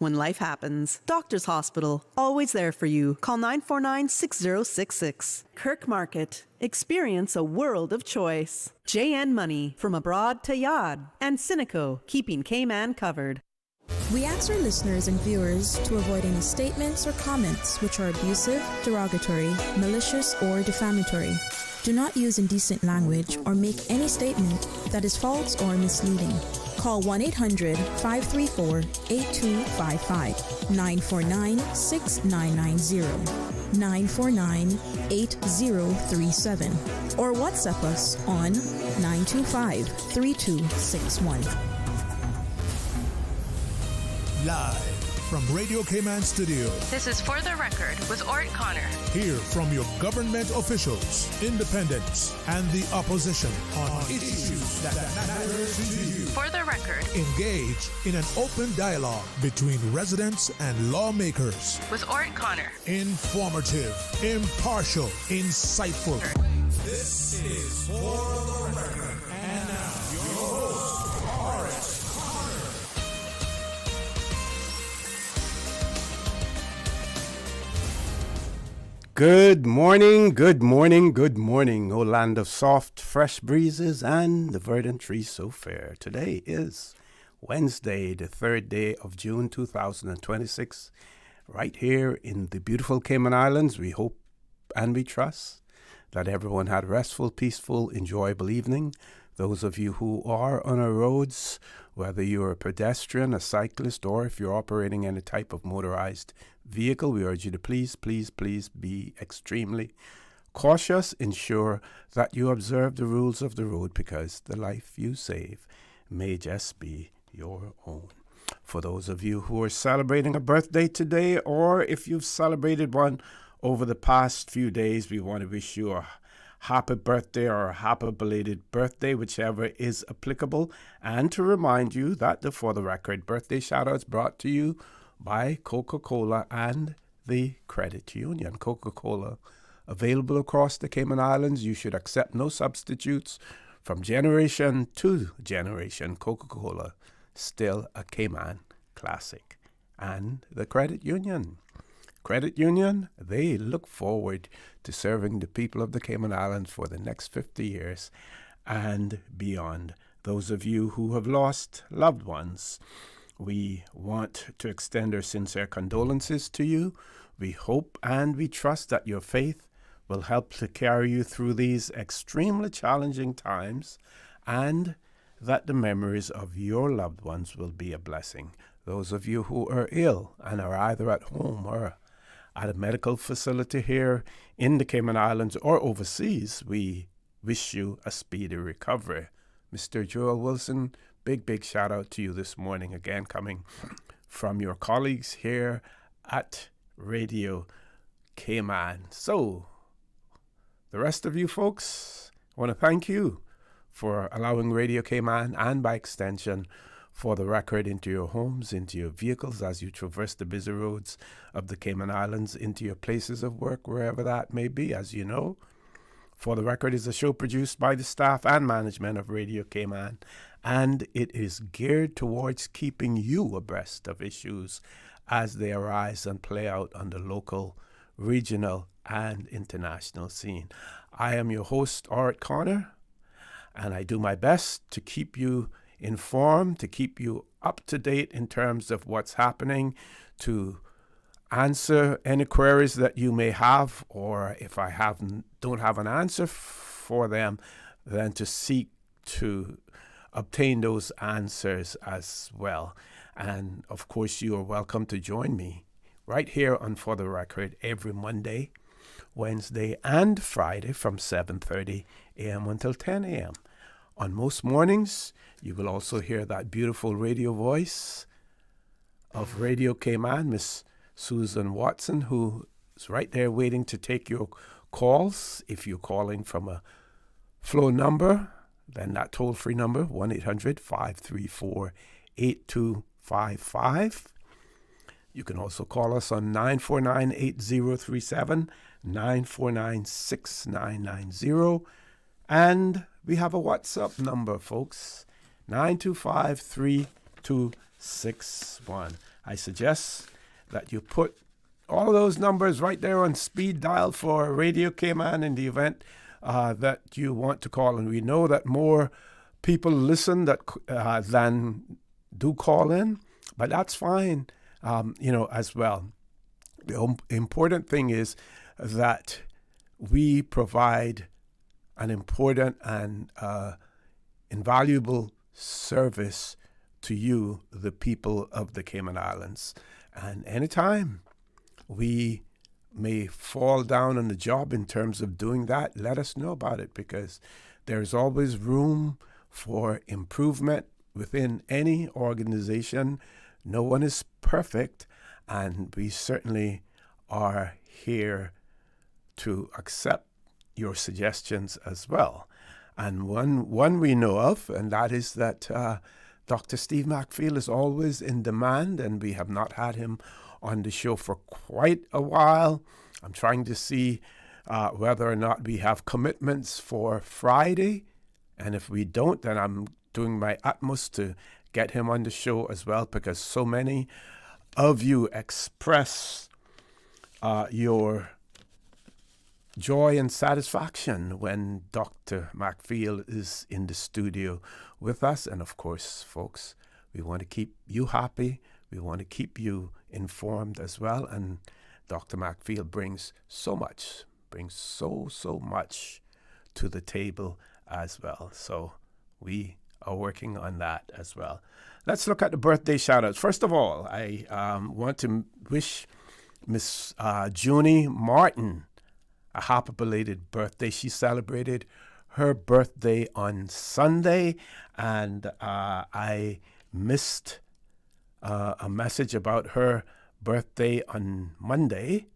When life happens, Doctors Hospital, always there for you. Call 949-6066. Kirk Market. Experience a world of choice. JN Money, from abroad to Yad. And Cineco, keeping Cayman covered. We ask our listeners and viewers to avoid any statements or comments which are abusive, derogatory, malicious, or defamatory. Do not use indecent language or make any statement that is false or misleading. Call 1-800-534-8255, 949-6990, 949-8037, or WhatsApp us on 925-3261. Live from Radio Cayman Studio. This is For the Record with Orrett Connor. Hear from your government officials, independents, and the opposition on issues that matter to you. For the Record. Engage in an open dialogue between residents and lawmakers. With Orrett Connor. Informative, impartial, insightful. This is For the Record. And now, your host, Orrett. Good morning, good morning, good morning, O land of soft, fresh breezes and the verdant trees so fair. Today is Wednesday, the 3rd day of June 2026, right here in the beautiful Cayman Islands. We hope and we trust that everyone had a restful, peaceful, enjoyable evening. Those of you who are on our roads, whether you're a pedestrian, a cyclist, or if you're operating any type of motorized vehicle, we urge you to please be extremely cautious. Ensure that you observe the rules of the road, because the life you save may just be your own. For those of you who are celebrating a birthday today, or if you've celebrated one over the past few days, we want to wish you a happy birthday or a happy belated birthday, whichever is applicable. And to remind you that the For the Record birthday shout-outs brought to you by Coca-Cola and the Credit Union. Coca-Cola, available across the Cayman Islands. You should accept no substitutes. From generation to generation, Coca-Cola, still a Cayman classic. And the Credit Union. Credit Union, they look forward to serving the people of the Cayman Islands for the next 50 years and beyond. Those of you who have lost loved ones, we want to extend our sincere condolences to you. We hope and we trust that your faith will help to carry you through these extremely challenging times, and that the memories of your loved ones will be a blessing. Those of you who are ill and are either at home or at a medical facility here in the Cayman Islands or overseas, we wish you a speedy recovery. Mr. Joel Wilson, big shout out to you this morning, again coming from your colleagues here at Radio Cayman. So, the rest of you folks, I want to thank you for allowing Radio Cayman, and by extension, For the Record, into your homes, into your vehicles as you traverse the busy roads of the Cayman Islands, into your places of work, wherever that may be. As you know, For the Record is a show produced by the staff and management of Radio Cayman, and it is geared towards keeping you abreast of issues as they arise and play out on the local, regional, and international scene. I am your host, Orrett Connor, and I do my best to keep you informed, to keep you up to date in terms of what's happening, to answer any queries that you may have, or if I don't have an answer for them, then to seek to obtain those answers as well. And of course, you are welcome to join me right here on For the Record every Monday, Wednesday, and Friday from 7:30 a.m. until 10 a.m. On most mornings, you will also hear that beautiful radio voice of Radio Cayman, Miss Susan Watson, who is right there waiting to take your calls. If you're calling from a flow number, then that toll-free number, 1-800-534-8255. You can also call us on 949-8037, 949-6990. And we have a WhatsApp number, folks, 925-3261. I suggest that you put all those numbers right there on speed dial for Radio Cayman in the event that you want to call. And we know that more people listen than do call in, but that's fine, as well. The important thing is that we provide an important and invaluable service to you, the people of the Cayman Islands. And anytime we may fall down on the job in terms of doing that, let us know about it, because there's always room for improvement within any organization. No one is perfect, and we certainly are here to accept your suggestions as well. And one we know of, and that is that Dr. Steve McField is always in demand, and we have not had him on the show for quite a while. I'm trying to see whether or not we have commitments for Friday, and if we don't, then I'm doing my utmost to get him on the show as well, because so many of you express your joy and satisfaction when Dr. McField is in the studio with us. And of course, folks, we want to keep you happy. We want to keep you informed as well. And Dr. McField brings so much to the table as well. So we are working on that as well. Let's look at the birthday shout-outs. First of all, I want to wish Miss Junie Martin a happy belated birthday. She celebrated her birthday on Sunday, and I missed a message about her birthday on Monday.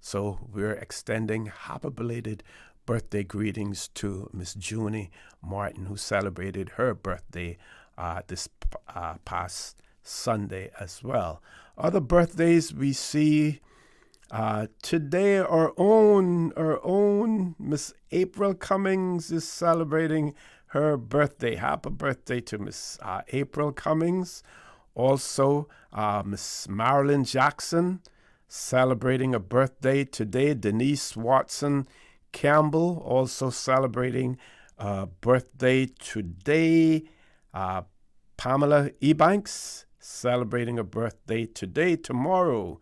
So we're extending happy belated birthday greetings to Miss Junie Martin, who celebrated her birthday this past Sunday as well. Other birthdays we see today, our own Miss April Cummings is celebrating her birthday. Happy birthday to Miss April Cummings. Also, Miss Marilyn Jackson celebrating a birthday today. Denise Watson Campbell also celebrating a birthday today. Pamela Ebanks celebrating a birthday today. Tomorrow,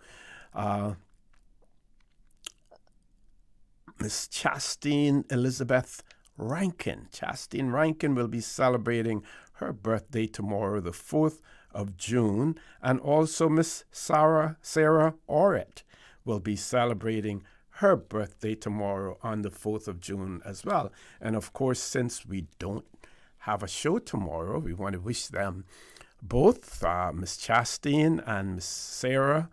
Miss Chastine Elizabeth Rankin. Chastine Rankin will be celebrating her birthday tomorrow, the 4th of June. And also Miss Sarah Orrett will be celebrating her birthday tomorrow on the 4th of June as well. And of course, since we don't have a show tomorrow, we want to wish them both, Miss Chastine and Miss Sarah,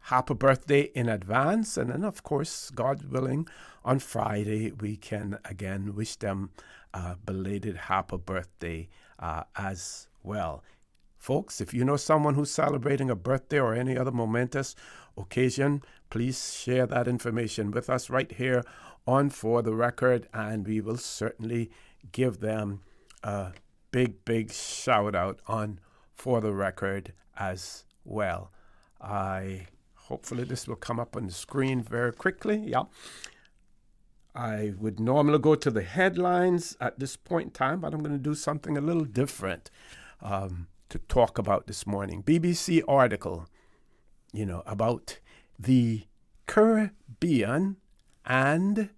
happy birthday in advance. And then, of course, God willing, on Friday, we can again wish them a belated happy birthday as well. Folks, if you know someone who's celebrating a birthday or any other momentous occasion, please share that information with us right here on For the Record, and we will certainly give them a big shout out on For the Record as well. Hopefully this will come up on the screen very quickly. Yeah. I would normally go to the headlines at this point in time, but I'm going to do something a little different to talk about this morning. BBC article, about the Caribbean and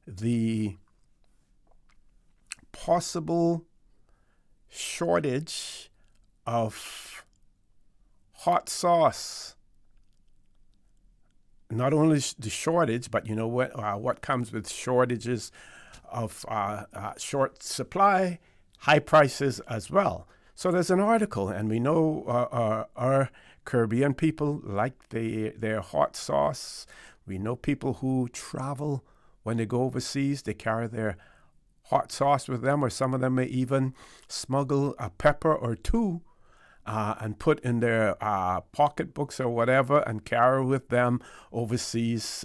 the possible shortage of hot sauce. Not only the shortage, but you know what comes with shortages of short supply, high prices as well. So there's an article, and we know our Caribbean people like their hot sauce. We know people who travel when they go overseas, they carry their hot sauce with them, or some of them may even smuggle a pepper or two and put in their pocketbooks or whatever and carry with them overseas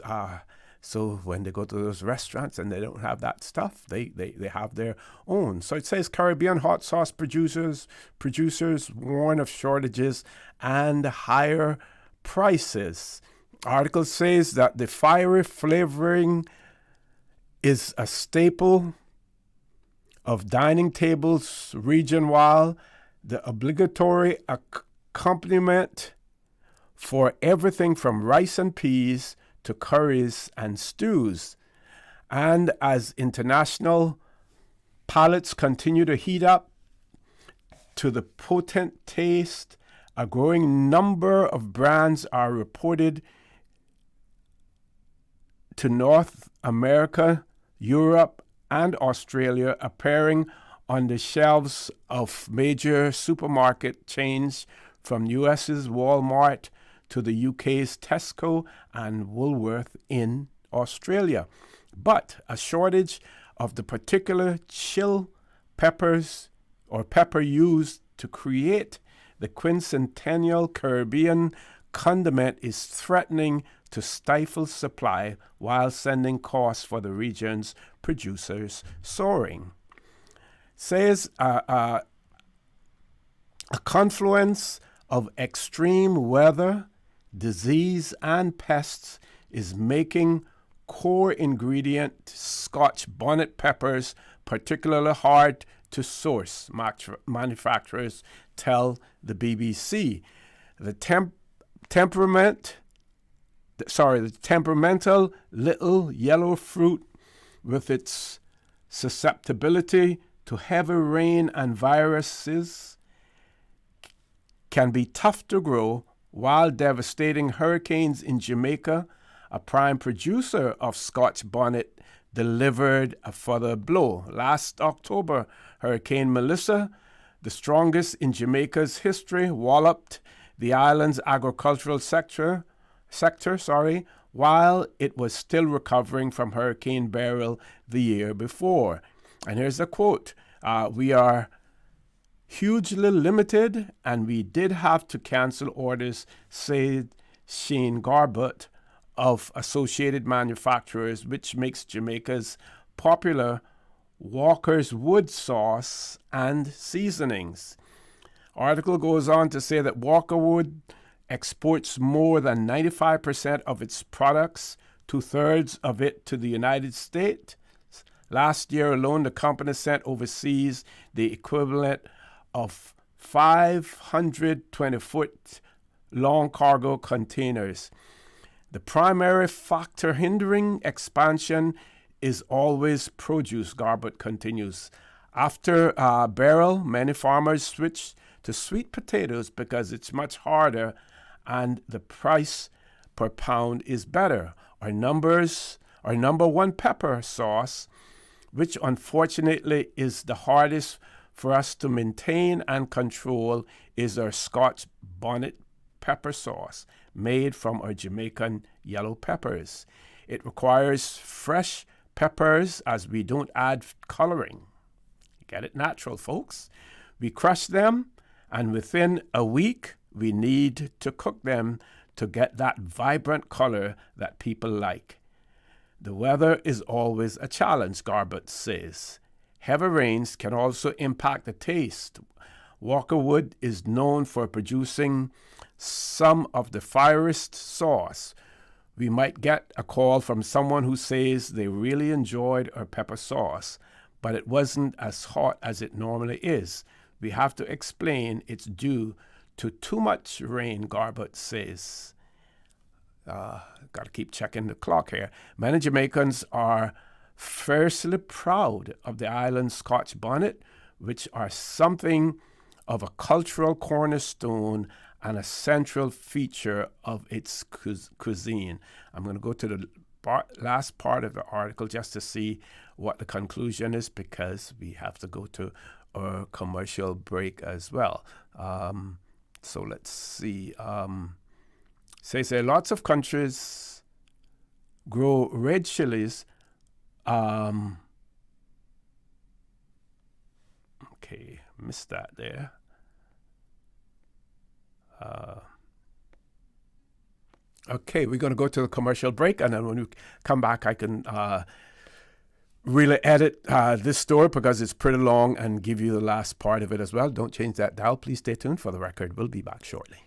So when they go to those restaurants and they don't have that stuff, they have their own. So it says Caribbean hot sauce producers warn of shortages and higher prices. Article says that the fiery flavoring is a staple of dining tables region, while the obligatory accompaniment for everything from rice and peas to curries and stews. And as international palates continue to heat up to the potent taste, a growing number of brands are reported to North America, Europe, and Australia, appearing on the shelves of major supermarket chains from US's Walmart to the UK's Tesco and Woolworth in Australia. But a shortage of the particular chill peppers or pepper used to create the quintessential Caribbean condiment is threatening to stifle supply while sending costs for the region's producers soaring. Says a confluence of extreme weather, disease, and pests is making core ingredient Scotch bonnet peppers particularly hard to source, manufacturers tell the BBC. The temperamental little yellow fruit, with its susceptibility to heavy rain and viruses, can be tough to grow, while devastating hurricanes in Jamaica, a prime producer of Scotch bonnet, delivered a further blow. Last October, Hurricane Melissa, the strongest in Jamaica's history, walloped the island's agricultural sector, while it was still recovering from Hurricane Beryl the year before. And here's a quote. We are hugely limited, and we did have to cancel orders, said Shane Garbutt of Associated Manufacturers, which makes Jamaica's popular Walker's Wood sauce and seasonings. Article goes on to say that Walker Wood exports more than 95% of its products, 2/3 of it to the United States. Last year alone, the company sent overseas the equivalent of 520-foot long cargo containers. The primary factor hindering expansion is always produce, Garbutt continues. After Beryl, many farmers switched to sweet potatoes because it's much harder and the price per pound is better. Our number one pepper sauce, which unfortunately is the hardest for us to maintain and control, is our Scotch bonnet pepper sauce, made from our Jamaican yellow peppers. It requires fresh peppers as we don't add coloring. Get it natural, folks. We crush them, and within a week, we need to cook them to get that vibrant color that people like. The weather is always a challenge, Garbutt says. Heavy rains can also impact the taste. Walker Wood is known for producing some of the fieriest sauce. We might get a call from someone who says they really enjoyed our pepper sauce, but it wasn't as hot as it normally is. We have to explain it's due to too much rain, Garbutt says. Got to keep checking the clock here. Many Jamaicans are fiercely proud of the island's Scotch bonnet, which are something of a cultural cornerstone and a central feature of its cuisine. I'm going to go to the last part of the article just to see what the conclusion is, because we have to go to our commercial break as well. So let's see. Says there lots of countries grow red chilies. Okay, missed that there. Okay, we're going to go to the commercial break, and then when we come back, I can really edit this story because it's pretty long and give you the last part of it as well. Don't change that dial. Please stay tuned for the record. We'll be back shortly.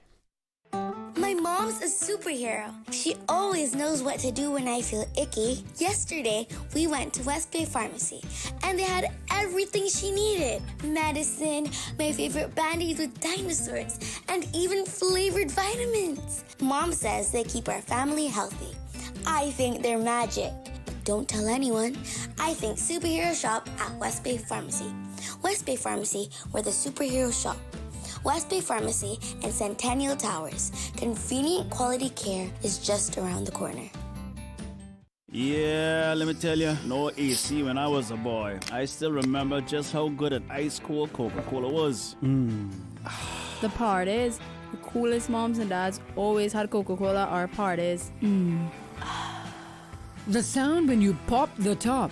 My mom's a superhero. She always knows what to do when I feel icky. Yesterday, we went to West Bay Pharmacy, and they had everything she needed. Medicine, my favorite Band-Aids with dinosaurs, and even flavored vitamins. Mom says they keep our family healthy. I think they're magic. But don't tell anyone. I think superhero shop at West Bay Pharmacy. West Bay Pharmacy, where the superheroes shop. West Bay Pharmacy and Centennial Towers. Convenient quality care is just around the corner. Yeah, let me tell you, no AC when I was a boy. I still remember just how good an ice-cold Coca-Cola was. The part is, the coolest moms and dads always had Coca-Cola or parties. The sound when you pop the top,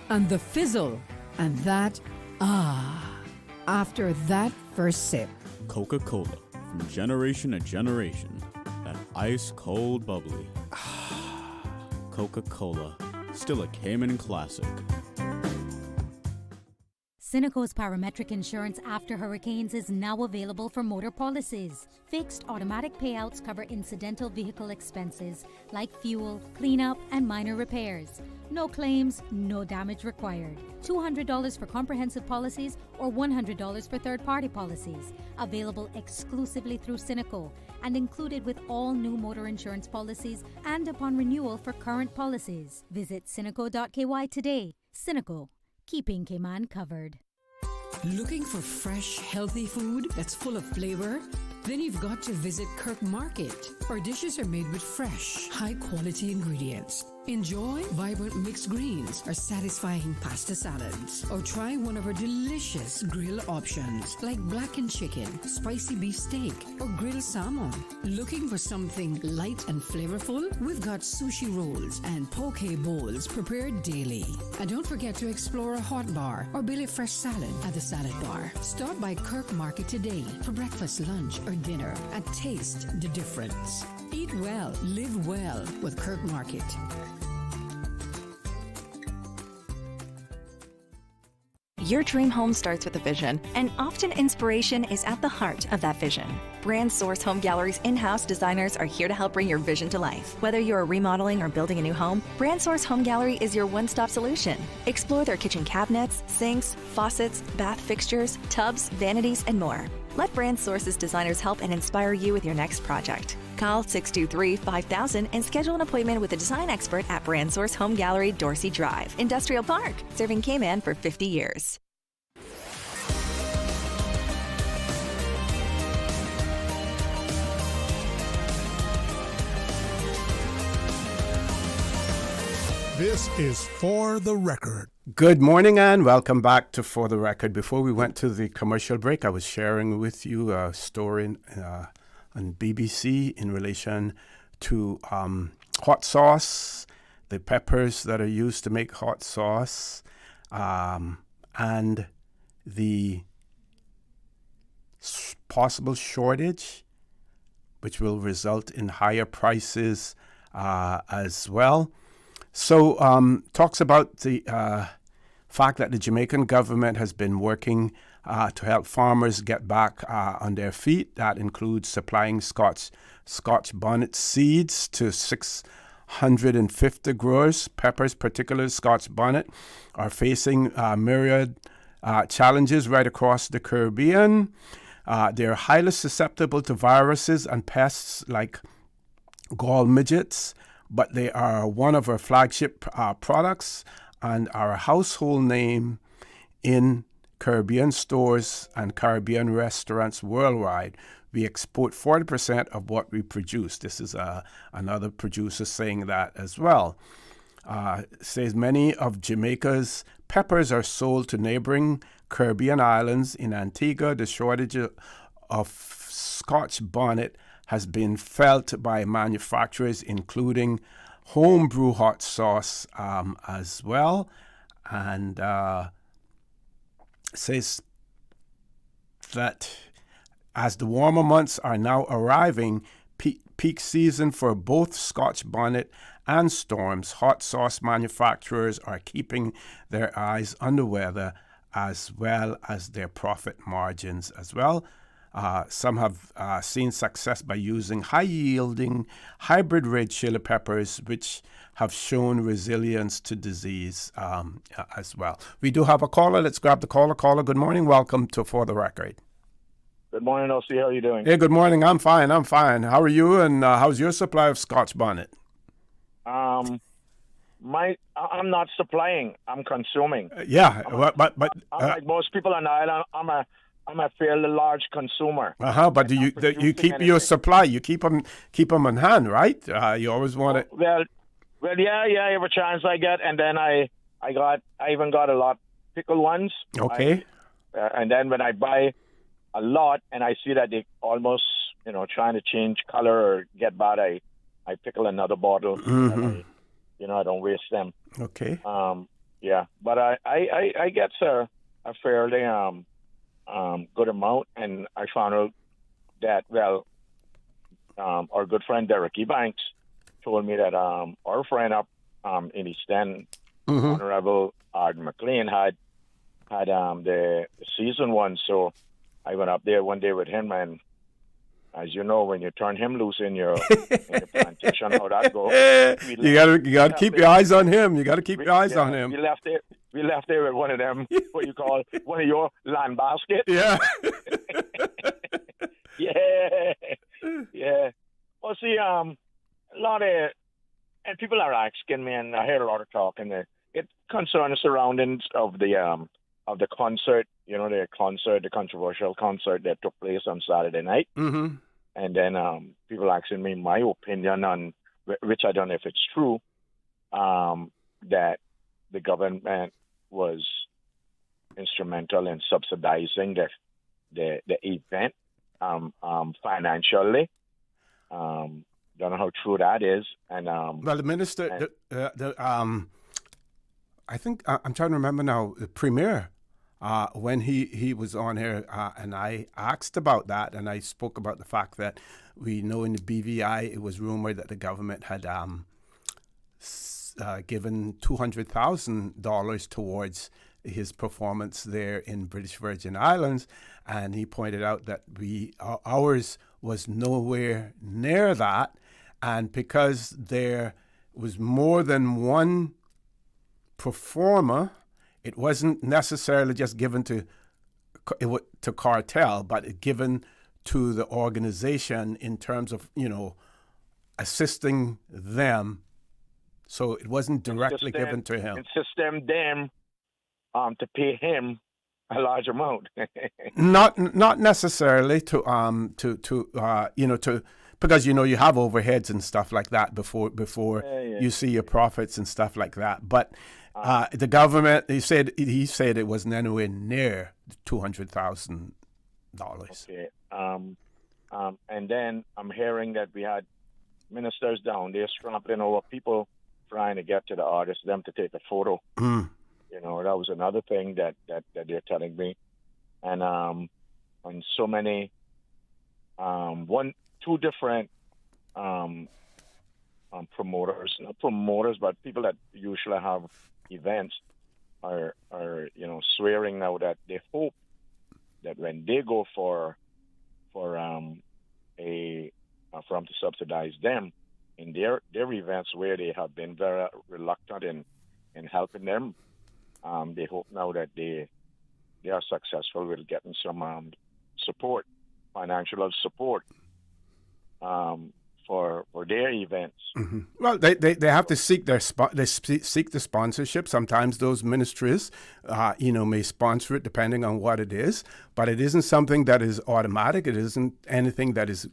and the fizzle, and that, after that first sip. Coca-Cola, from generation to generation, that ice-cold bubbly. Coca-Cola, still a Cayman classic. Cineco's parametric insurance after hurricanes is now available for motor policies. Fixed automatic payouts cover incidental vehicle expenses like fuel, cleanup, and minor repairs. No claims, no damage required. $200 for comprehensive policies or $100 for third-party policies. Available exclusively through Cineco and included with all new motor insurance policies and upon renewal for current policies. Visit Cineco.ky today. Cineco, keeping Cayman covered. Looking for fresh, healthy food that's full of flavor? Then you've got to visit Kirk Market. Our dishes are made with fresh, high-quality ingredients. Enjoy vibrant mixed greens or satisfying pasta salads. Or try one of our delicious grill options like blackened chicken, spicy beef steak, or grilled salmon. Looking for something light and flavorful? We've got sushi rolls and poke bowls prepared daily. And don't forget to explore a hot bar or belly fresh salad at the salad bar. Stop by Kirk Market today for breakfast, lunch, or dinner and taste the difference. Eat well, live well with Kirk Market. Your dream home starts with a vision, and often inspiration is at the heart of that vision. Brand Source Home Gallery's in-house designers are here to help bring your vision to life. Whether you're remodeling or building a new home, Brand Source Home Gallery is your one-stop solution. Explore their kitchen cabinets, sinks, faucets, bath fixtures, tubs, vanities, and more. Let Brand Source's designers help and inspire you with your next project. Call 623-5000 and schedule an appointment with a design expert at Brand Source Home Gallery, Dorsey Drive, Industrial Park, serving Cayman for 50 years. This is For the Record. Good morning and welcome back to For the Record. Before we went to the commercial break, I was sharing with you a story on BBC in relation to hot sauce, the peppers that are used to make hot sauce, and the possible shortage, which will result in higher prices as well. So talks about the fact that the Jamaican government has been working to help farmers get back on their feet. That includes supplying Scotch bonnet seeds to 650 growers. Peppers, particularly Scotch bonnet, are facing myriad challenges right across the Caribbean. They're highly susceptible to viruses and pests like gall midgets, but they are one of our flagship products and are a household name in Caribbean stores and Caribbean restaurants worldwide. We export 40% of what we produce. This is another producer saying that as well. Says many of Jamaica's peppers are sold to neighboring Caribbean islands. In Antigua, the shortage of Scotch bonnet has been felt by manufacturers, including homebrew hot sauce as well. And says that as the warmer months are now arriving, peak season for both Scotch bonnet and storms. Hot sauce manufacturers are keeping their eyes on the weather as well as their profit margins as well. Some have seen success by using high-yielding hybrid red chili peppers, which have shown resilience to disease as well. We do have a caller. Let's grab the caller. Caller, good morning. Welcome to For the Record. Good morning, OC. How are you doing? Hey, good morning. I'm fine. How are you? And how's your supply of Scotch bonnet? I'm not supplying. I'm consuming. But I'm like most people on the island. I'm a fairly large consumer. But do you keep your supply? You keep them on hand, right? You always want it. Well, yeah. Every chance I get, and then I even got a lot pickled ones. Okay. And then when I buy a lot and I see that they almost, trying to change color or get bad, I pickle another bottle. Mm-hmm. And I don't waste them. Okay. Yeah, but I get a fairly good amount, and I found out that our good friend Derek Ebanks told me that our friend up in East End, Honorable Ard McLean, had the season one. So I went up there one day with him, and as you know, when you turn him loose in your plantation, how that goes. You gotta keep your eyes on him. You gotta keep your eyes on him. We left there with one of them, what you call one of your land baskets. Yeah. Yeah. Well, see, a lot of, and people are asking me, and I hear a lot of talk, and it concerns the surroundings of the concert, the controversial concert that took place on Saturday night. Mm-hmm. And then people asking me my opinion on, which I don't know if it's true, that the government was instrumental in subsidizing the event financially. Don't know how true that is. And well, the minister, I think I'm trying to remember now. The premier, when he was on here, and I asked about that, and I spoke about the fact that we know in the BVI it was rumored that the government had given $200,000 towards his performance there in British Virgin Islands, and he pointed out that ours was nowhere near that, and because there was more than one performer, it wasn't necessarily just given to cartel, but given to the organization in terms of assisting them. So it wasn't directly given to him. And system them to pay him a large amount. Not necessarily to because you have overheads and stuff like that before you see your profits and stuff like that. But the government, he said it wasn't anywhere near $200,000. Okay. And then I'm hearing that we had ministers down there trampling over people trying to get to the artists, them to take a photo. Mm. That was another thing that they're telling me. And on so many, two different promoters, not promoters, but people that usually have events are swearing now that they hope that when they go for to subsidize them in their events where they have been very reluctant in helping them, they hope now that they are successful with getting some support, financial support for their events. Mm-hmm. Well, they have to seek seek the sponsorship. Sometimes those ministries, may sponsor it depending on what it is, but it isn't something that is automatic. It isn't anything that is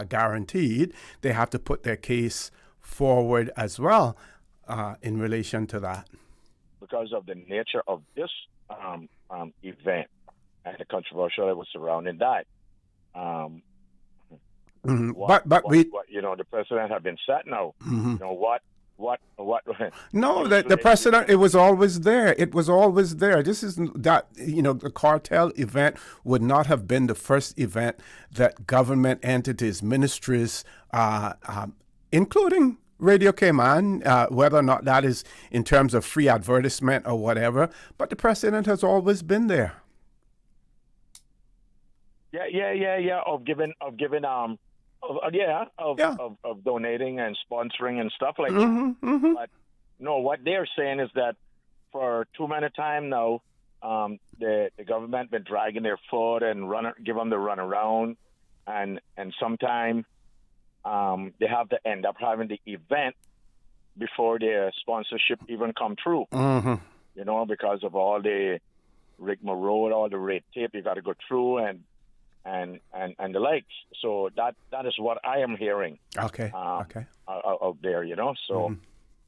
guaranteed. They have to put their case forward as well in relation to that. Because of the nature of this event and the controversial that was surrounding that. Mm-hmm. The president have been set now. Mm-hmm. What what? No, the precedent, it was always there. It was always there. This is that, the cartel event would not have been the first event that government entities, ministries, including Radio Cayman, whether or not that is in terms of free advertisement or whatever, but the precedent has always been there. Yeah. Of donating and sponsoring and stuff like that. Mm-hmm. But no, what they're saying is that for too many time now, the government been dragging their foot and give them the run around, and sometime they have to end up having the event before their sponsorship even come through. Mm-hmm. Because of all the rigmarole, all the red tape you got to go through, and the likes. So that is what I am hearing. Okay. Out there, So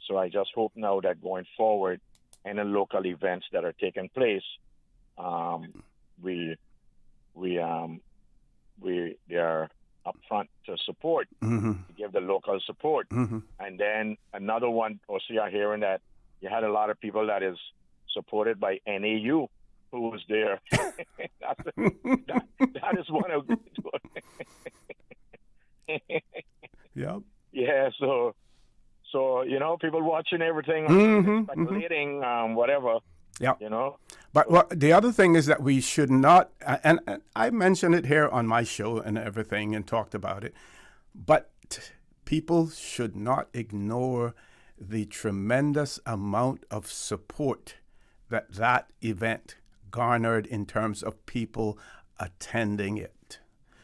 so I just hope now that going forward, any local events that are taking place, we they are upfront to support, to give the local support. And then another one, also you're hearing that you had a lot of people that is supported by NAU who was there. that is one of Yep. Yeah, so people watching everything, speculating, whatever. Yeah. But the other thing is that we should not, and I mentioned it here on my show and everything and talked about it, but people should not ignore the tremendous amount of support that event garnered in terms of people attending it.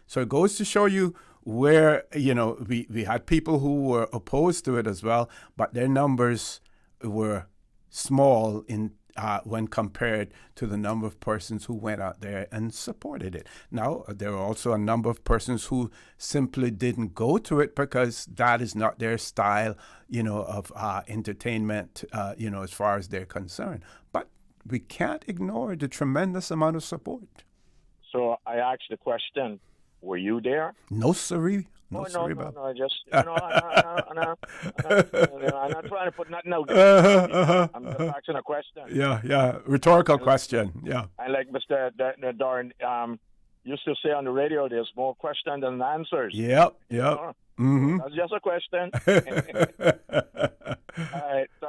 So it goes to show you where, we had people who were opposed to it as well, but their numbers were small when compared to the number of persons who went out there and supported it. Now, there are also a number of persons who simply didn't go to it because that is not their style, of entertainment, as far as they're concerned. But we can't ignore the tremendous amount of support. So I asked the question, were you there? No, sirree. No, I just, I'm not trying to put nothing out there. I'm just asking a question. Yeah, rhetorical question, yeah. And like Mr. Darn used to say on the radio, there's more questions than answers. Yep. Mm-hmm. That's just a question.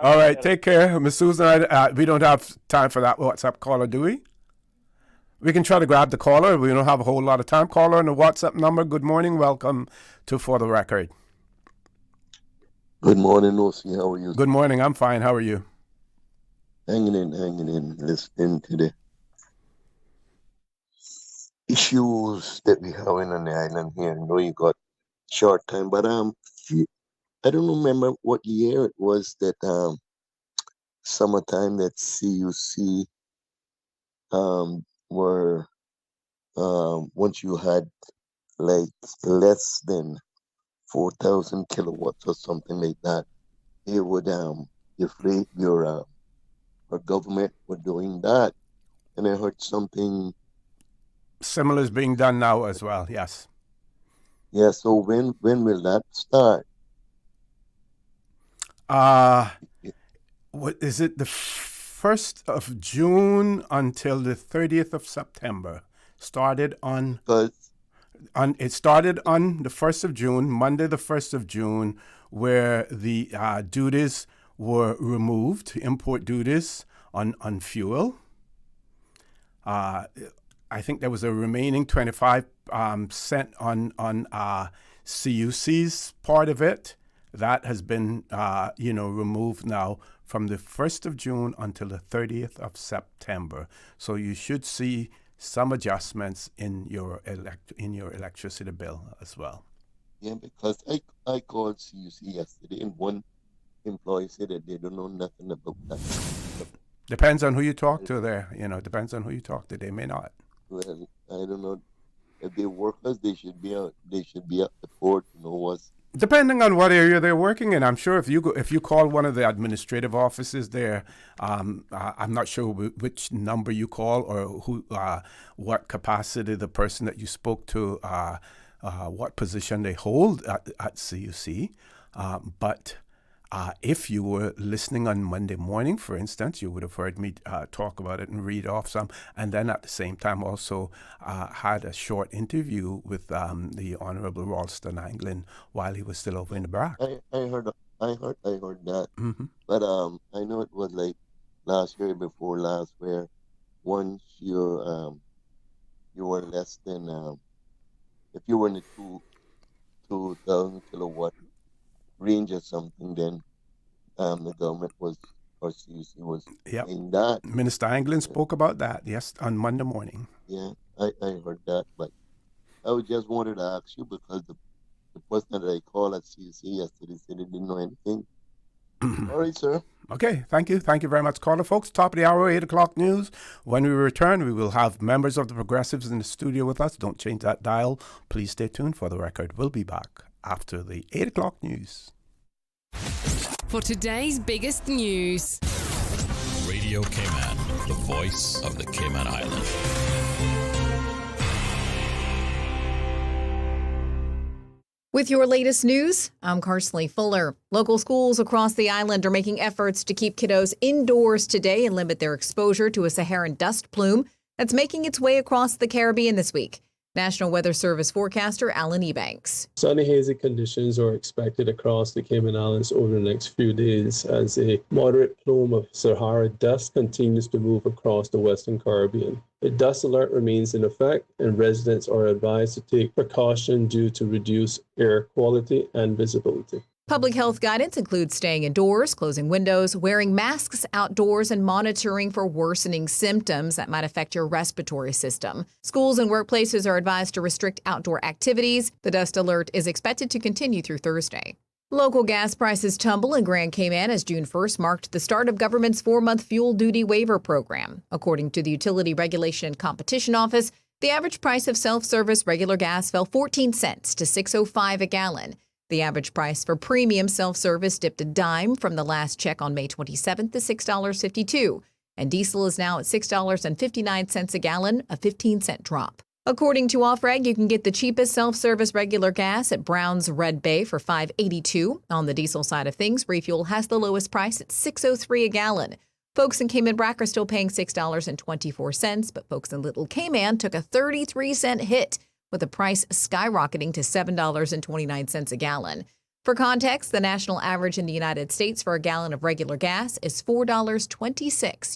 All right, take care. Ms. Susan, we don't have time for that WhatsApp caller, do we? We can try to grab the caller. We don't have a whole lot of time. Caller on the WhatsApp number. Good morning. Welcome to For the Record. Good morning, Osi. How are you? Good morning. I'm fine. How are you? Hanging in, listening to the issues that we have on the island here. I know you got short time, but I don't remember what year it was that summertime that CUC were once you had like less than 4,000 kilowatts or something like that, it would deflate your government were doing that, and I heard something similar is being done now as well. Yes. Yeah. So when will that start? What is it? The 1st of June until the 30th of September. It started on the 1st of June, Monday the 1st of June, where the duties were removed, import duties on fuel. I think there was a remaining 25 cent on CUC's part of it. That has been removed now from the 1st of June until the 30th of September. So you should see some adjustments in your electricity bill as well. Yeah, because I called CUC yesterday, and one employee said that they don't know nothing about that. Depends on who you talk to there. Depends on who you talk to. They may not. Well, I don't know. If they're workers, they should be at the port. What's depending on what area they're working in. I'm sure if you call one of the administrative offices there, I'm not sure which number you call or who, what capacity the person that you spoke to, what position they hold at CUC. But If you were listening on Monday morning, for instance, you would have heard me talk about it and read off some. And then at the same time also had a short interview with the Honorable Ralston Anglin while he was still over in the Barack. I heard that. Mm-hmm. But I know it was like last year before last, where once you were less than if you were in the 2,000 kilowatt range or something, then the government was, or CUC was saying that. Minister Anglin spoke about that, yes, on Monday morning. Yeah, I heard that, but I just wanted to ask you because the person that I called at CUC yesterday said he didn't know anything. All right, sir. Okay, thank you. Thank you very much, caller, folks. Top of the hour, 8 o'clock news. When we return, we will have members of the Progressives in the studio with us. Don't change that dial. Please stay tuned for the record. We'll be back after the 8 o'clock news. For today's biggest news. Radio Cayman, the voice of the Cayman Island. With your latest news, I'm Carsley Fuller. Local schools across the island are making efforts to keep kiddos indoors today and limit their exposure to a Saharan dust plume that's making its way across the Caribbean this week. National Weather Service forecaster Alan Ebanks. Sunny, hazy conditions are expected across the Cayman Islands over the next few days as a moderate plume of Sahara dust continues to move across the Western Caribbean. A dust alert remains in effect, and residents are advised to take precaution due to reduced air quality and visibility. Public health guidance includes staying indoors, closing windows, wearing masks outdoors, and monitoring for worsening symptoms that might affect your respiratory system. Schools and workplaces are advised to restrict outdoor activities. The dust alert is expected to continue through Thursday. Local gas prices tumble in Grand Cayman as June 1st marked the start of government's 4-month fuel duty waiver program. According to the Utility Regulation and Competition Office, the average price of self-service regular gas fell 14 cents to $6.05 a gallon. The average price for premium self-service dipped a dime from the last check on May 27th to $6.52, and diesel is now at $6.59 a gallon, a 15-cent drop. According to Offreg, you can get the cheapest self-service regular gas at Brown's Red Bay for $5.82. On the diesel side of things, refuel has the lowest price at $6.03 a gallon. Folks in Cayman Brac are still paying $6.24, but folks in Little Cayman took a 33-cent hit, with the price skyrocketing to $7.29 a gallon. For context, the national average in the United States for a gallon of regular gas is $4.26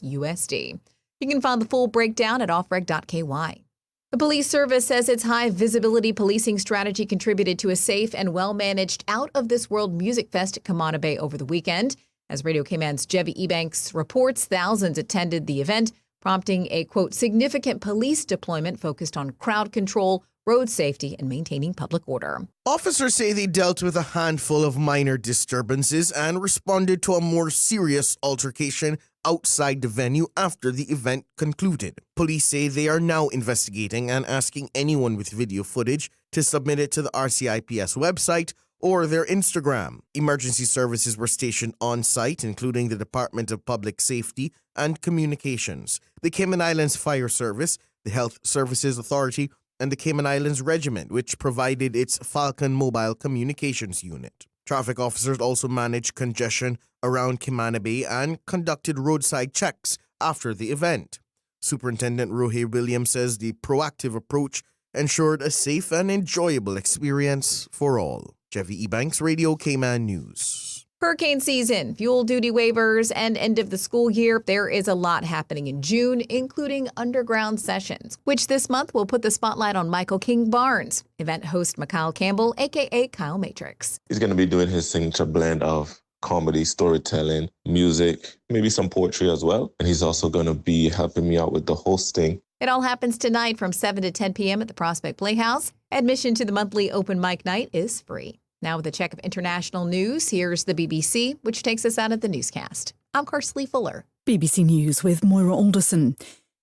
USD. You can find the full breakdown at offreg.ky. The police service says its high visibility policing strategy contributed to a safe and well-managed out-of-this-world music fest at Camana Bay over the weekend. As Radio Cayman's Jevy Ebanks reports, thousands attended the event, prompting a, quote, significant police deployment focused on crowd control, road safety, and maintaining public order. Officers say they dealt with a handful of minor disturbances and responded to a more serious altercation outside the venue after the event concluded. Police say they are now investigating and asking anyone with video footage to submit it to the RCIPS website or their Instagram. Emergency services were stationed on site, including the Department of Public Safety and Communications, the Cayman Islands Fire Service, the Health Services Authority, and the Cayman Islands Regiment, which provided its Falcon Mobile Communications Unit. Traffic officers also managed congestion around Camana Bay and conducted roadside checks after the event. Superintendent Rohe Williams says the proactive approach ensured a safe and enjoyable experience for all. Jevy Ebanks, Radio Cayman News. Hurricane season, fuel duty waivers, and end of the school year. There is a lot happening in June, including underground sessions, which this month will put the spotlight on Michael King Barnes. Event host Mikhail Campbell, a.k.a. Kyle Matrix. He's going to be doing his signature blend of comedy, storytelling, music, maybe some poetry as well. And he's also going to be helping me out with the hosting. It all happens tonight from 7 to 10 p.m. at the Prospect Playhouse. Admission to the monthly open mic night is free. Now with a check of international news, here's the BBC, which takes us out of the newscast. I'm Carsley Fuller. BBC News with Moira Alderson.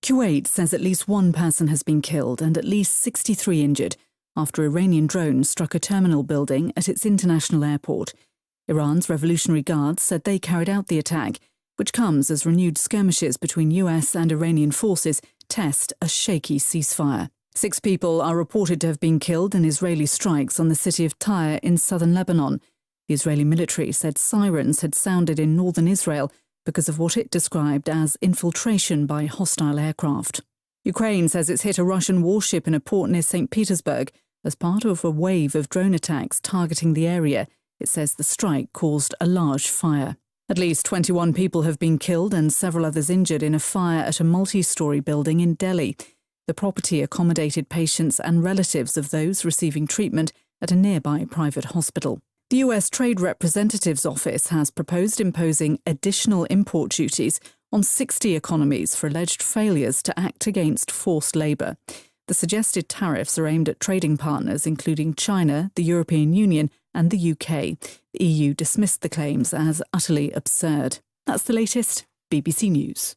Kuwait says at least one person has been killed and at least 63 injured after Iranian drones struck a terminal building at its international airport. Iran's Revolutionary Guards said they carried out the attack, which comes as renewed skirmishes between US and Iranian forces test a shaky ceasefire. 6 people are reported to have been killed in Israeli strikes on the city of Tyre in southern Lebanon. The The Israeli military said sirens had sounded in northern Israel because of what it described as infiltration by hostile aircraft. Ukraine says it's hit a Russian warship in a port near St. Petersburg as part of a wave of drone attacks targeting the area. It says the strike caused a large fire. At least 21 people have been killed and several others injured in a fire at a multi-storey building in Delhi. The property accommodated patients and relatives of those receiving treatment at a nearby private hospital. The US Trade Representative's office has proposed imposing additional import duties on 60 economies for alleged failures to act against forced labour. The suggested tariffs are aimed at trading partners including China, the European Union and the UK. The EU dismissed the claims as utterly absurd. That's the latest. BBC News.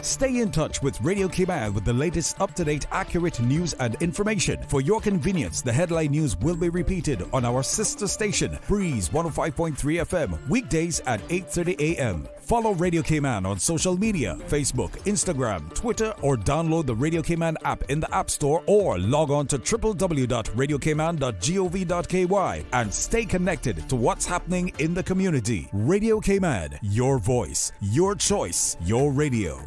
Stay in touch with Radio Cayman with the latest up-to-date, accurate news and information. For your convenience, the headline news will be repeated on our sister station, Breeze 105.3 FM, weekdays at 8:30 a.m. Follow Radio Cayman on social media, Facebook, Instagram, Twitter, or download the Radio Cayman app in the App Store or log on to www.radiocayman.gov.ky and stay connected to what's happening in the community. Radio Cayman, your voice, your choice, your radio.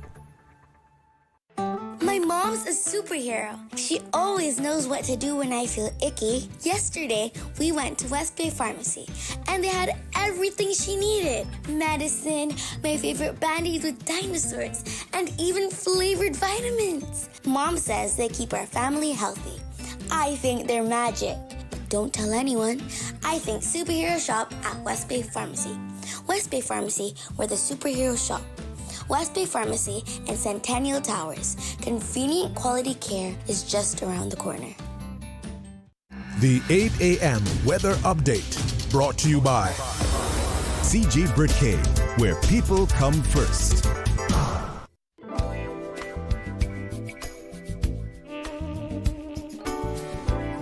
My mom's a superhero. She always knows what to do when I feel icky. Yesterday, we went to West Bay Pharmacy, and they had everything she needed. Medicine, my favorite Band-Aids with dinosaurs, and even flavored vitamins. Mom says they keep our family healthy. I think they're magic. Don't tell anyone. I think superhero shop at West Bay Pharmacy. West Bay Pharmacy, where the superheroes shop. West Bay Pharmacy and Centennial Towers. Convenient quality care is just around the corner. The 8 a.m. weather update brought to you by CG Britcay, where people come first.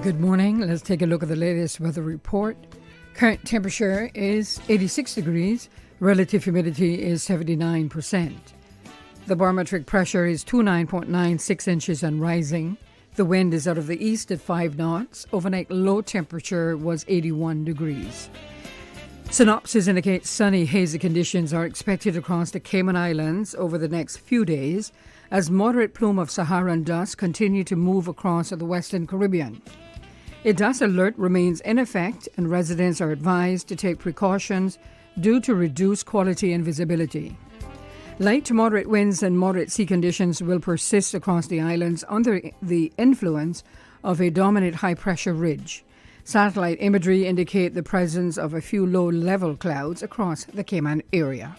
Good morning. Let's take a look at the latest weather report. Current temperature is 86 degrees. Relative humidity is 79%. The barometric pressure is 29.96 inches and rising. The wind is out of the east at 5 knots. Overnight low temperature was 81 degrees. Synopsis indicates sunny, hazy conditions are expected across the Cayman Islands over the next few days as moderate plume of Saharan dust continue to move across the Western Caribbean. A dust alert remains in effect and residents are advised to take precautions due to reduced quality and visibility. Light to moderate winds and moderate sea conditions will persist across the islands under the influence of a dominant high-pressure ridge. Satellite imagery indicate the presence of a few low-level clouds across the Cayman area.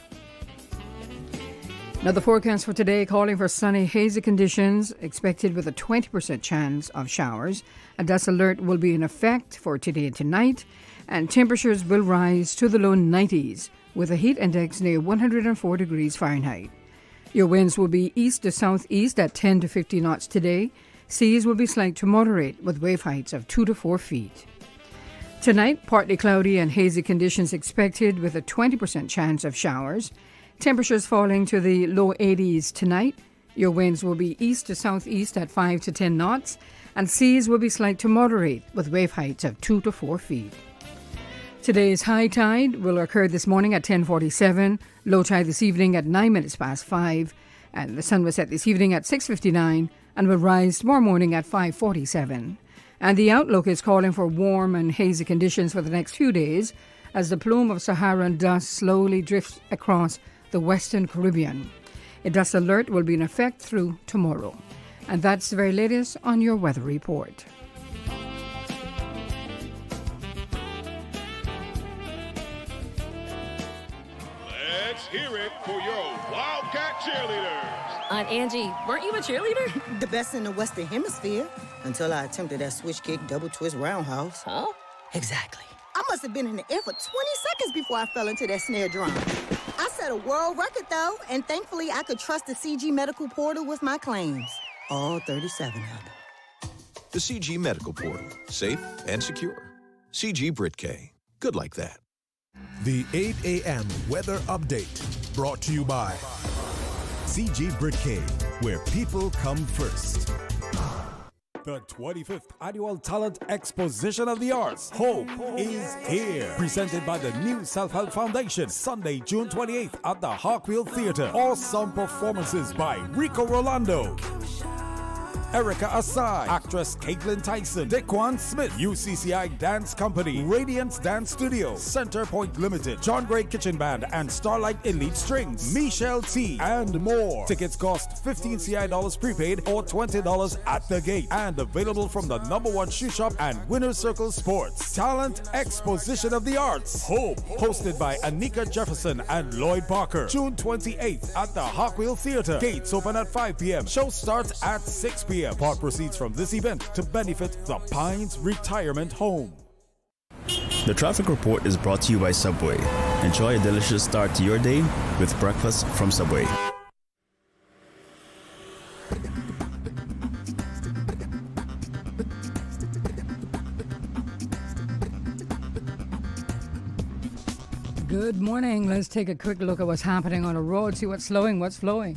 Now the forecast for today calling for sunny, hazy conditions expected with a 20% chance of showers. A dust alert will be in effect for today and tonight, and temperatures will rise to the low 90s with a heat index near 104 degrees Fahrenheit. Your winds will be east to southeast at 10 to 50 knots today. Seas will be slight to moderate with wave heights of 2 to 4 feet. Tonight, partly cloudy and hazy conditions expected with a 20% chance of showers. Temperatures falling to the low 80s tonight. Your winds will be east to southeast at 5 to 10 knots, and seas will be slight to moderate with wave heights of 2 to 4 feet. Today's high tide will occur this morning at 10:47, low tide this evening at 9 minutes past 5, and the sun will set this evening at 6:59 and will rise tomorrow morning at 5:47. And the outlook is calling for warm and hazy conditions for the next few days as the plume of Saharan dust slowly drifts across the Western Caribbean. A dust alert will be in effect through tomorrow. And that's the very latest on your weather report. Let's hear it for your Wildcat cheerleaders. Aunt Angie, weren't you a cheerleader? The best in the Western Hemisphere, until I attempted that switch kick, double twist roundhouse. Huh? Exactly. I must have been in the air for 20 seconds before I fell into that snare drum. I set a world record, though, and thankfully I could trust the CG Medical Portal with my claims. All 37 of them. The CG Medical Portal. Safe and secure. CG Britcay. Good like that. The 8 a.m. weather update brought to you by CG Britcay, where people come first. The 25th Annual Talent Exposition of the Arts, Hope is here. Presented by the New Self-Help Foundation, Sunday, June 28th at the Hawkwheel Theatre. Awesome performances by Rico Rolando, Erica Asai, actress Caitlin Tyson, Dequan Smith, UCCI Dance Company, Radiance Dance Studio, Center Point Limited, John Gray Kitchen Band, and Starlight Elite Strings, Michelle T, and more. Tickets cost $15 CI prepaid or $20 at the gate, and available from the #1 shoe shop and Winner's Circle Sports. Talent Exposition of the Arts, Hope, hosted by Anika Jefferson and Lloyd Parker. June 28th at the Hawkwheel Theatre. Gates open at 5 p.m. Show starts at 6 p.m. Part proceeds from this event to benefit the Pines Retirement Home. The traffic report is brought to you by Subway. Enjoy a delicious start to your day with breakfast from Subway. Good morning. Let's take a quick look at what's happening on the road, see what's slowing, what's flowing.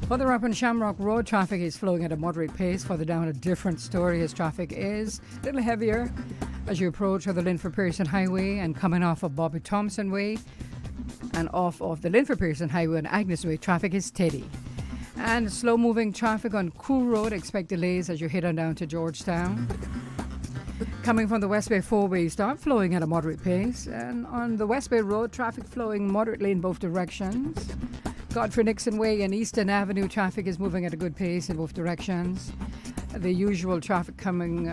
Further up on Shamrock Road, traffic is flowing at a moderate pace. Further down, a different story as traffic is a little heavier as you approach the Linford Pearson Highway and coming off of Bobby Thompson Way and off of the Linford Pearson Highway and Agnes Way. Traffic is steady. And slow-moving traffic on Cool Road. Expect delays as you head on down to Georgetown. Coming from the West Bay 4-way, start flowing at a moderate pace. And on the West Bay Road, traffic flowing moderately in both directions. Godfrey Nixon Way and Eastern Avenue traffic is moving at a good pace in both directions. The usual traffic coming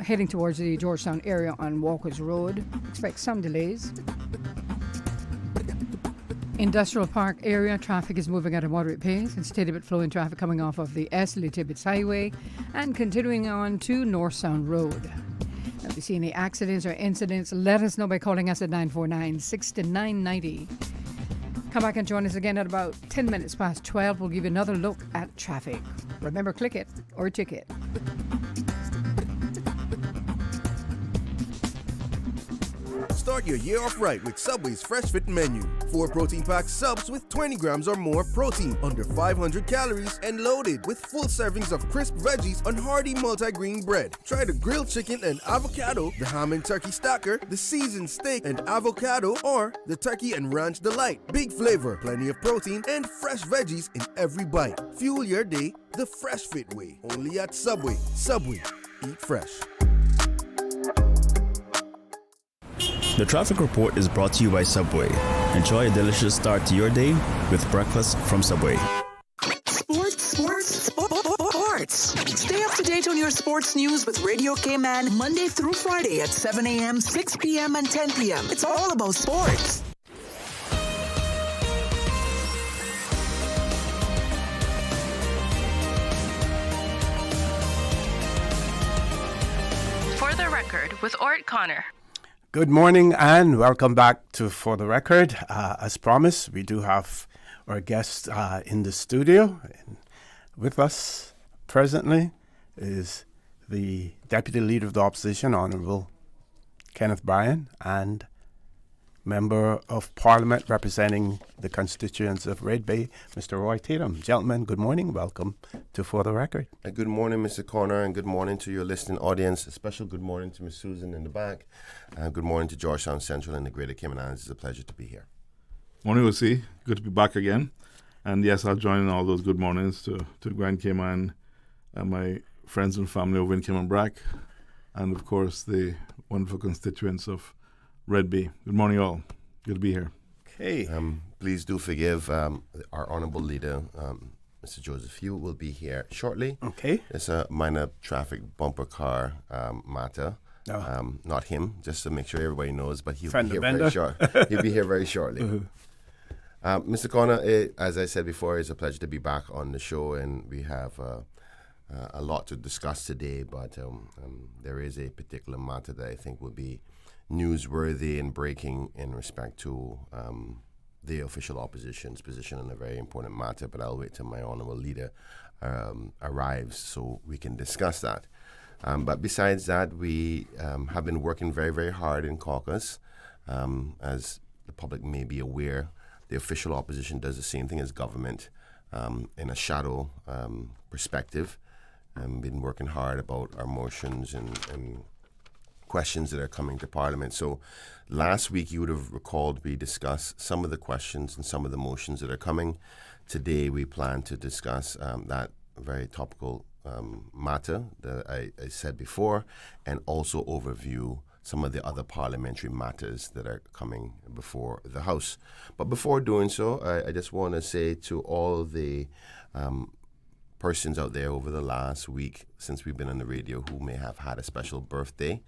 heading towards the Georgetown area on Walker's Road. Expect some delays. Industrial Park area traffic is moving at a moderate pace and steady but flowing traffic coming off of the Esley Tibbetts Highway and continuing on to North Sound Road. If you see any accidents or incidents, let us know by calling us at 949-6990. Come back and join us again at about 10 minutes past 12. We'll give you another look at traffic. Remember, click it or ticket. Start your year off right with Subway's Fresh Fit menu. 4 protein-packed subs with 20 grams or more protein, under 500 calories, and loaded with full servings of crisp veggies on hearty multi-grain bread. Try the grilled chicken and avocado, the ham and turkey stacker, the seasoned steak and avocado, or the turkey and ranch delight. Big flavor, plenty of protein, and fresh veggies in every bite. Fuel your day the Fresh Fit way. Only at Subway. Subway. Eat fresh. The traffic report is brought to you by Subway. Enjoy a delicious start to your day with breakfast from Subway. Sports. Stay up to date on your sports news with Radio Cayman Monday through Friday at 7 a.m., 6 p.m., and 10 p.m. It's all about sports. For the Record with Orrett Connor. Good morning and welcome back to For the Record. As promised, we do have our guest in the studio. And with us presently is the Deputy Leader of the Opposition, Honourable Kenneth Bryan, and Member of Parliament representing the constituents of Red Bay, Mr. Roy Tatum. Gentlemen, good morning. Welcome to For the Record. Good morning, Mr. Connor, and good morning to your listening audience. A special good morning to Ms. Susan in the back. Good morning to Georgetown Central and the Greater Cayman Islands. It's a pleasure to be here. Morning, Lucy. Good to be back again. And yes, I'll join in all those good mornings to the Grand Cayman and my friends and family over in Cayman Brac, and of course the wonderful constituents of Red Bay. Good morning, all. Good to be here. Okay. Please do forgive our honourable leader, Mr. Joseph Hugh, will be here shortly. Okay. It's a minor traffic bumper car matter. Not him, just to make sure everybody knows, but he'll be here very short. He'll be here very shortly. Mr. Connor, as I said before, it's a pleasure to be back on the show, and we have a lot to discuss today, but there is a particular matter that I think will be newsworthy and breaking in respect to the official opposition's position on a very important matter, but I'll wait till my honourable leader arrives so we can discuss that. But besides that, we have been working very, very hard in caucus. As the public may be aware, the official opposition does the same thing as government in a shadow perspective. been working hard about our motions and questions that are coming to Parliament. So last week you would have recalled we discussed some of the questions and some of the motions that are coming. Today we plan to discuss that very topical matter that I said before, and also overview some of the other parliamentary matters that are coming before the House. But before doing so, I just want to say to all the persons out there over the last week since we've been on the radio who may have had a special birthday.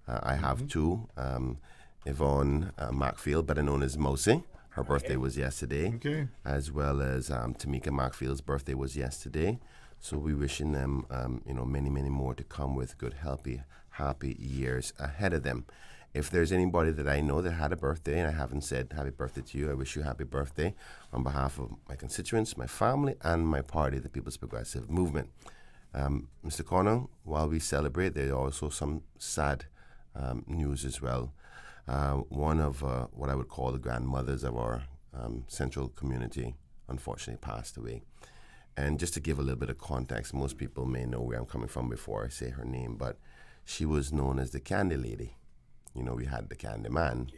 I have two. Yvonne Macfield, better known as Mousy. Her birthday was yesterday. As well as Tamika Macfield's birthday was yesterday. So we're wishing them, many, many more to come with good, happy years ahead of them. If there's anybody that I know that had a birthday and I haven't said happy birthday to you, I wish you happy birthday on behalf of my constituents, my family, and my party, the People's Progressive Movement. Mr. Connor, while we celebrate, there are also some sad news as well. One of what I would call the grandmothers of our central community unfortunately passed away. And just to give a little bit of context, most people may know where I'm coming from before I say her name, but she was known as the Candy Lady. You know, we had the Candy Man,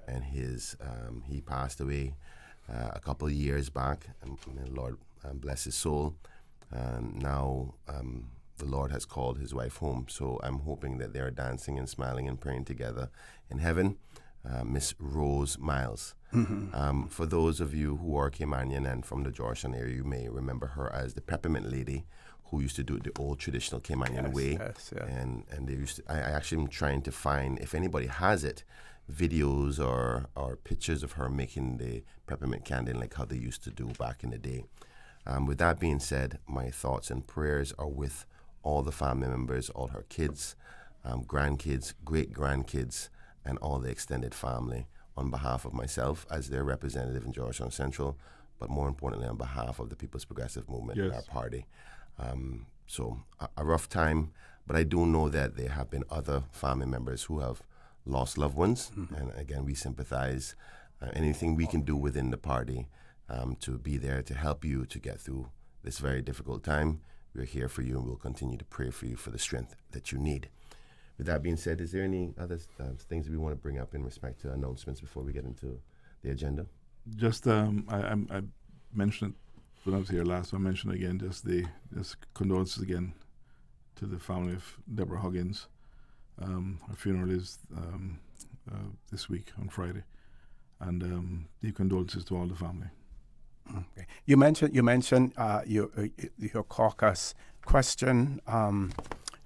and he passed away a couple of years back, and the Lord bless his soul. Now the Lord has called his wife home, so I'm hoping that they're dancing and smiling and praying together in heaven. Miss Rose Miles. For those of you who are Caymanian and from the Georgetown area, you may remember her as the Peppermint Lady, who used to do it the old traditional Caymanian way. And they used to, I actually am trying to find, if anybody has it, videos or pictures of her making the peppermint candy like how they used to do back in the day. With that being said, my thoughts and prayers are with all the family members, all her kids, grandkids, great-grandkids, and all the extended family on behalf of myself as their representative in Georgetown Central, but more importantly on behalf of the People's Progressive Movement and our party. So a rough time, but I do know that there have been other family members who have lost loved ones, and again, we sympathize. Anything we can do within the party to be there to help you to get through this very difficult time, we're here for you and we'll continue to pray for you for the strength that you need. With that being said, is there any other things we want to bring up in respect to announcements before we get into the agenda? Just, I mentioned it when I was here last, so I mentioned again just condolences again to the family of Deborah Huggins. Her funeral is this week on Friday, and the condolences to all the family. Okay. You mentioned your caucus question.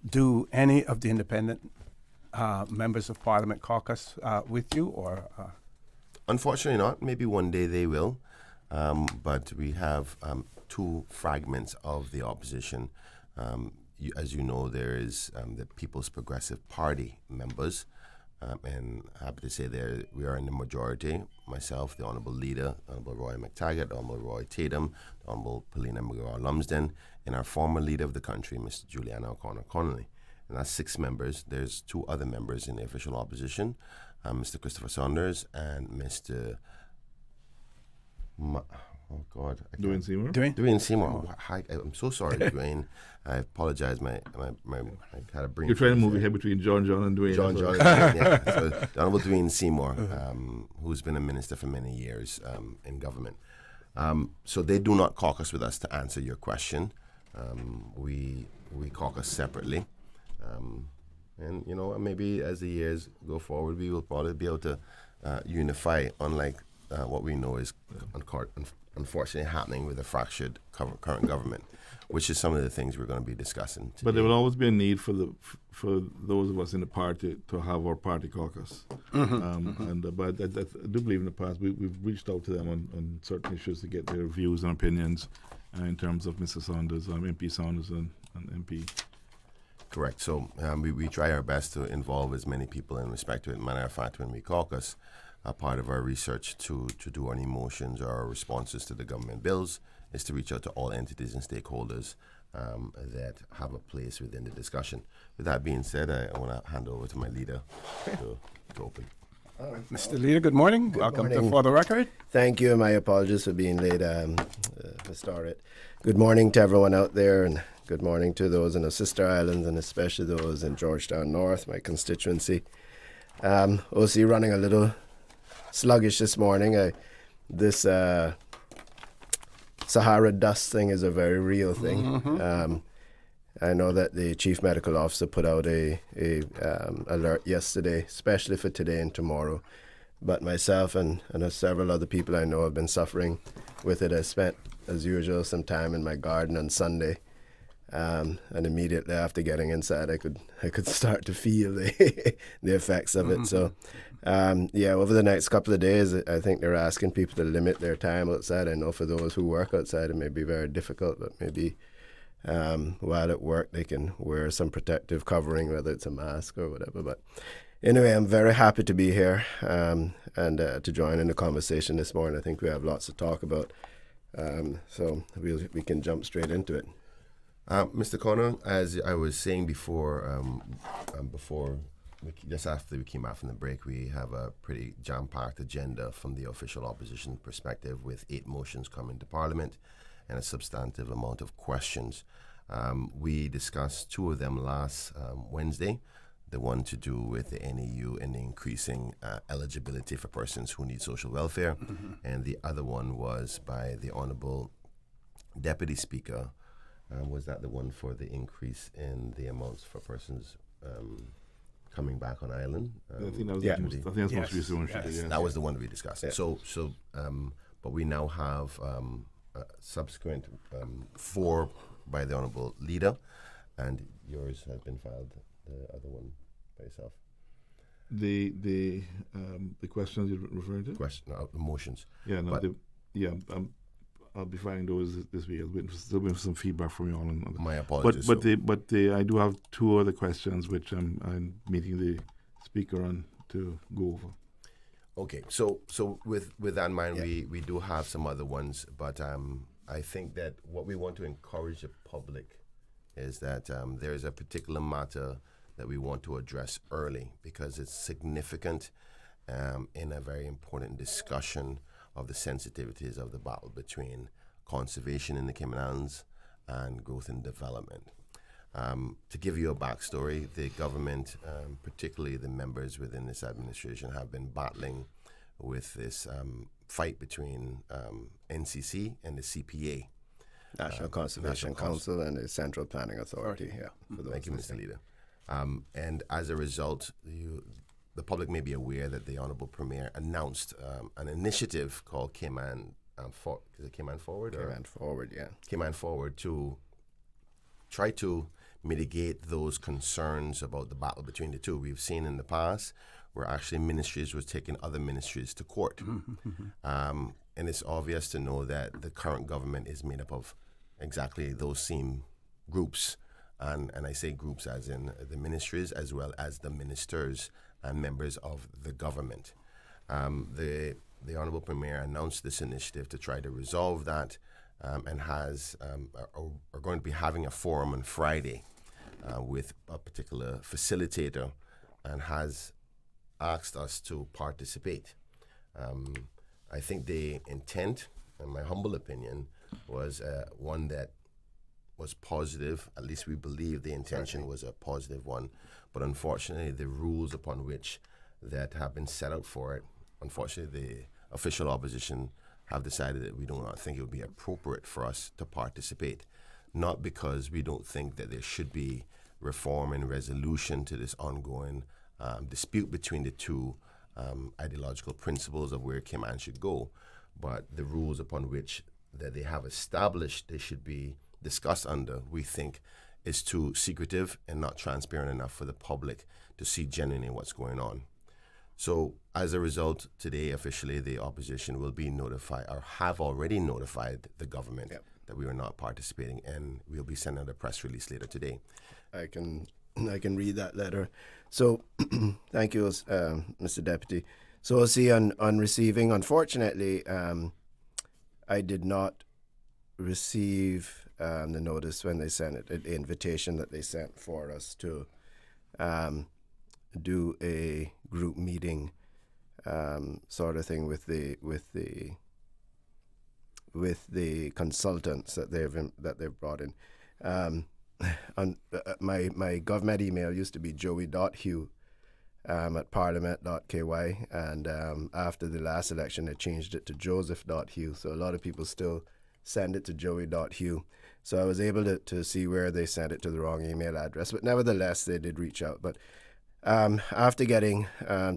Do any of the independent members of Parliament caucus with you, or? Unfortunately not. Maybe one day they will. But we have two fragments of the opposition. As you know, there is the People's Progressive Party members, and happy to say we are in the majority. Myself, the Honourable Leader, Honourable Roy McTaggart, Honourable Roy Tatum, Honourable Paulina McGraw-Lumsden, and our former Leader of the country, Mr. Juliana O'Connor-Connolly. And that's 6 members. There's 2 other members in the official opposition, Mr. Christopher Saunders and Mr. Dwayne Seymour. Dwayne Seymour. Hi, I'm so sorry, Dwayne. I apologize. I had a brain. You're trying to move your head between John and Dwayne. John and Dwayne, yeah. So the Honourable Dwayne Seymour, who's been a minister for many years in government. So they do not caucus with us to answer your question. We caucus separately. And, maybe as the years go forward, we will probably be able to unify, unlike what we know is unfortunately happening with a fractured current government, which is some of the things we're going to be discussing today. But there will always be a need for those of us in the party to have our party caucus. But I do believe in the past we've reached out to them on certain issues to get their views and opinions in terms of Mr. Saunders, MP Saunders and MP. Correct. So we try our best to involve as many people in respect to it. Matter of fact, when we caucus, part of our research to do any motions or our responses to the government bills is to reach out to all entities and stakeholders that have a place within the discussion. With that being said, I want to hand over to my leader to open. Mr. Leader, good morning. Welcome to For the Record. Thank you, and my apologies for being late, Mr. Orrett. Good morning to everyone out there, and Good morning to those in the sister islands and especially those in Georgetown North, my constituency. OC running a little sluggish this morning. This Sahara dust thing is a very real thing. Mm-hmm. I know that the chief medical officer put out a alert yesterday, especially for today and tomorrow. But myself and several other people I know have been suffering with it. I spent, as usual, some time in my garden on Sunday, and immediately after getting inside, I could start to feel the effects of it. So, over the next couple of days, I think they're asking people to limit their time outside. I know for those who work outside, it may be very difficult, but maybe while at work, they can wear some protective covering, whether it's a mask or whatever. But anyway, I'm very happy to be here and to join in the conversation this morning. I think we have lots to talk about, so we can jump straight into it. Mr. Connor, as I was saying before, just after we came out from the break, we have a pretty jam-packed agenda from the official opposition perspective, with 8 motions coming to Parliament and a substantive amount of questions. We discussed 2 of them last Wednesday. The one to do with the NEU and the increasing eligibility for persons who need social welfare, and the other one was by the Honourable Deputy Speaker. Was that the one for the increase in the amounts for persons coming back on island? I think that was the one. That was the one we discussed. Yeah. But we now have subsequent 4 by the Honourable Leader, and yours has been filed. The other one by yourself. The questions you're referring to? The motions. Yeah, I'll be filing those this week. I'll still waiting for some feedback from you all. My apologies. But I do have 2 other questions which I'm meeting the speaker on to go over. Okay, so with that in mind, we do have some other ones, but I think that what we want to encourage the public is that there is a particular matter that we want to address early, because it's significant in a very important discussion of the sensitivities of the battle between conservation in the Cayman Islands and growth and development. To give you a backstory, the government, particularly the members within this administration, have been battling with this fight between NCC and the CPA. National Conservation Council and the Central Planning Authority. Thank you, Mr. Leader. And as a result, the public may be aware that the Honourable Premier announced an initiative called Cayman Cayman Forward? Cayman Forward, yeah. Cayman Forward, to try to mitigate those concerns about the battle between the two. We've seen in the past where actually ministries were taking other ministries to court. And it's obvious to know that the current government is made up of exactly those same groups. And I say groups as in the ministries as well as the ministers and members of the government. The Honourable Premier announced this initiative to try to resolve that, and are going to be having a forum on Friday with a particular facilitator, and has asked us to participate. I think the intent, in my humble opinion, was one that was positive. At least we believe the intention was a positive one. But unfortunately, the rules upon which that have been set out for it, unfortunately, the official opposition have decided that we do not think it would be appropriate for us to participate. Not because we don't think that there should be reform and resolution to this ongoing dispute between the two ideological principles of where Cayman should go, but the rules upon which that they have established they should be discussed under, we think, is too secretive and not transparent enough for the public to see genuinely what's going on. So as a result, today officially the opposition will be notified, or have already notified the government that we are not participating, and we'll be sending out a press release later today. I can read that letter. So thank you, Mr. Deputy. So I'll see on receiving, unfortunately, I did not receive the notice when they sent it, the invitation that they sent for us to do a group meeting sort of thing with the consultants that they've brought in. my government email used to be joey.hugh at parliament.ky, and after the last election, they changed it to joseph.hugh. So a lot of people still send it to joey.hugh. So I was able to see where they sent it to the wrong email address, but nevertheless, they did reach out. But after getting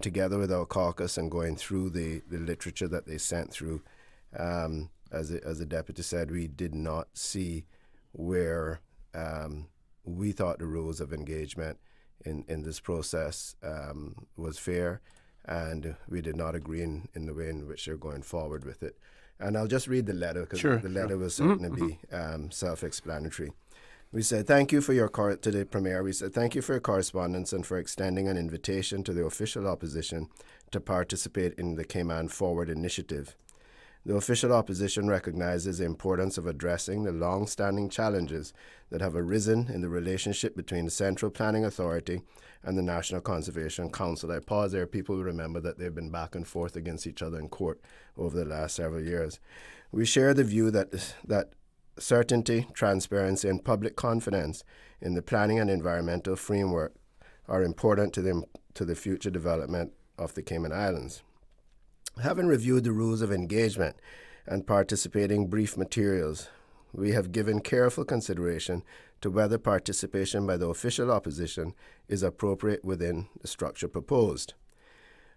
together with our caucus and going through the literature that they sent through, as the deputy said, we did not see where we thought the rules of engagement in this process was fair, and we did not agree in the way in which they're going forward with it. And I'll just read the letter, because the letter will certainly be self-explanatory. We said, thank you for your to the Premier. We said, thank you for your correspondence and for extending an invitation to the official opposition to participate in the Cayman Forward initiative. The official opposition recognizes the importance of addressing the long-standing challenges that have arisen in the relationship between the Central Planning Authority and the National Conservation Council. I pause there. People will remember that they've been back and forth against each other in court over the last several years. We share the view that certainty, transparency, and public confidence in the planning and environmental framework are important to the future development of the Cayman Islands. Having reviewed the rules of engagement and participating brief materials, we have given careful consideration to whether participation by the official opposition is appropriate within the structure proposed.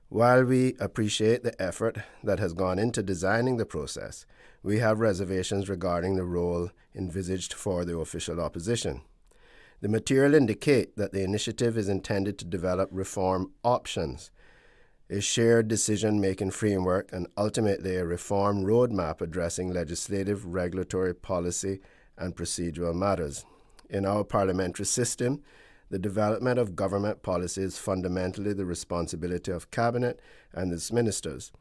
While we appreciate the effort that has gone into designing the process, we have reservations regarding the role envisaged for the official opposition. The material indicate that the initiative is intended to develop reform options, a shared decision-making framework, and ultimately a reform roadmap addressing legislative, regulatory, policy, and procedural matters. In our parliamentary system, the development of government policy is fundamentally the responsibility of Cabinet and its ministers.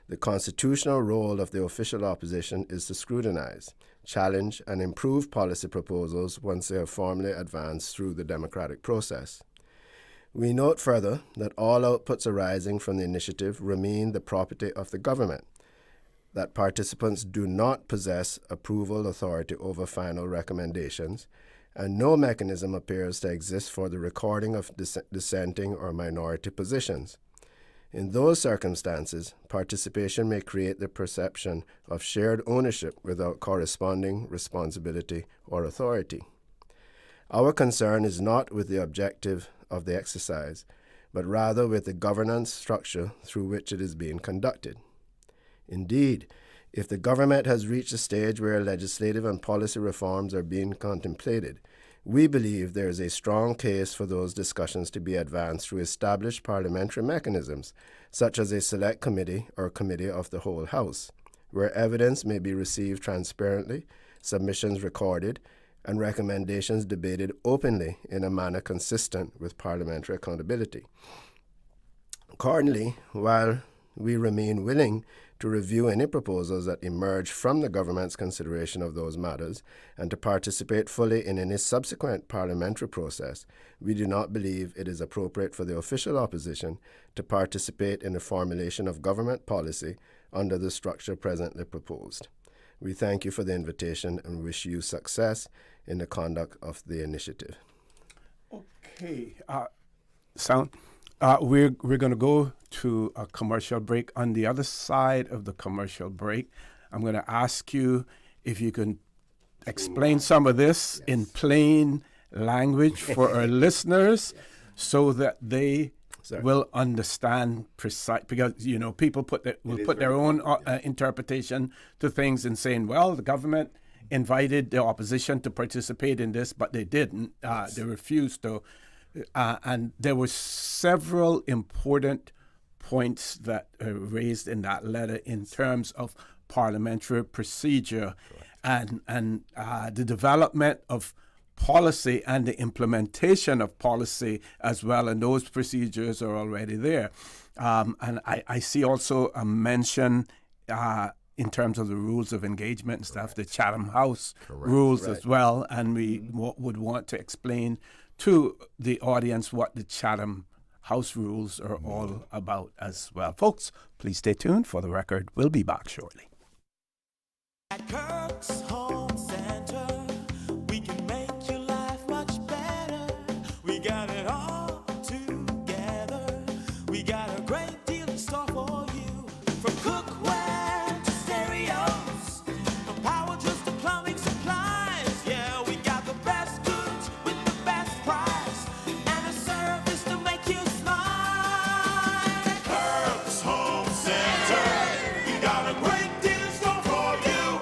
The constitutional role of the official opposition is to scrutinize, challenge, and improve policy proposals once they are formally advanced through the democratic process. We note further that all outputs arising from the initiative remain the property of the government, that participants do not possess approval authority over final recommendations, and no mechanism appears to exist for the recording of dissenting or minority positions. In those circumstances, participation may create the perception of shared ownership without corresponding responsibility or authority. Our concern is not with the objective of the exercise, but rather with the governance structure through which it is being conducted. Indeed, if the government has reached a stage where legislative and policy reforms are being contemplated, we believe there is a strong case for those discussions to be advanced through established parliamentary mechanisms, such as a select committee or committee of the whole House, where evidence may be received transparently, submissions recorded, and recommendations debated openly in a manner consistent with parliamentary accountability. Accordingly, while we remain willing to review any proposals that emerge from the government's consideration of those matters and to participate fully in any subsequent parliamentary process, we do not believe it is appropriate for the official opposition to participate in the formulation of government policy under the structure presently proposed. We thank you for the invitation and wish you success in the conduct of the initiative. Okay, we're going to go to a commercial break. On the other side of the commercial break, I'm going to ask you if you can explain some of this in plain language for our listeners, so that they will understand precise, because people will put their own interpretation to things and saying, well, the government invited the opposition to participate in this, but they didn't. They refused to. And there were several important points that are raised in that letter in terms of parliamentary procedure and the development of policy and the implementation of policy as well, and those procedures are already there. And I see also a mention in terms of the rules of engagement and stuff, the Chatham House rules as well, and we would want to explain to the audience what the Chatham House rules are all about as well. Folks, please stay tuned. For the record, we'll be back shortly. At Kirk's Home Center, we can make your life much a great deal in store for you. From cookware to stereos, from power tools to plumbing supplies. Yeah, we got the best goods with the best price and a service to make you smile. Herb's Home Center. We got a great deal in store for you.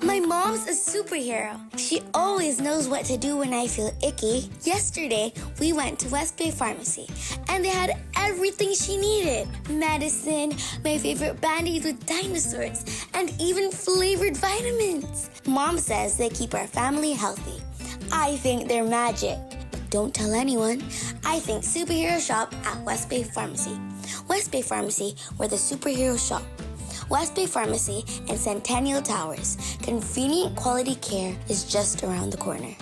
My mom's a superhero. She always knows what to do when I feel icky. Yesterday, we went to West Bay Pharmacy, and they had everything she needed. Medicine, my favorite Band-Aid with dinosaurs, and even flavored vitamins. Mom says they keep our family healthy. I think they're magic. Don't tell anyone. I think superhero shop at West Bay Pharmacy. West Bay Pharmacy, where the superheroes shop. West Bay Pharmacy and Centennial Towers. Convenient quality care is just around the corner.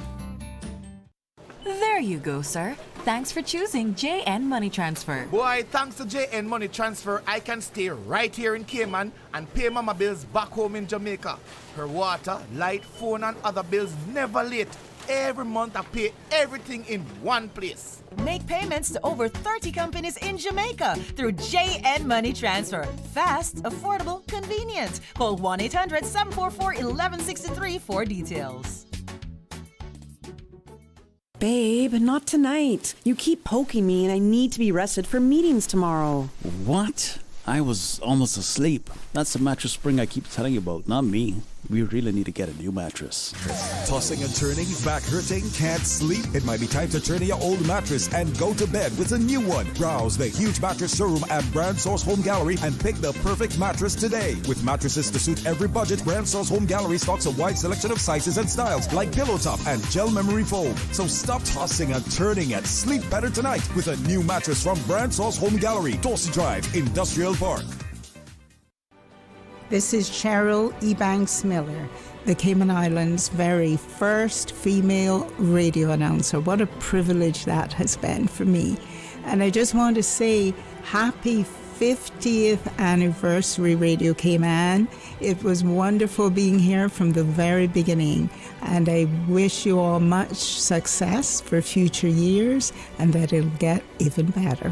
There you go, sir. Thanks for choosing JN Money Transfer. Boy, thanks to JN Money Transfer, I can stay right here in Cayman and pay mama bills back home in Jamaica. Her water, light, phone and other bills never late. Every month I pay everything in one place. Make payments to over 30 companies in Jamaica through JN Money Transfer. Fast, affordable, convenient. Call 1-800-744-1163 for details. Babe, not tonight. You keep poking me and I need to be rested for meetings tomorrow. What? I was almost asleep. That's the mattress spring I keep telling you about, not me. We really need to get a new mattress. Tossing and turning, back hurting, can't sleep? It might be time to turn in your old mattress and go to bed with a new one. Browse the huge mattress showroom at Brand Source Home Gallery and pick the perfect mattress today. With mattresses to suit every budget, Brand Source Home Gallery stocks a wide selection of sizes and styles like pillow top and gel memory foam. So stop tossing and turning and sleep better tonight with a new mattress from Brand Source Home Gallery, Dorsey Drive, Industrial Park. This is Cheryl Ebanks Miller, the Cayman Islands' very first female radio announcer. What a privilege that has been for me. And I just want to say happy 50th anniversary, Radio Cayman. It was wonderful being here from the very beginning. And I wish you all much success for future years and that it'll get even better.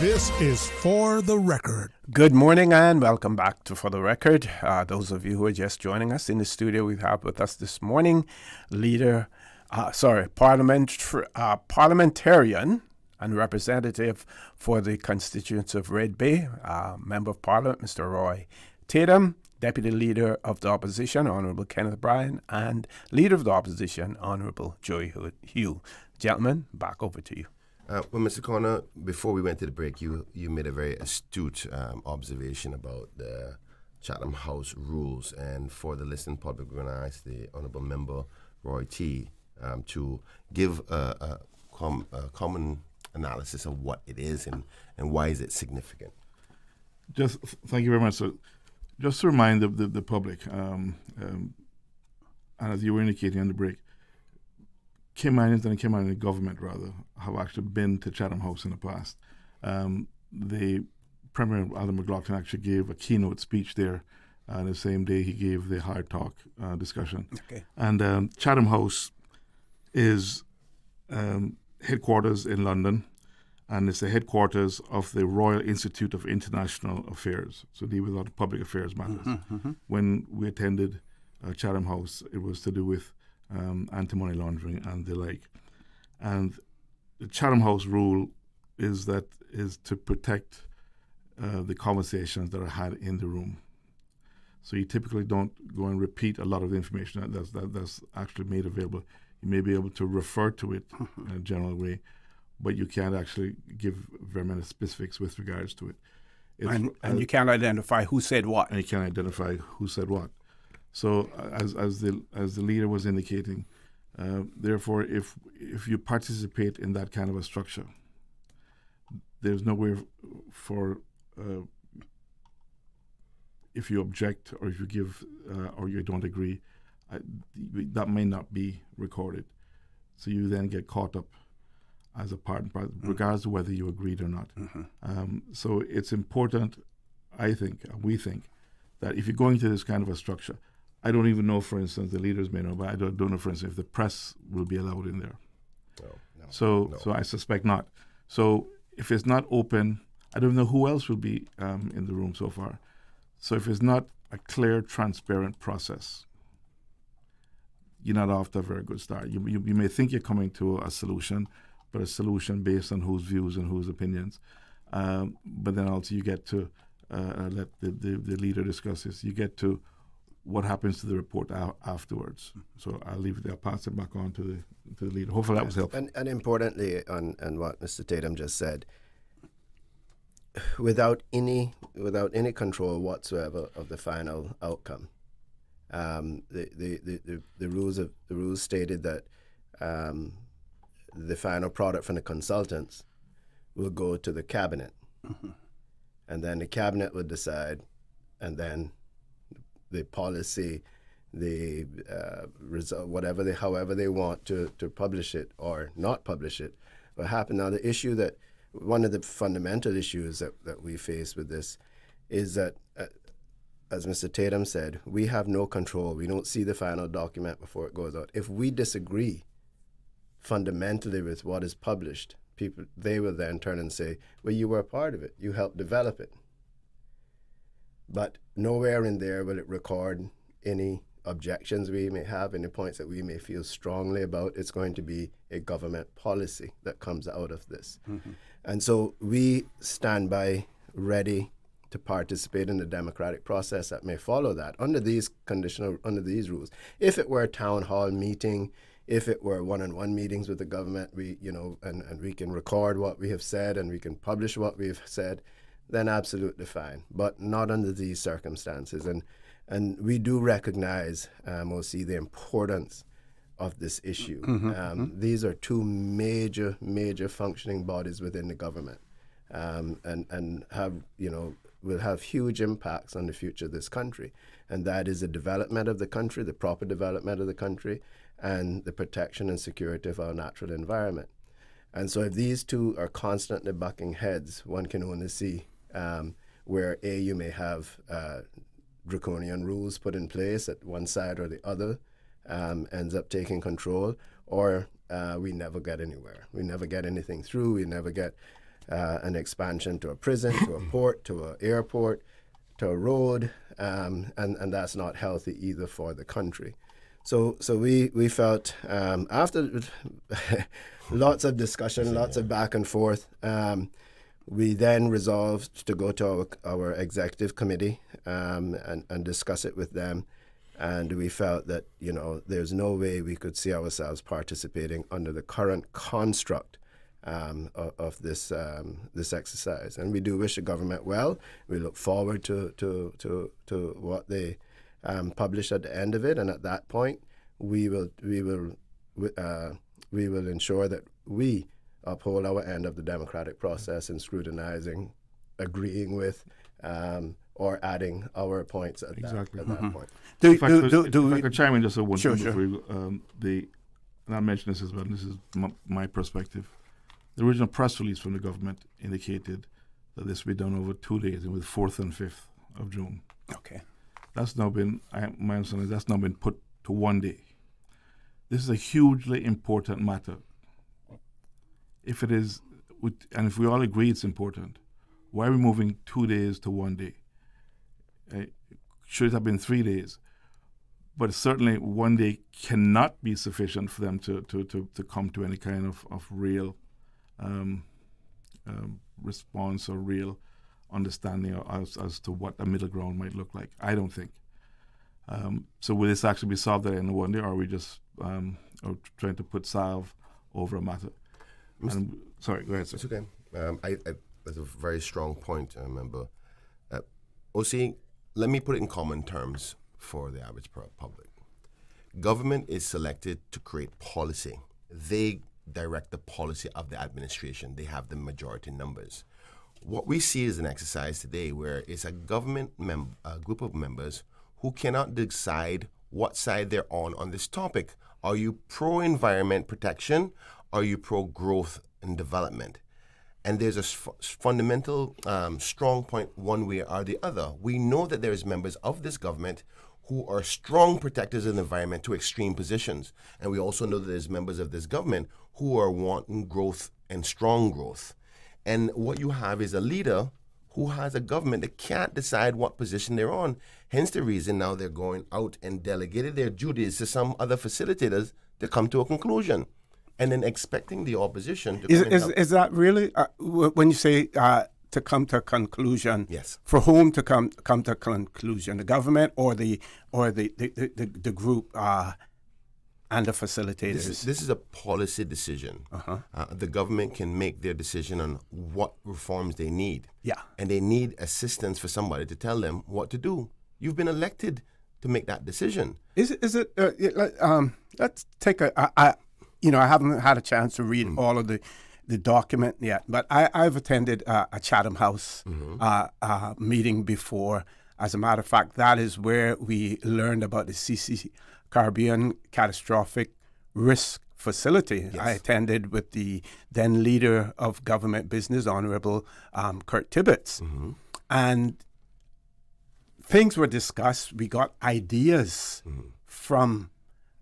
This is For the Record. Good morning and welcome back to For the Record. Those of you who are just joining us in the studio, we have with us this morning parliamentarian and representative for the constituents of Red Bay, Member of Parliament, Mr. Roy Tatum, Deputy Leader of the Opposition, Honourable Kenneth Bryan, and Leader of the Opposition, Honourable Joey Hugh. Gentlemen, back over to you. Well, Mr. Connor, before we went to the break, you made a very astute observation about the Chatham House rules. And for the listening public, we're going to ask the Honourable Member Roy T. To give a common analysis of what it is and why is it significant. Thank you very much. So, just to remind the public, and as you were indicating on the break, Caymanians and the Caymanian government, rather, have actually been to Chatham House in the past. The Premier Adam McLaughlin actually gave a keynote speech there the same day he gave the Hard Talk discussion. Okay. And Chatham House is headquarters in London, and it's the headquarters of the Royal Institute of International Affairs, so deal with a lot of public affairs matters. When we attended Chatham House, it was to do with anti-money laundering and the like. And the Chatham House rule is to protect the conversations that are had in the room. So you typically don't go and repeat a lot of the information that's actually made available. You may be able to refer to it in a general way, but you can't actually give very many specifics with regards to it. And you can't identify who said what. And you can't identify who said what. So as the leader was indicating, therefore, if you participate in that kind of a structure, there's no way for if you object or if you give or you don't agree, that may not be recorded. So you then get caught up. as a part and part, regardless of whether you agreed or not. So it's important, I think, we think, that if you're going to this kind of a structure, I don't even know, for instance, the leaders may know, but I don't know, for instance, if the press will be allowed in there. So I suspect not. So if it's not open, I don't know who else will be in the room so far. So if it's not a clear, transparent process, you're not off to a very good start. You may think you're coming to a solution, but a solution based on whose views and whose opinions. But then also you get to let the leader discuss this. You get to what happens to the report afterwards. So I'll leave it there. I'll pass it back on to the leader. Hopefully that was helpful. And importantly, on what Mr. Tatum just said, without any control whatsoever of the final outcome, the rules stated that the final product from the consultants will go to the cabinet, and then the cabinet would decide, and then the policy, the result, however they want to publish it or not publish it, will happen. Now, the issue that one of the fundamental issues that we face with this is that, as Mr. Tatum said, we have no control. We don't see the final document before it goes out. If we disagree fundamentally with what is published, they will then turn and say, well, you were a part of it. You helped develop it. But nowhere in there will it record any objections we may have, any points that we may feel strongly about. It's going to be a government policy that comes out of this. And so we stand by ready to participate in the democratic process that may follow that under these rules. If it were a town hall meeting, if it were one-on-one meetings with the government, and we can record what we have said and we can publish what we've said, then absolutely fine. But not under these circumstances. And we do recognize, OC, the importance of this issue. These are two major functioning bodies within the government, and have will have huge impacts on the future of this country. And that is the development of the country, the proper development of the country, and the protection and security of our natural environment. And so if these two are constantly bucking heads, one can only see where you may have draconian rules put in place at one side or the other, ends up taking control, or we never get anywhere. We never get anything through. We never get an expansion to a prison, to a port, to an airport, to a road, and that's not healthy either for the country. So we felt after lots of discussion, lots of back and forth, we then resolved to go to our executive committee and discuss it with them. And we felt that, there's no way we could see ourselves participating under the current construct of this exercise. And we do wish the government well. We look forward to what they publish at the end of it. And at that point, we will ensure that we uphold our end of the democratic process in scrutinizing, agreeing with, or adding our points at that point. If I could chime in just one thing before you and I'll mention this as well, and this is my perspective. The original press release from the government indicated that this would be done over 2 days, and with 4th and 5th of June. Okay. That's now been, my understanding is that's now been put to 1 day. This is a hugely important matter. If it is, and if we all agree it's important, why are we moving 2 days to 1 day? Should it have been 3 days? But certainly 1 day cannot be sufficient for them to come to any kind of real response or real understanding as to what a middle ground might look like. I don't think. So will this actually be solved in 1 day, or are we just trying to put salve over a matter? Sorry, go ahead, sir. It's okay. That's a very strong point, I remember. OC, let me put it in common terms for the average public. Government is selected to create policy. They direct the policy of the administration. They have the majority numbers. What we see is an exercise today where it's a government a group of members who cannot decide what side they're on this topic. Are you pro-environment protection? Are you pro-growth and development. And there's a fundamental strong point one way or the other. We know that there's members of this government who are strong protectors of the environment to extreme positions. And we also know that there's members of this government who are wanting growth and strong growth. And what you have is a leader who has a government that can't decide what position they're on. Hence the reason now they're going out and delegated their duties to some other facilitators to come to a conclusion. And then expecting the opposition to come Is that really, when you say to come to a conclusion? Yes. For whom to come to a conclusion? The government or the group and the facilitators? This is a policy decision. The government can make their decision on what reforms they need. Yeah. And they need assistance for somebody to tell them what to do. You've been elected to make that decision. Is it? Let's take I haven't had a chance to read all of the document yet, but I've attended a Chatham House meeting before. As a matter of fact, that is where we learned about the CC Caribbean Catastrophic Risk Facility. Yes. I attended with the then leader of government business, Honorable Kurt Tibbetts. And things were discussed. We got ideas from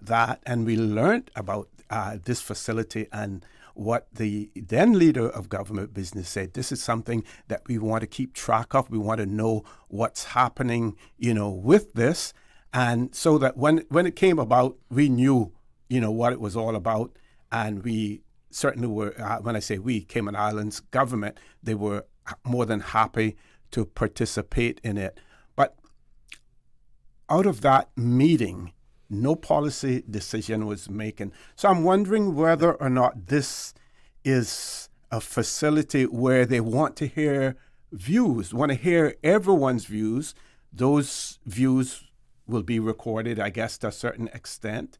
that, and we learned about this facility and what the then leader of government business said. This is something that we want to keep track of. We want to know what's happening, with this. And so that when it came about, we knew, what it was all about. And we certainly were, when I say we, Cayman Islands government, they were more than happy to participate in it. But out of that meeting, no policy decision was making. So I'm wondering whether or not this is a facility where they want to hear views, want to hear everyone's views. Those views will be recorded, I guess, to a certain extent.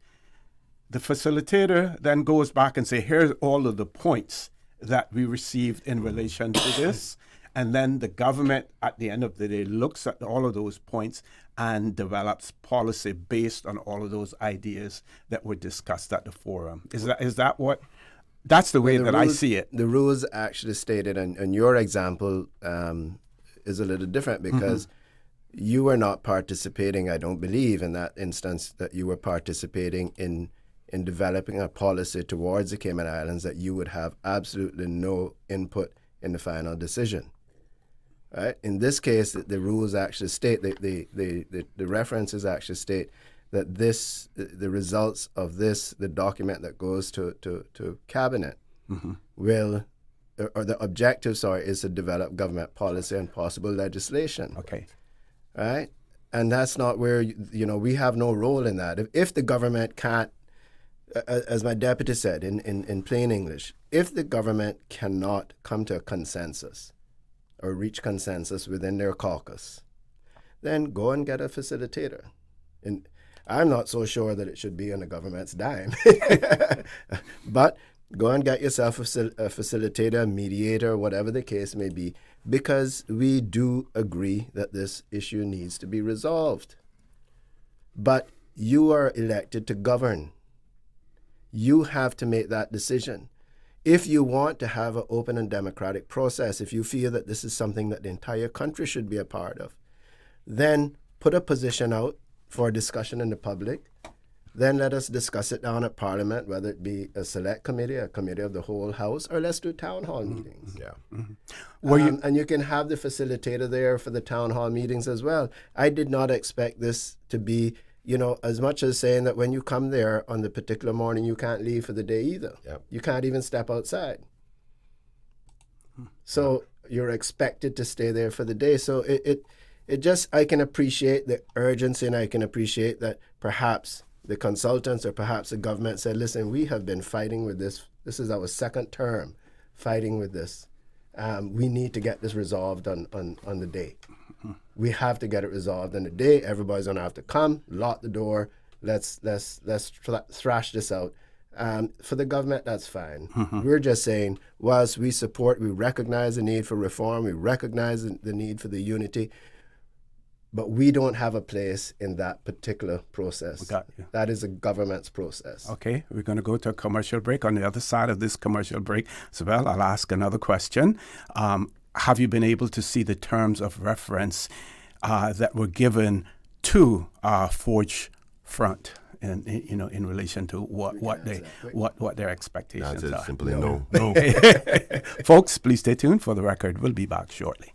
The facilitator then goes back and say, here's all of the points that we received in relation to this. And then the government, at the end of the day, looks at all of those points and develops policy based on all of those ideas that were discussed at the forum. Is that what? That's the way that I see it. The rules actually stated, and your example is a little different because you were not participating, I don't believe, in that instance that you were participating in developing a policy towards the Cayman Islands that you would have absolutely no input in the final decision. Right? In this case, the rules actually state, the references actually state that the results of this, the document that goes to cabinet, will, or the objective, is to develop government policy and possible legislation. Okay. Right? And that's not where, we have no role in that. If the government can't, as my deputy said in plain English, if the government cannot come to a consensus or reach consensus within their caucus, then go and get a facilitator. And I'm not so sure that it should be on the government's dime. But go and get yourself a facilitator, a mediator, whatever the case may be, because we do agree that this issue needs to be resolved. But you are elected to govern. You have to make that decision. If you want to have an open and democratic process, if you feel that this is something that the entire country should be a part of, then put a position out for discussion in the public. Then let us discuss it down at Parliament, whether it be a select committee, a committee of the whole House, or let's do town hall meetings. Yeah. And you can have the facilitator there for the town hall meetings as well. I did not expect this to be, as much as saying that when you come there on the particular morning, you can't leave for the day either. Yep. You can't even step outside. So you're expected to stay there for the day. So it just, I can appreciate the urgency, and I can appreciate that perhaps the consultants or perhaps the government said, listen, we have been fighting with this. This is our second term fighting with this. We need to get this resolved on the day. We have to get it resolved on the day. Everybody's going to have to come, lock the door. Let's thrash this out. For the government, that's fine. We're just saying, whilst we recognize the need for reform, we recognize the need for the unity, But we don't have a place in that particular process. Got you. That is a government's process. Okay, we're going to go to a commercial break. On the other side of this commercial break, Isabel, I'll ask another question. Have you been able to see the terms of reference that were given to Forge Front, in relation to what their expectations are? Simply no. Folks, please stay tuned for the record. We'll be back shortly.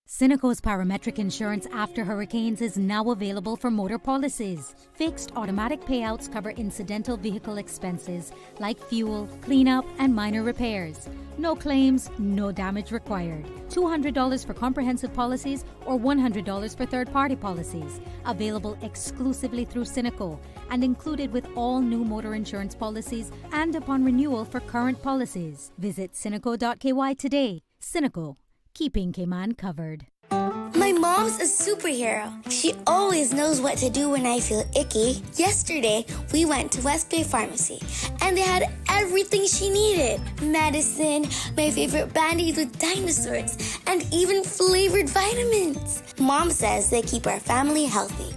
Cineco's parametric insurance after hurricanes is now available for motor policies. Fixed automatic payouts cover incidental vehicle expenses like fuel, cleanup, and minor repairs. No claims, no damage required. $200 for comprehensive policies or $100 for third-party policies. Available exclusively through Cineco and included with all new motor insurance policies and upon renewal for current policies. Visit cineco.ky today. Cineco. Keeping Cayman covered. My mom's a superhero. She always knows what to do when I feel icky. Yesterday, we went to West Bay Pharmacy, and they had everything she needed. Medicine, my favorite band-aids with dinosaurs, and even flavored vitamins. Mom says they keep our family healthy.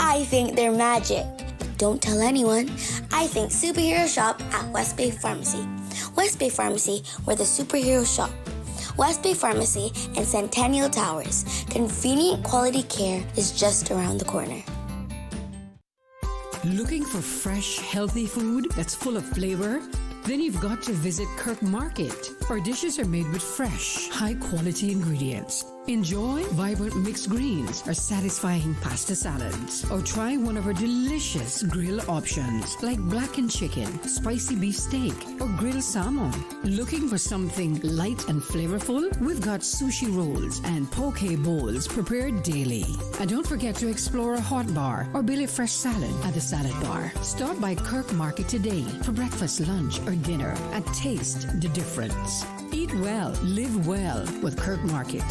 I think they're magic. But don't tell anyone. I think superhero shop at West Bay Pharmacy. West Bay Pharmacy, where the superhero shop. West Bay Pharmacy and Centennial Towers. Convenient quality care is just around the corner. Looking for fresh, healthy food that's full of flavor? Then you've got to visit Kirk Market. Our dishes are made with fresh, high-quality ingredients. Enjoy vibrant mixed greens or satisfying pasta salads. Or try one of our delicious grill options like blackened chicken, spicy beef steak, or grilled salmon. Looking for something light and flavorful? We've got sushi rolls and poke bowls prepared daily. And don't forget to explore a hot bar or Billy Fresh salad at the salad bar. Stop by Kirk Market today for breakfast, lunch, or dinner and taste the difference. Eat well, live well with Kirk Market.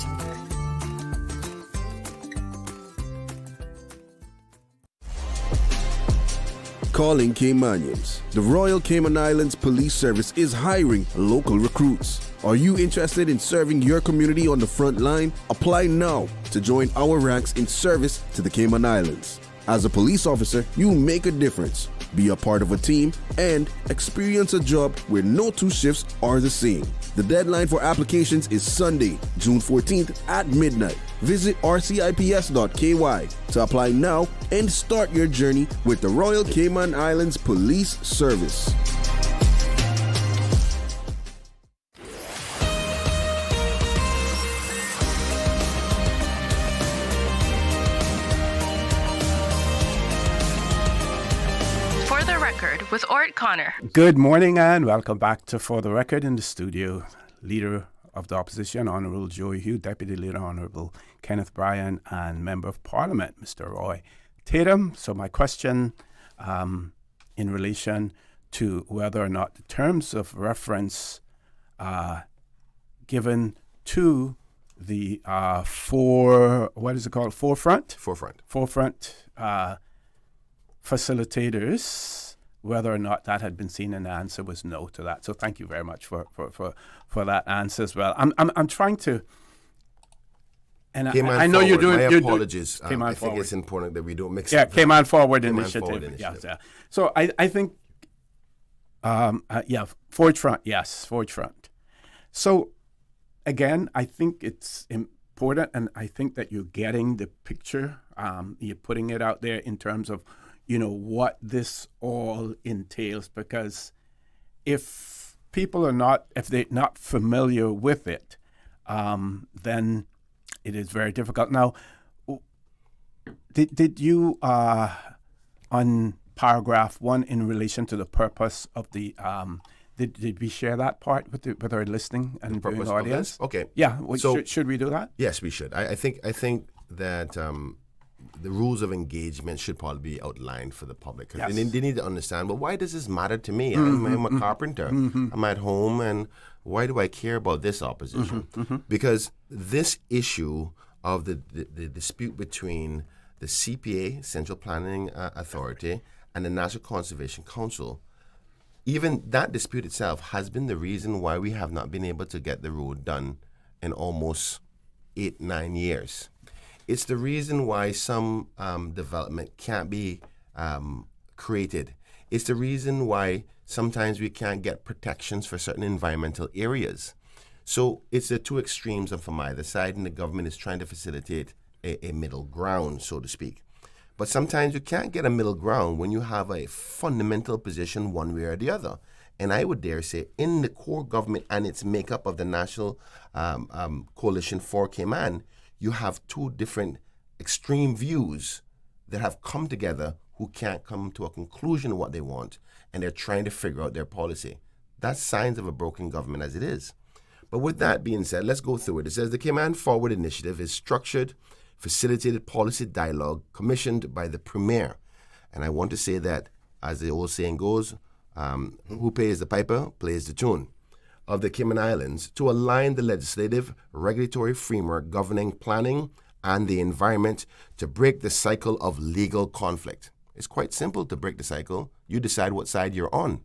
Calling Caymanians. The Royal Cayman Islands Police Service is hiring local recruits. Are you interested in serving your community on the front line? Apply now to join our ranks in service to the Cayman Islands. As a police officer, you make a difference. Be a part of a team and experience a job where no two shifts are the same. The deadline for applications is Sunday, June 14th at midnight. Visit rcips.ky to apply now and start your journey with the Royal Cayman Islands Police Service. With Orrett Connor. Good morning and welcome back to For the Record. In the studio, Leader of the Opposition, Honourable Joey Hugh, Deputy Leader, Honourable Kenneth Bryan, and Member of Parliament, Mr. Roy Tatum. So my question in relation to whether or not the terms of reference given to the Forefront facilitators, whether or not that had been seen, and the answer was no to that. So thank you very much for that answer as well. I'm trying to, and I know you're doing. My apologies. I think forward. It's important that we don't mix. Cayman Forward Cayman Initiative. Forward Initiative. Yes, So I think, Forge Front. Yes, Forge Front. So again, I think it's important, and I think that you're getting the picture. You're putting it out there in terms of, what this all entails, because if they're not familiar with it, then it is very difficult. Now, did you, on paragraph 1 in relation to the purpose of the, did we share that part with our listening and viewing audience? Okay. Yeah. So, should we do that? Yes, we should. I think that the rules of engagement should probably be outlined for the public. Yes. And they need to understand, well, why does this matter to me? I'm a carpenter. I'm at home, and why do I care about this opposition? Because this issue of the dispute between the CPA, Central Planning Authority, and the National Conservation Council, even that dispute itself has been the reason why we have not been able to get the road done in almost 8-9 years. It's the reason why some development can't be created. It's the reason why sometimes we can't get protections for certain environmental areas. So it's the two extremes, and from either side, and the government is trying to facilitate a middle ground, so to speak. But sometimes you can't get a middle ground when you have a fundamental position one way or the other. And I would dare say, in the core government and its makeup of the National Coalition for Cayman, you have two different extreme views that have come together who can't come to a conclusion of what they want, and they're trying to figure out their policy. That's signs of a broken government as it is. But with that being said, let's go through it. It says the Cayman Forward Initiative is structured, facilitated policy dialogue commissioned by the Premier. And I want to say that, as the old saying goes, who pays the piper plays the tune, of the Cayman Islands to align the legislative regulatory framework governing planning and the environment to break the cycle of legal conflict. It's quite simple to break the cycle. You decide what side you're on.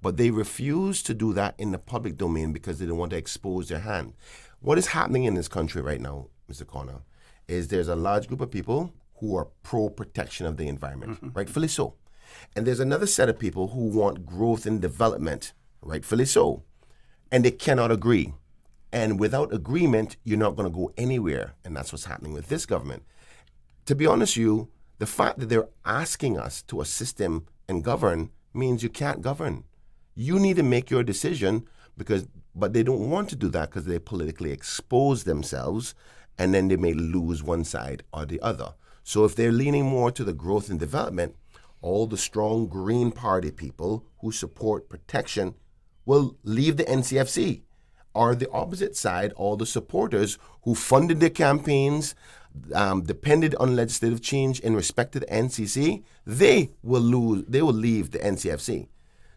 But they refuse to do that in the public domain because they don't want to expose their hand. What is happening in this country right now, Mr. Connor, is there's a large group of people who are pro-protection of the environment, rightfully so. And there's another set of people who want growth and development, rightfully so. And they cannot agree. And without agreement, you're not going to go anywhere. And that's what's happening with this government. To be honest with you, the fact that they're asking us to assist them and govern means you can't govern. You need to make your decision, but they don't want to do that because they politically expose themselves, and then they may lose one side or the other. So if they're leaning more to the growth and development, all the strong Green Party people who support protection will leave the NCFC. Or the opposite side, all the supporters who funded their campaigns, depended on legislative change in respect to the NCC, they will leave the NCFC.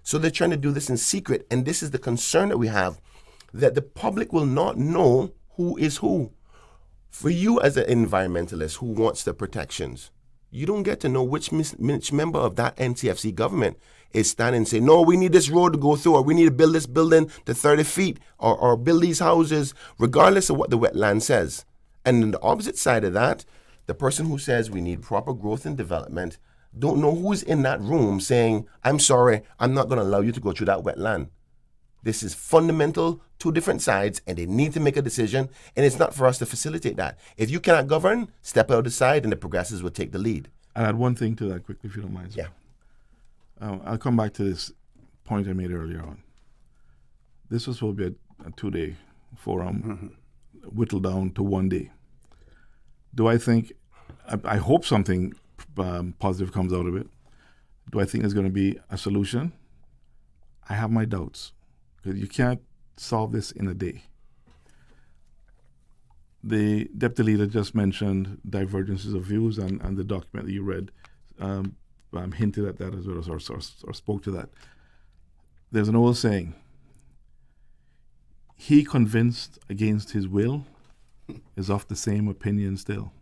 So they're trying to do this in secret, and this is the concern that we have, that the public will not know who is who. For you as an environmentalist who wants the protections, you don't get to know which member of that NCFC government is standing and saying, no, we need this road to go through, or we need to build this building to 30 feet, or build these houses, regardless of what the wetland says. And on the opposite side of that, the person who says we need proper growth and development don't know who's in that room saying, I'm sorry, I'm not going to allow you to go through that wetland. This is fundamental, two different sides, and they need to make a decision, and it's not for us to facilitate that. If you cannot govern, step out of the side, and the progressives will take the lead. I'll add one thing to that quickly, if you don't mind. Yeah. I'll come back to this point I made earlier on. This was supposed to be a 2-day forum, whittled down to 1 day. Do I think, I hope something positive comes out of it. Do I think there's going to be a solution? I have my doubts. Because you can't solve this in a day. The deputy leader just mentioned divergences of views, and the document that you read hinted at that as well, or spoke to that. There's an old saying, he convinced against his will is of the same opinion still.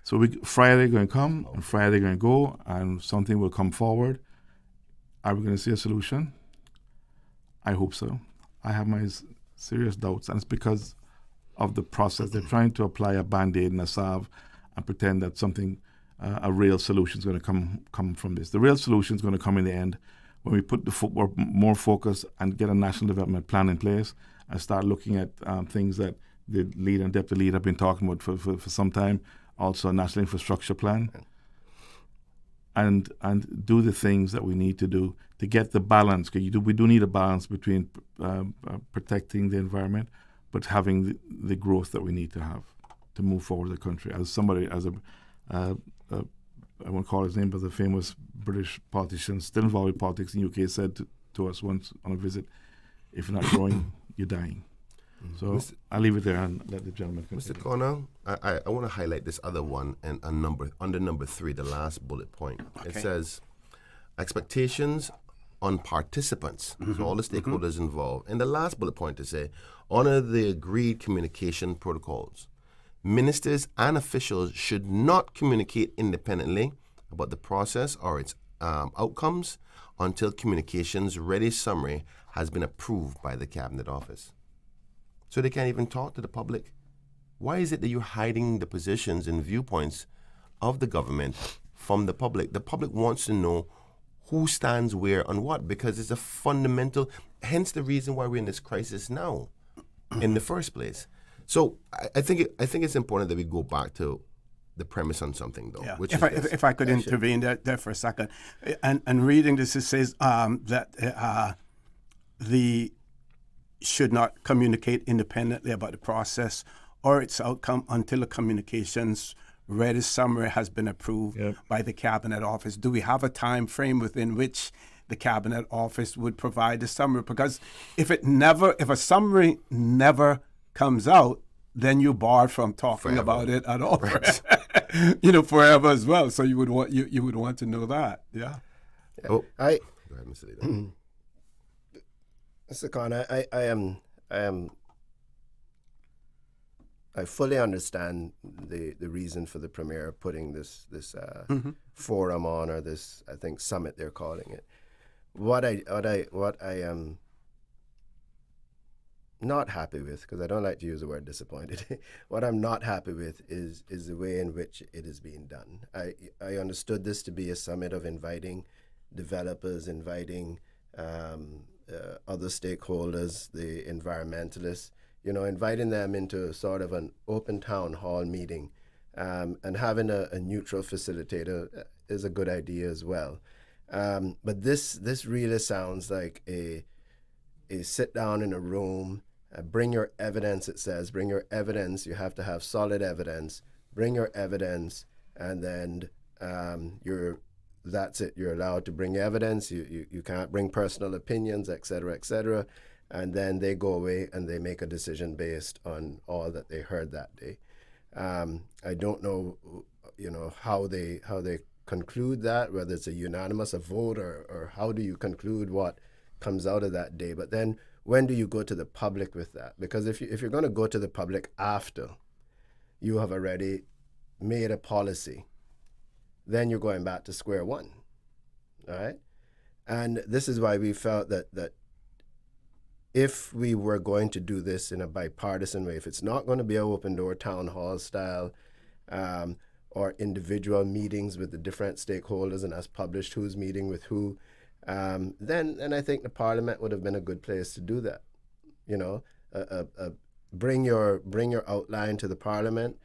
So Friday going to come, and Friday going to go, and something will come forward. Are we going to see a solution? I hope so. I have my serious doubts, and it's because of the process. They're trying to apply a Band-Aid and a salve and pretend that something, a real solution is going to come from this. The real solution is going to come in the end when we put more focus and get a national development plan in place and start looking at things that the leader and deputy leader have been talking about for some time, also a national infrastructure plan, and do the things that we need to do to get the balance. We do need a balance between protecting the environment, but having the growth that we need to have to move forward the country. I won't call his name, but the famous British politician still involved in politics in the UK said to us once on a visit, if you're not growing, you're dying. So I'll leave it there and let the gentleman continue. Mr. Connor, I want to highlight this other one and under number 3, the last bullet point. Okay. It says, expectations on participants, so all the stakeholders involved. And the last bullet point to say, honor the agreed communication protocols. Ministers and officials should not communicate independently about the process or its outcomes until communications ready summary has been approved by the Cabinet Office. So they can't even talk to the public Why is it that you're hiding the positions and viewpoints of the government from the public? The public wants to know who stands where on what, because it's a fundamental, hence the reason why we're in this crisis now in the first place. So I think it's important that we go back to the premise on something, though. Yeah. Which if I could intervene there for a second. And reading this, it says that the should not communicate independently about the process or its outcome until the communications ready summary has been approved by the Cabinet Office. Do we have a time frame within which the Cabinet Office would provide the summary? Because if a summary never comes out, then you're barred from talking about it at all, forever as well. So you would want to know that, yeah. Go ahead, Mr. Leader. Mr. Connor, I fully understand the reason for the Premier putting this forum on, or this, I think, summit they're calling it. What I am not happy with, because I don't like to use the word disappointed, what I'm not happy with is the way in which it is being done. I understood this to be a summit of inviting developers, inviting other stakeholders, the environmentalists, inviting them into sort of an open town hall meeting, and having a neutral facilitator is a good idea as well. But this really sounds like a sit down in a room, bring your evidence, it says. Bring your evidence. You have to have solid evidence. Bring your evidence, and then that's it. You're allowed to bring evidence. You can't bring personal opinions, et cetera, and then they go away and they make a decision based on all that they heard that day. I don't know, how they conclude that, whether it's a unanimous vote or how do you conclude what comes out of that day. But then when do you go to the public with that? Because if you're going to go to the public after you have already made a policy, then you're going back to square one, all right? And this is why we felt that if we were going to do this in a bipartisan way, if it's not going to be an open door town hall style, or individual meetings with the different stakeholders and as published who's meeting with who, then I think the Parliament would have been a good place to do that. Bring your outline to the Parliament,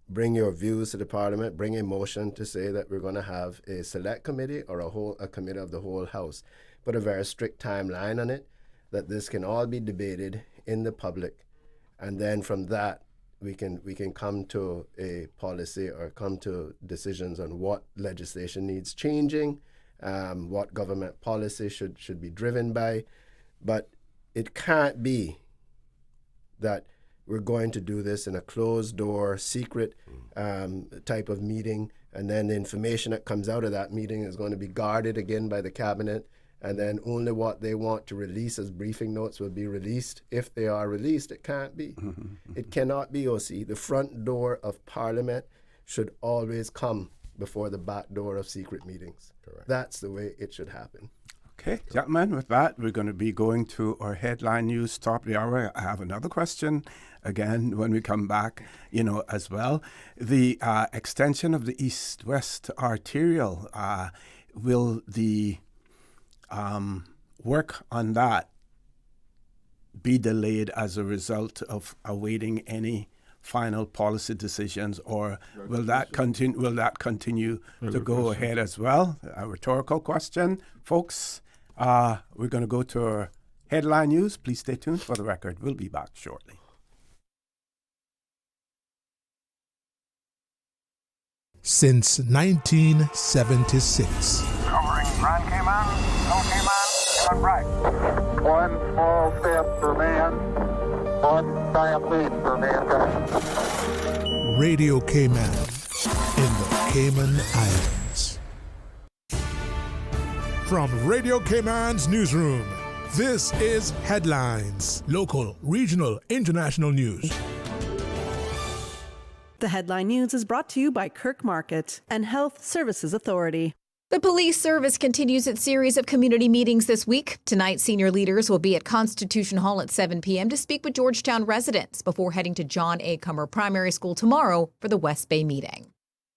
bring your views to the Parliament, bring a motion to say that we're going to have a select committee or a committee of the whole House. Put a very strict timeline on it, that this can all be debated in the public, and then from that we can come to a policy or come to decisions on what legislation needs changing, what government policy should be driven by. But it can't be that we're going to do this in a closed door, secret type of meeting, and then the information that comes out of that meeting is going to be guarded again by the Cabinet, and then only what they want to release as briefing notes will be released. If they are released, it can't be. It cannot be, OC. The front door of Parliament should always come before the back door of secret meetings. Correct. That's the way it should happen. Okay, gentlemen, with that, we're going to be going to our headline news top of the hour. I have another question, again, when we come back, as well. The extension of the east-west arterial, will the work on that be delayed as a result of awaiting any final policy decisions, or will that continue to go ahead as well? A rhetorical question, folks. We're going to go to our headline news. Please stay tuned for the record. We'll be back shortly. Since 1976. Covering Grand Cayman, no Cayman, Cayman right. One small step for man, one giant leap for mankind. Radio Cayman in the Cayman Islands. From Radio Cayman's newsroom, this is Headlines. Local, regional, international news. The Headline News is brought to you by Kirk Market and Health Services Authority. The police service continues its series of community meetings this week. Tonight, senior leaders will be at Constitution Hall at 7 p.m. to speak with Georgetown residents before heading to John A. Cummer Primary School tomorrow for the West Bay meeting.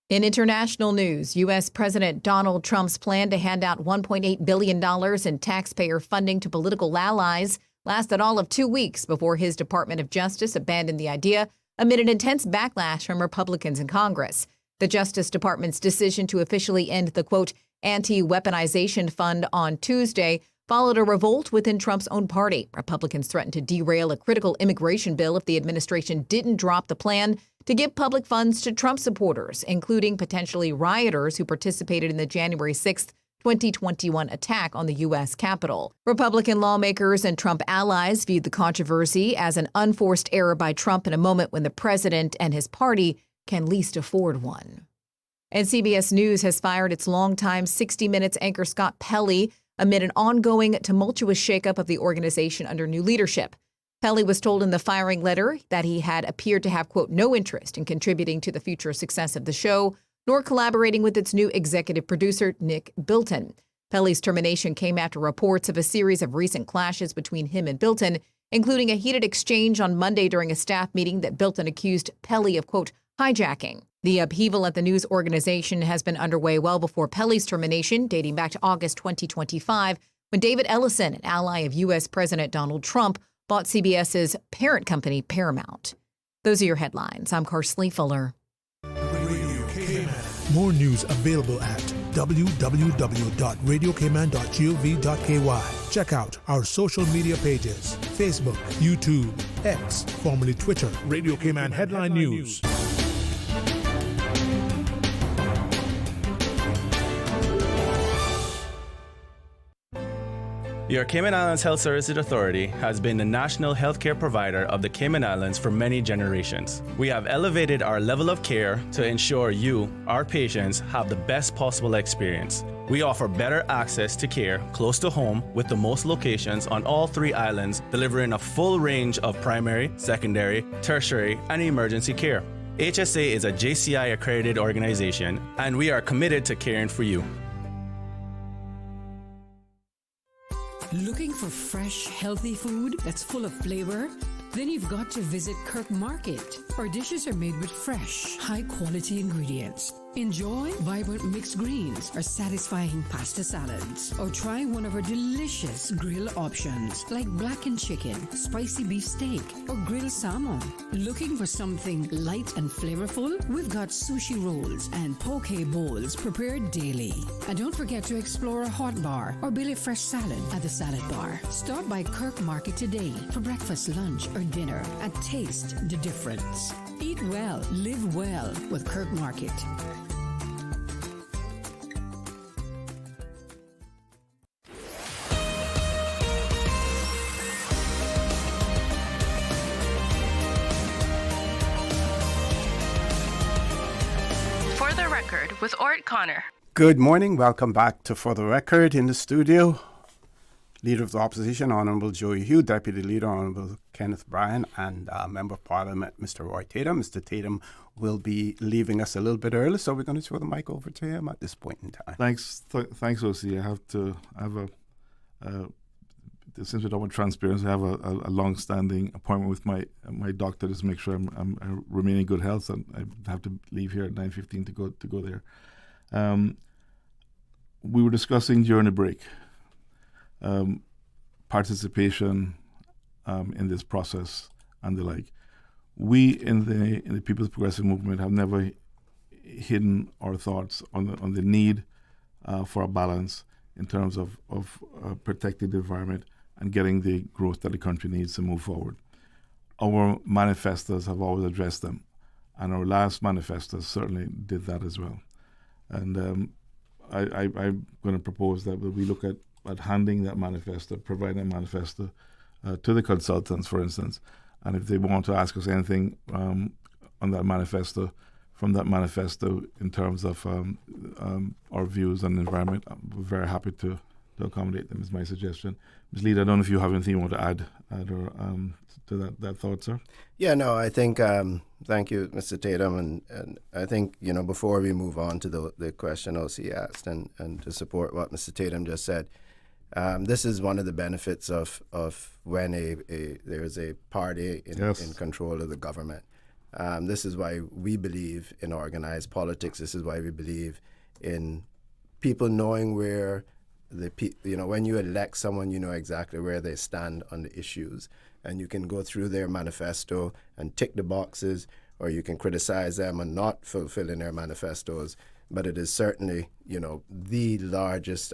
In international news, U.S. President Donald Trump's plan to hand out $1.8 billion in taxpayer funding to political allies lasted all of 2 weeks before his Department of Justice abandoned the idea amid an intense backlash from Republicans in Congress. The Justice Department's decision to officially end the, quote, anti-weaponization fund on Tuesday followed a revolt within Trump's own party. Republicans threatened to derail a critical immigration bill if the administration didn't drop the plan to give public funds to Trump supporters, including potentially rioters who participated in the January 6th, 2021 attack on the U.S. Capitol. Republican lawmakers and Trump allies viewed the controversy as an unforced error by Trump in a moment when the president and his party can least afford one. And CBS News has fired its longtime 60 Minutes anchor Scott Pelley amid an ongoing tumultuous shakeup of the organization under new leadership. Pelley was told in the firing letter that he had appeared to have, quote, no interest in contributing to the future success of the show, nor collaborating with its new executive producer, Nick Bilton. Pelley's termination came after reports of a series of recent clashes between him and Bilton, including a heated exchange on Monday during a staff meeting that Bilton accused Pelley of, quote, hijacking. The upheaval at the news organization has been underway well before Pelley's termination, dating back to August 2025, when David Ellison, an ally of U.S. President Donald Trump, bought CBS's parent company, Paramount. Those are your headlines. I'm Carsley Fuller. More news available at www.radiocayman.gov.ky. Check out our social media pages: Facebook, YouTube, X, formerly Twitter, Radio Cayman Headline News. Your Cayman Islands Health Services Authority has been the national healthcare provider of the Cayman Islands for many generations. We have elevated our level of care to ensure you, our patients, have the best possible experience. We offer better access to care close to home with the most locations on all 3 islands, delivering a full range of primary, secondary, tertiary, and emergency care. HSA is a JCI accredited organization, and we are committed to caring for you. Looking for fresh, healthy food that's full of flavor? Then you've got to visit Kirk Market. Our dishes are made with fresh, high-quality ingredients. Enjoy vibrant mixed greens or satisfying pasta salads. Or try one of our delicious grill options like blackened chicken, spicy beef steak, or grilled salmon. Looking for something light and flavorful? We've got sushi rolls and poke bowls prepared daily. And don't forget to explore a hot bar or Billy Fresh salad at the salad bar. Stop by Kirk Market today for breakfast, lunch, or dinner and taste the difference. Eat well, live well with Kirk Market. For the Record with Orrett Connor. Good morning. Welcome back to For the Record. In the studio, Leader of the Opposition, Honourable Joey Hugh, Deputy Leader, Honourable Kenneth Bryan, and Member of Parliament, Mr. Roy Tatum. Mr. Tatum will be leaving us a little bit early, so we're going to throw the mic over to him at this point in time. Thanks, OC. I have a since we're talking about transparency, I have a long-standing appointment with my doctor just to make sure I remain in good health, and I have to leave here at 9:15 to go there. We were discussing during the break participation in this process and the like. We in the People's Progressive Movement have never hidden our thoughts on the need for a balance in terms of protecting the environment and getting the growth that the country needs to move forward. Our manifestos have always addressed them, and our last manifestos certainly did that as well. And I'm going to propose that we look at handing that manifesto, providing a manifesto to the consultants, for instance, and if they want to ask us anything on that manifesto, from that manifesto in terms of our views on the environment, we're very happy to accommodate them is my suggestion. Ms. Leader, I don't know if you have anything you want to add or, to that thought, sir. Yeah, no, I think, thank you, Mr. Tatum, and I think, before we move on to the question OC asked and to support what Mr. Tatum just said, this is one of the benefits of when there is a party in control of the government. This is why we believe in organized politics. This is why we believe in people knowing where when you elect someone, you know exactly where they stand on the issues, and you can go through their manifesto and tick the boxes, or you can criticize them and not fulfilling their manifestos. But it is certainly, the largest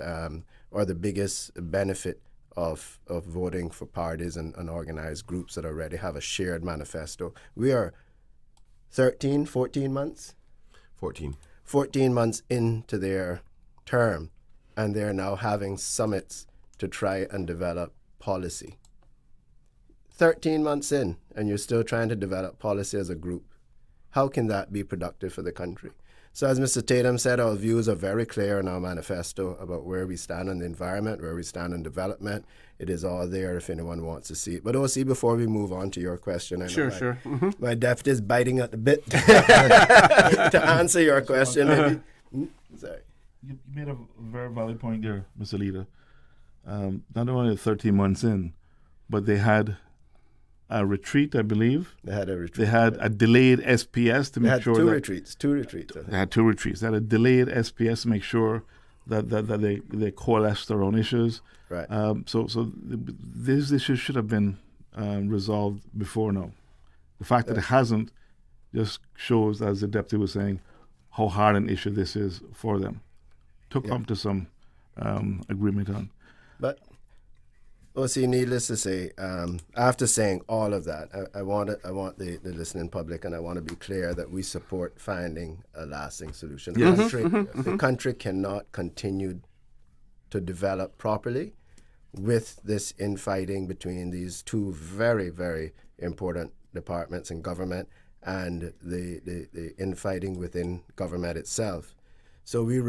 or the biggest benefit of voting for parties and organized groups that already have a shared manifesto. We are 14 months? 14. 14 months into their term, and they're now having summits to try and develop policy. 13 months in, and you're still trying to develop policy as a group. How can that be productive for the country? So as Mr. Tatum said, our views are very clear in our manifesto about where we stand on the environment, where we stand on development. It is all there if anyone wants to see it. But OC, before we move on to your question, I know sure. Mm-hmm. My deputy is biting at the bit to answer your question. Sorry. You made a very valid point there, Mr. Leader. Not only 13 months in, but they had a retreat, I believe. They had a retreat. They had a delayed SPS to make sure two that... retreats. They had 2 retreats. They had a delayed SPS to make sure that they coalesced around issues. Right. So this issue should have been resolved before now. The fact that it hasn't just shows, as the deputy was saying, how hard an issue this is for them to come to some agreement on. But, OC, needless to say, after saying all of that, I want the listening public, and I want to be clear that we support finding a lasting solution. The country cannot continue to develop properly with this infighting between these two very, very important departments in government and the infighting within government itself. So we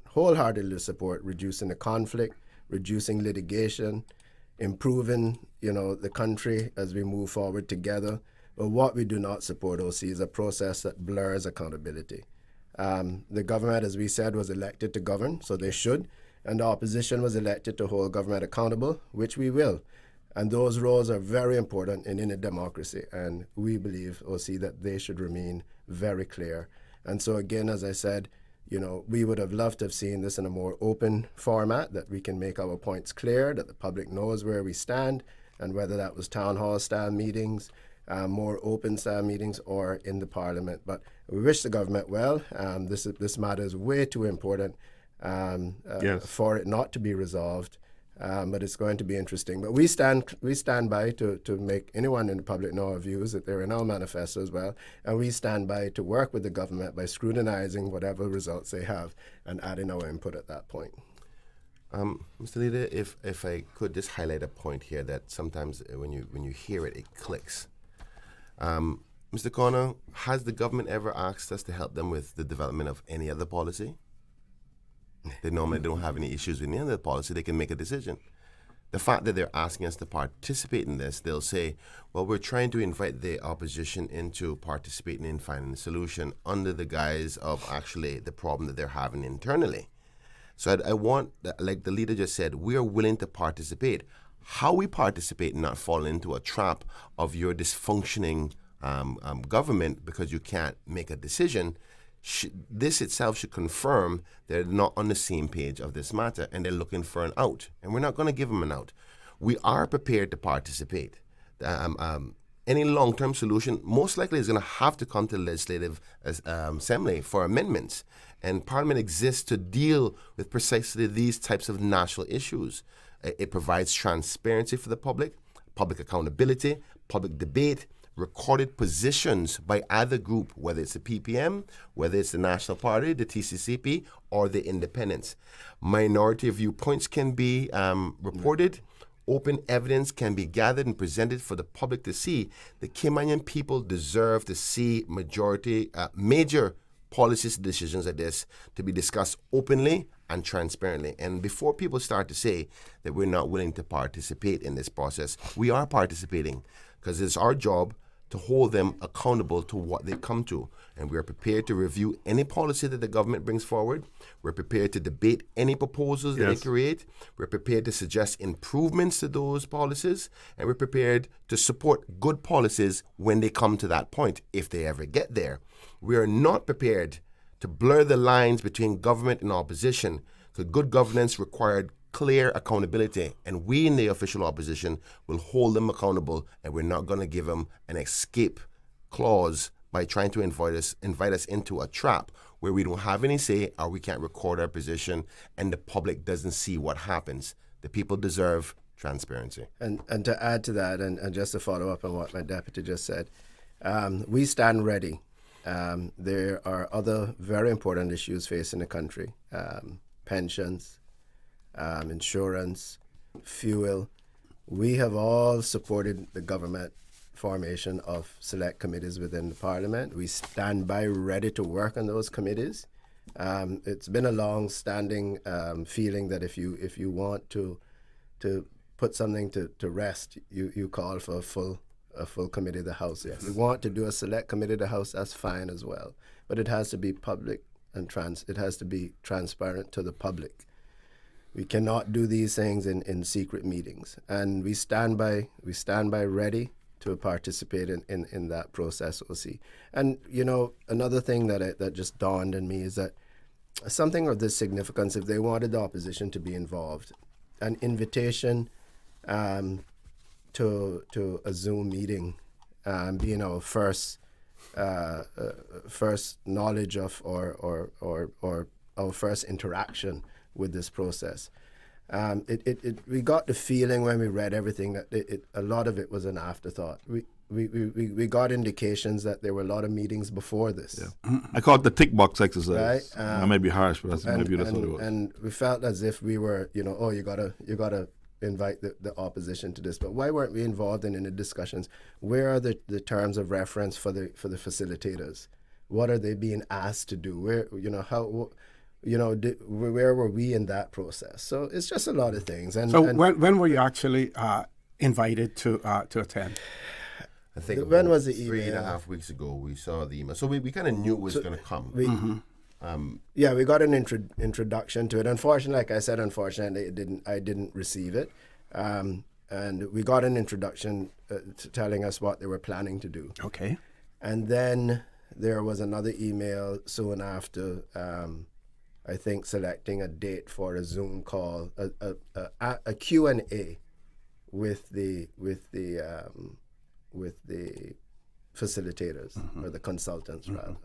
wholeheartedly support reducing the conflict, reducing litigation, improving, the country as we move forward together. But what we do not support, OC, is a process that blurs accountability. The government, as we said, was elected to govern, so they should, and the opposition was elected to hold government accountable, which we will. And those roles are very important in any democracy, and we believe, OC, that they should remain very clear. And so again, as I said, we would have loved to have seen this in a more open format, that we can make our points clear, that the public knows where we stand, and whether that was town hall style meetings, more open style meetings, or in the parliament. But we wish the government well. This matter is way too important for it not to be resolved. But it's going to be interesting. But we stand by to make anyone in the public know our views, that they're in our manifesto as well. And we stand by to work with the government by scrutinizing whatever results they have and adding our input at that point. Mr. Leader, if I could just highlight a point here that sometimes when you hear it, it clicks. Mr. Connor, has the government ever asked us to help them with the development of any other policy? They normally don't have any issues with any other policy. They can make a decision. The fact that they're asking us to participate in this, they'll say, well, we're trying to invite the opposition into participating in finding a solution under the guise of actually the problem that they're having internally. So I want, like the leader just said, we are willing to participate. How we participate and not fall into a trap of your dysfunctioning government because you can't make a decision, this itself should confirm they're not on the same page of this matter and they're looking for an out. And we're not going to give them an out. We are prepared to participate. Any long-term solution most likely is going to have to come to the Legislative Assembly for amendments. And Parliament exists to deal with precisely these types of national issues. It provides transparency for the public accountability, public debate, recorded positions by either group, whether it's the PPM, whether it's the National Party, the TCCP, or the Independents. Minority viewpoints can be reported. Open evidence can be gathered and presented for the public to see. The Caymanian people deserve to see major policies decisions like this to be discussed openly and transparently. And before people start to say that we're not willing to participate in this process, we are participating because it's our job to hold them accountable to what they come to. And we're prepared to review any policy that the government brings forward. We're prepared to debate any proposals that they create. We're prepared to suggest improvements to those policies. And we're prepared to support good policies when they come to that point, if they ever get there. We are not prepared to blur the lines between government and opposition, because good governance required clear accountability, and we in the official opposition will hold them accountable, and we're not going to give them an escape clause by trying to invite us into a trap where we don't have any say or we can't record our position and the public doesn't see what happens. The people deserve transparency. And to add to that, and just to follow up on what my deputy just said, we stand ready. There are other very important issues facing the country, pensions, insurance, fuel. We have all supported the government formation of select committees within the parliament. We stand by ready to work on those committees. It's been a long-standing feeling that if you want to put something to rest, you call for a full committee of the House. If you want to do a select committee of the House, that's fine as well. But it has to be public and it has to be transparent to the public. We cannot do these things in secret meetings, and we stand by ready to participate in that process. We'll see. And another thing that just dawned on me is that something of this significance, if they wanted the opposition to be involved, an invitation to a Zoom meeting being our first knowledge of or our first interaction with this process. We got the feeling when we read everything that a lot of it was an afterthought. We got indications that there were a lot of meetings before this. Yeah. I call it the tick box exercise. Right? That may be harsh, but maybe that's what it was. And we felt as if we were, you gotta invite the opposition to this. But why weren't we involved in the discussions? Where are the terms of reference for the facilitators? What are they being asked to do? Where where were we in that process? So it's just a lot of things. And when were you actually invited to attend? I think when was the email? 3.5 weeks ago we saw the email. So we kind of knew it was going to come. We got an introduction to it. Unfortunately, like I said, I didn't receive it. And we got an introduction telling us what they were planning to do. Okay. And then there was another email soon after, I think, selecting a date for a Zoom call, a Q&A with the facilitators, or the consultants rather.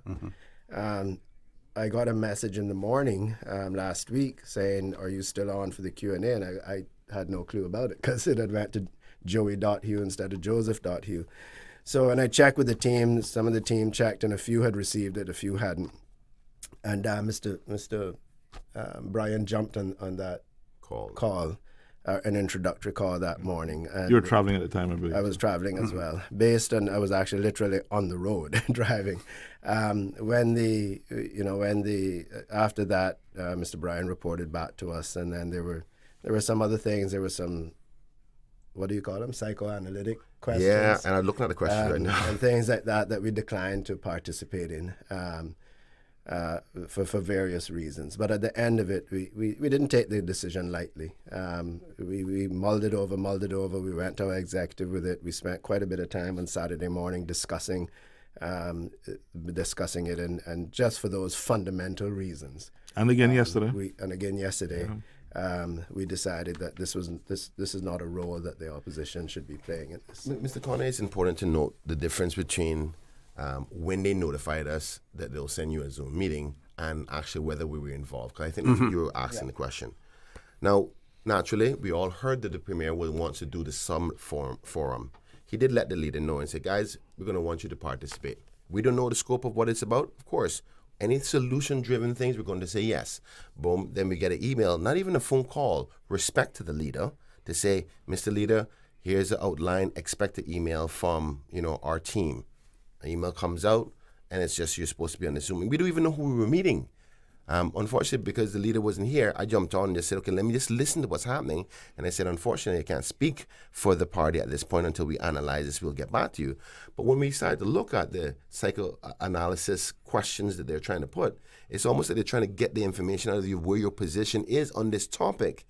I got a message in the morning last week saying, "Are you still on for the Q&A?" And I had no clue about it because it had went to Joey.Hugh instead of Joseph.Hugh. So when I checked with the team, some of the team checked, and a few had received it, a few hadn't. And Mr. Bryan jumped on that call, an introductory call that morning. And you were traveling at the time, I believe. I was traveling as well. I was actually literally on the road driving. After that, Mr. Bryan reported back to us, and then there were some other things. There were some, what do you call them, psychoanalytic questions. Yeah, and I'm looking at the questions right now. And things like that we declined to participate in. For various reasons. But at the end of it, we didn't take the decision lightly. We mulled it over. We went to our executive with it. We spent quite a bit of time on Saturday morning discussing it, and just for those fundamental reasons. And again yesterday. We decided that this is not a role that the opposition should be playing in this. Mr. Conner, it's important to note the difference between when they notified us that they'll send you a Zoom meeting and actually whether we were involved. Because I think you were asking the question. Now, naturally, we all heard that the Premier will want to do the summit forum. He did let the leader know and say, guys, we're going to want you to participate. We don't know the scope of what it's about. Of course, any solution-driven things, we're going to say yes. Boom. Then we get an email, not even a phone call, respect to the leader to say, Mr. Leader, here's the outline. Expect the email from, our team. An email comes out, and it's just you're supposed to be on the Zoom. We don't even know who we were meeting. Unfortunately, because the leader wasn't here, I jumped on and just said, okay, let me just listen to what's happening. And I said, unfortunately, I can't speak for the party at this point until we analyze this. We'll get back to you. But when we started to look at the psychoanalysis questions that they're trying to put, it's almost like they're trying to get the information out of you where your position is on this topic.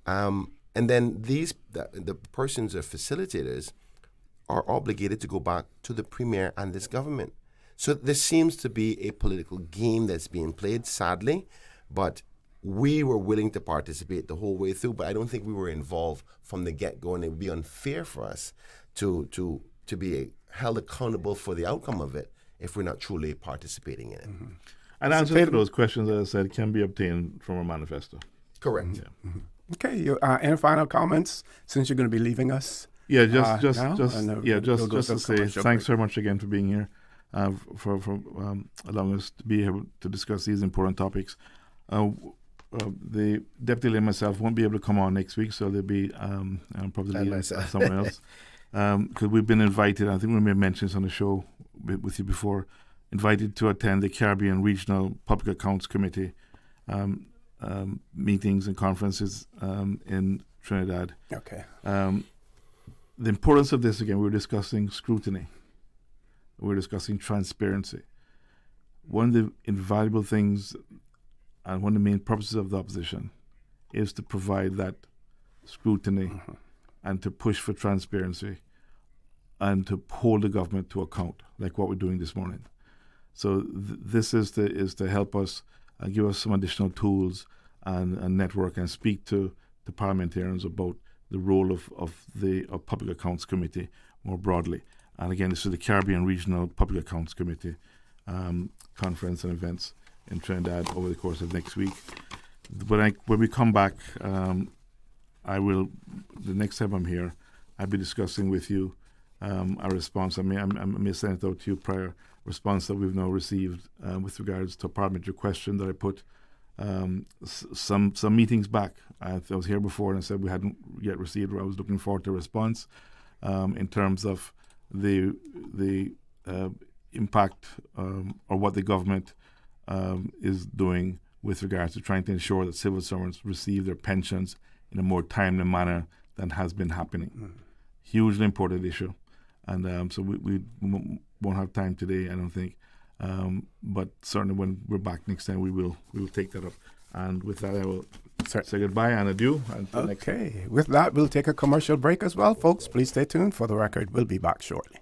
And then the persons or facilitators are obligated to go back to the premier and this government. So there seems to be a political game that's being played, sadly, but we were willing to participate the whole way through, but I don't think we were involved from the get-go, and it would be unfair for us to be held accountable for the outcome of it if we're not truly participating in it. Mm-hmm. And answers to those questions, as I said, can be obtained from a manifesto. Correct. Yeah. Mm-hmm. Okay, any final comments since you're going to be leaving us? Yeah, just to say thanks very much again for being here. For allowing us to be able to discuss these important topics. The deputy leader and myself won't be able to come on next week, so there'll be probably someone else. Because we've been invited, I think we may have mentioned this on the show with you before, invited to attend the Caribbean Regional Public Accounts Committee meetings and conferences in Trinidad. Okay. The importance of this, again, we're discussing scrutiny. We're discussing transparency. One of the invaluable things and one of the main purposes of the opposition is to provide that scrutiny and to push for transparency and to hold the government to account, like what we're doing this morning. So this is to help us give us some additional tools and network and speak to the parliamentarians about the role of the Public Accounts Committee more broadly. And again, this is the Caribbean Regional Public Accounts Committee conference and events in Trinidad over the course of next week. When we come back, the next time I'm here, I'll be discussing with you our response. I may send it out to you prior response that we've now received with regards to a parliamentary question that I put some meetings back. I was here before and I said we hadn't yet received. I was looking forward to a response in terms of the impact or what the government is doing with regards to trying to ensure that civil servants receive their pensions in a more timely manner than has been happening. Mm-hmm. Hugely important issue. And so we won't have time today, I don't think. But certainly when we're back next time, we will take that up. And with that, I will say goodbye and adieu. Until next time. With that, we'll take a commercial break as well. Folks, please stay tuned. For the record, we'll be back shortly.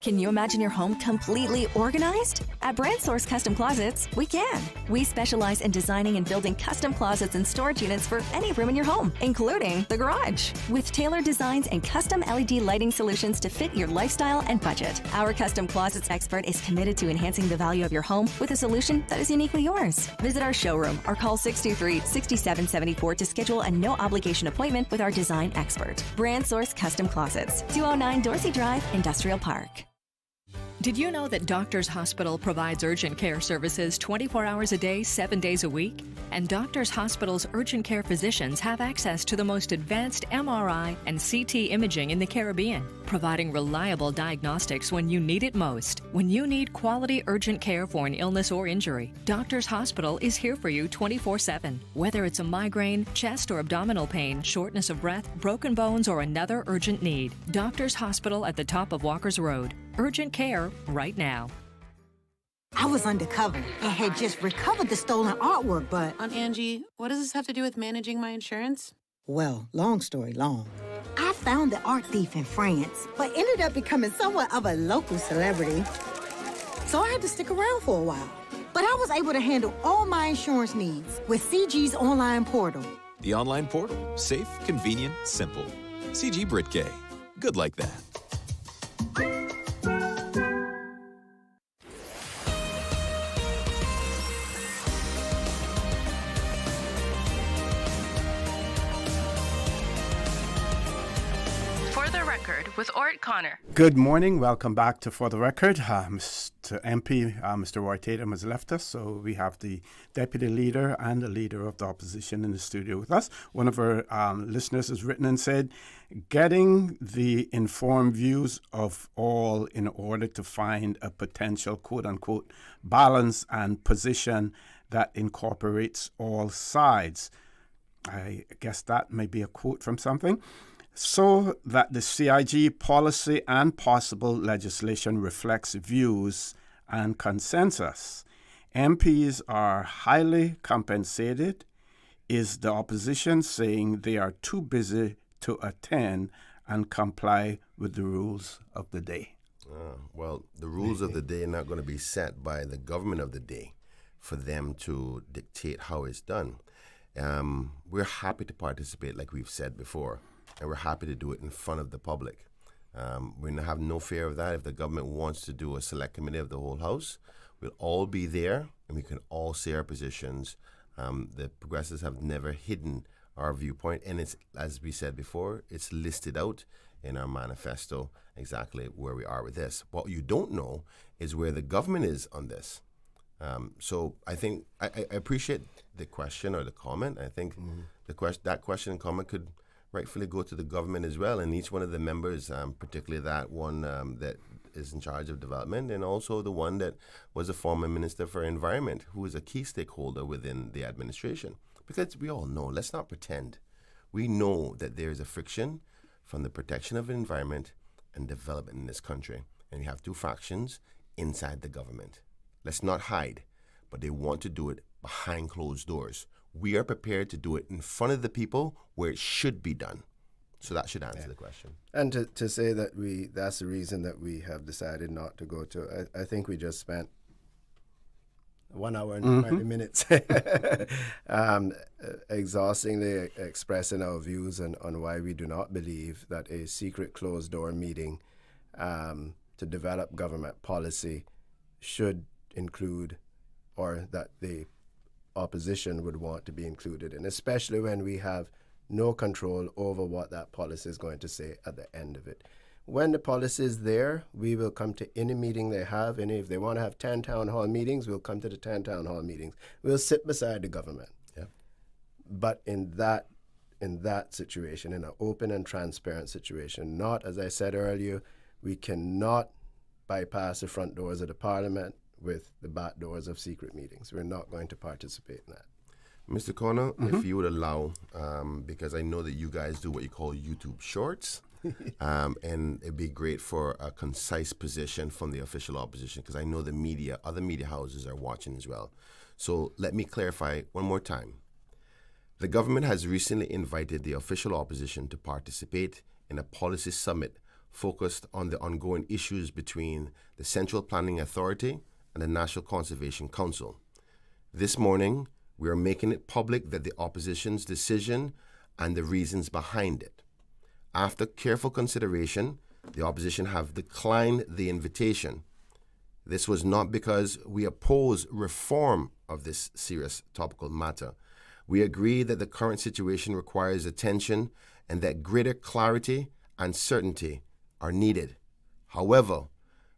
Can you imagine your home completely organized? At Brand Source Custom Closets, we can. We specialize in designing and building custom closets and storage units for any room in your home, including the garage. With tailored designs and custom LED lighting solutions to fit your lifestyle and budget. Our custom closets expert is committed to enhancing the value of your home with a solution that is uniquely yours. Visit our showroom or call 623-6774 to schedule a no-obligation appointment with our design expert. Brand Source Custom Closets, 209 Dorsey Drive, Industrial Park. Did you know that Doctors Hospital provides urgent care services 24 hours a day, 7 days a week? And Doctors Hospital's urgent care physicians have access to the most advanced MRI and CT imaging in the Caribbean, providing reliable diagnostics when you need it most. When you need quality urgent care for an illness or injury, Doctors Hospital is here for you 24/7. Whether it's a migraine, chest or abdominal pain, shortness of breath, broken bones, or another urgent need, Doctors Hospital at the top of Walker's Road. Urgent care right now. I was undercover and had just recovered the stolen artwork, but... Aunt Angie, what does this have to do with managing my insurance? Well, long story long. I found the art thief in France, but ended up becoming somewhat of a local celebrity. So I had to stick around for a while. But I was able to handle all my insurance needs with CG's online portal. The online portal. Safe, convenient, simple. CG Britgay. Good like that. With Orrett Connor. Good morning. Welcome back to For the Record. Mr. MP, Mr. Roy Tatum has left us, so we have the Deputy Leader and the Leader of the Opposition in the studio with us. One of our listeners has written and said, getting the informed views of all in order to find a potential quote-unquote balance and position that incorporates all sides. I guess that may be a quote from something. So that the CIG policy and possible legislation reflects views and consensus. MPs are highly compensated. Is the opposition saying they are too busy to attend and comply with the rules of the day? Well, the rules of the day are not going to be set by the government of the day for them to dictate how it's done. We're happy to participate, like we've said before, and we're happy to do it in front of the public. We have no fear of that. If the government wants to do a select committee of the whole House, we'll all be there, and we can all say our positions. The progressives have never hidden our viewpoint, and it's, as we said before, it's listed out in our manifesto exactly where we are with this. What you don't know is where the government is on this. So I think I appreciate the question or the comment. I think that question and comment could rightfully go to the government as well, and each one of the members, particularly that one that is in charge of development, and also the one that was a former Minister for Environment, who is a key stakeholder within the administration. Because we all know, let's not pretend. We know that there is a friction from the protection of the environment and development in this country. And we have two factions inside the government. Let's not hide, but they want to do it behind closed doors. We are prepared to do it in front of the people where it should be done. So that should answer the question. And to say that that's the reason that we have decided not to go to, I think we just spent 1 hour and 20 minutes exhaustingly expressing our views on why we do not believe that a secret closed-door meeting to develop government policy should include, or that the opposition would want to be included in, especially when we have no control over what that policy is going to say at the end of it. When the policy is there, we will come to any meeting they have, and if they want to have 10 town hall meetings, we'll come to the 10 town hall meetings. We'll sit beside the government. Yeah. But in that situation, in an open and transparent situation, not, as I said earlier, we cannot bypass the front doors of the parliament with the back doors of secret meetings. We're not going to participate in that. Mr. Connor, if you would allow, because I know that you guys do what you call YouTube shorts, and it'd be great for a concise position from the official opposition, because I know the media, other media houses are watching as well. So let me clarify one more time. The government has recently invited the official opposition to participate in a policy summit focused on the ongoing issues between the Central Planning Authority and the National Conservation Council. This morning, we are making it public that the opposition's decision and the reasons behind it. After careful consideration, the opposition have declined the invitation. This was not because we oppose reform of this serious topical matter. We agree that the current situation requires attention and that greater clarity and certainty are needed. However,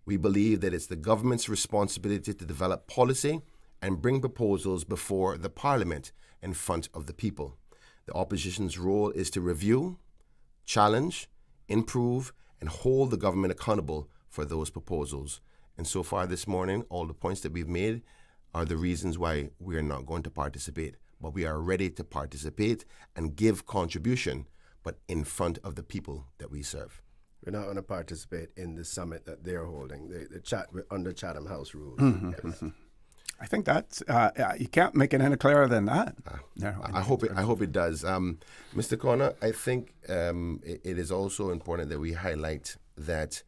we believe that it's the government's responsibility to develop policy and bring proposals before the parliament in front of the people. The opposition's role is to review, challenge, improve, and hold the government accountable for those proposals. And so far this morning, all the points that we've made are the reasons why we are not going to participate. But we are ready to participate and give contribution, but in front of the people that we serve. We're not going to participate in the summit that they're holding, the chat under Chatham House rules. Yes. I think that's you can't make it any clearer than that. I hope it does. Mr. Connor, I think it is also important that we highlight that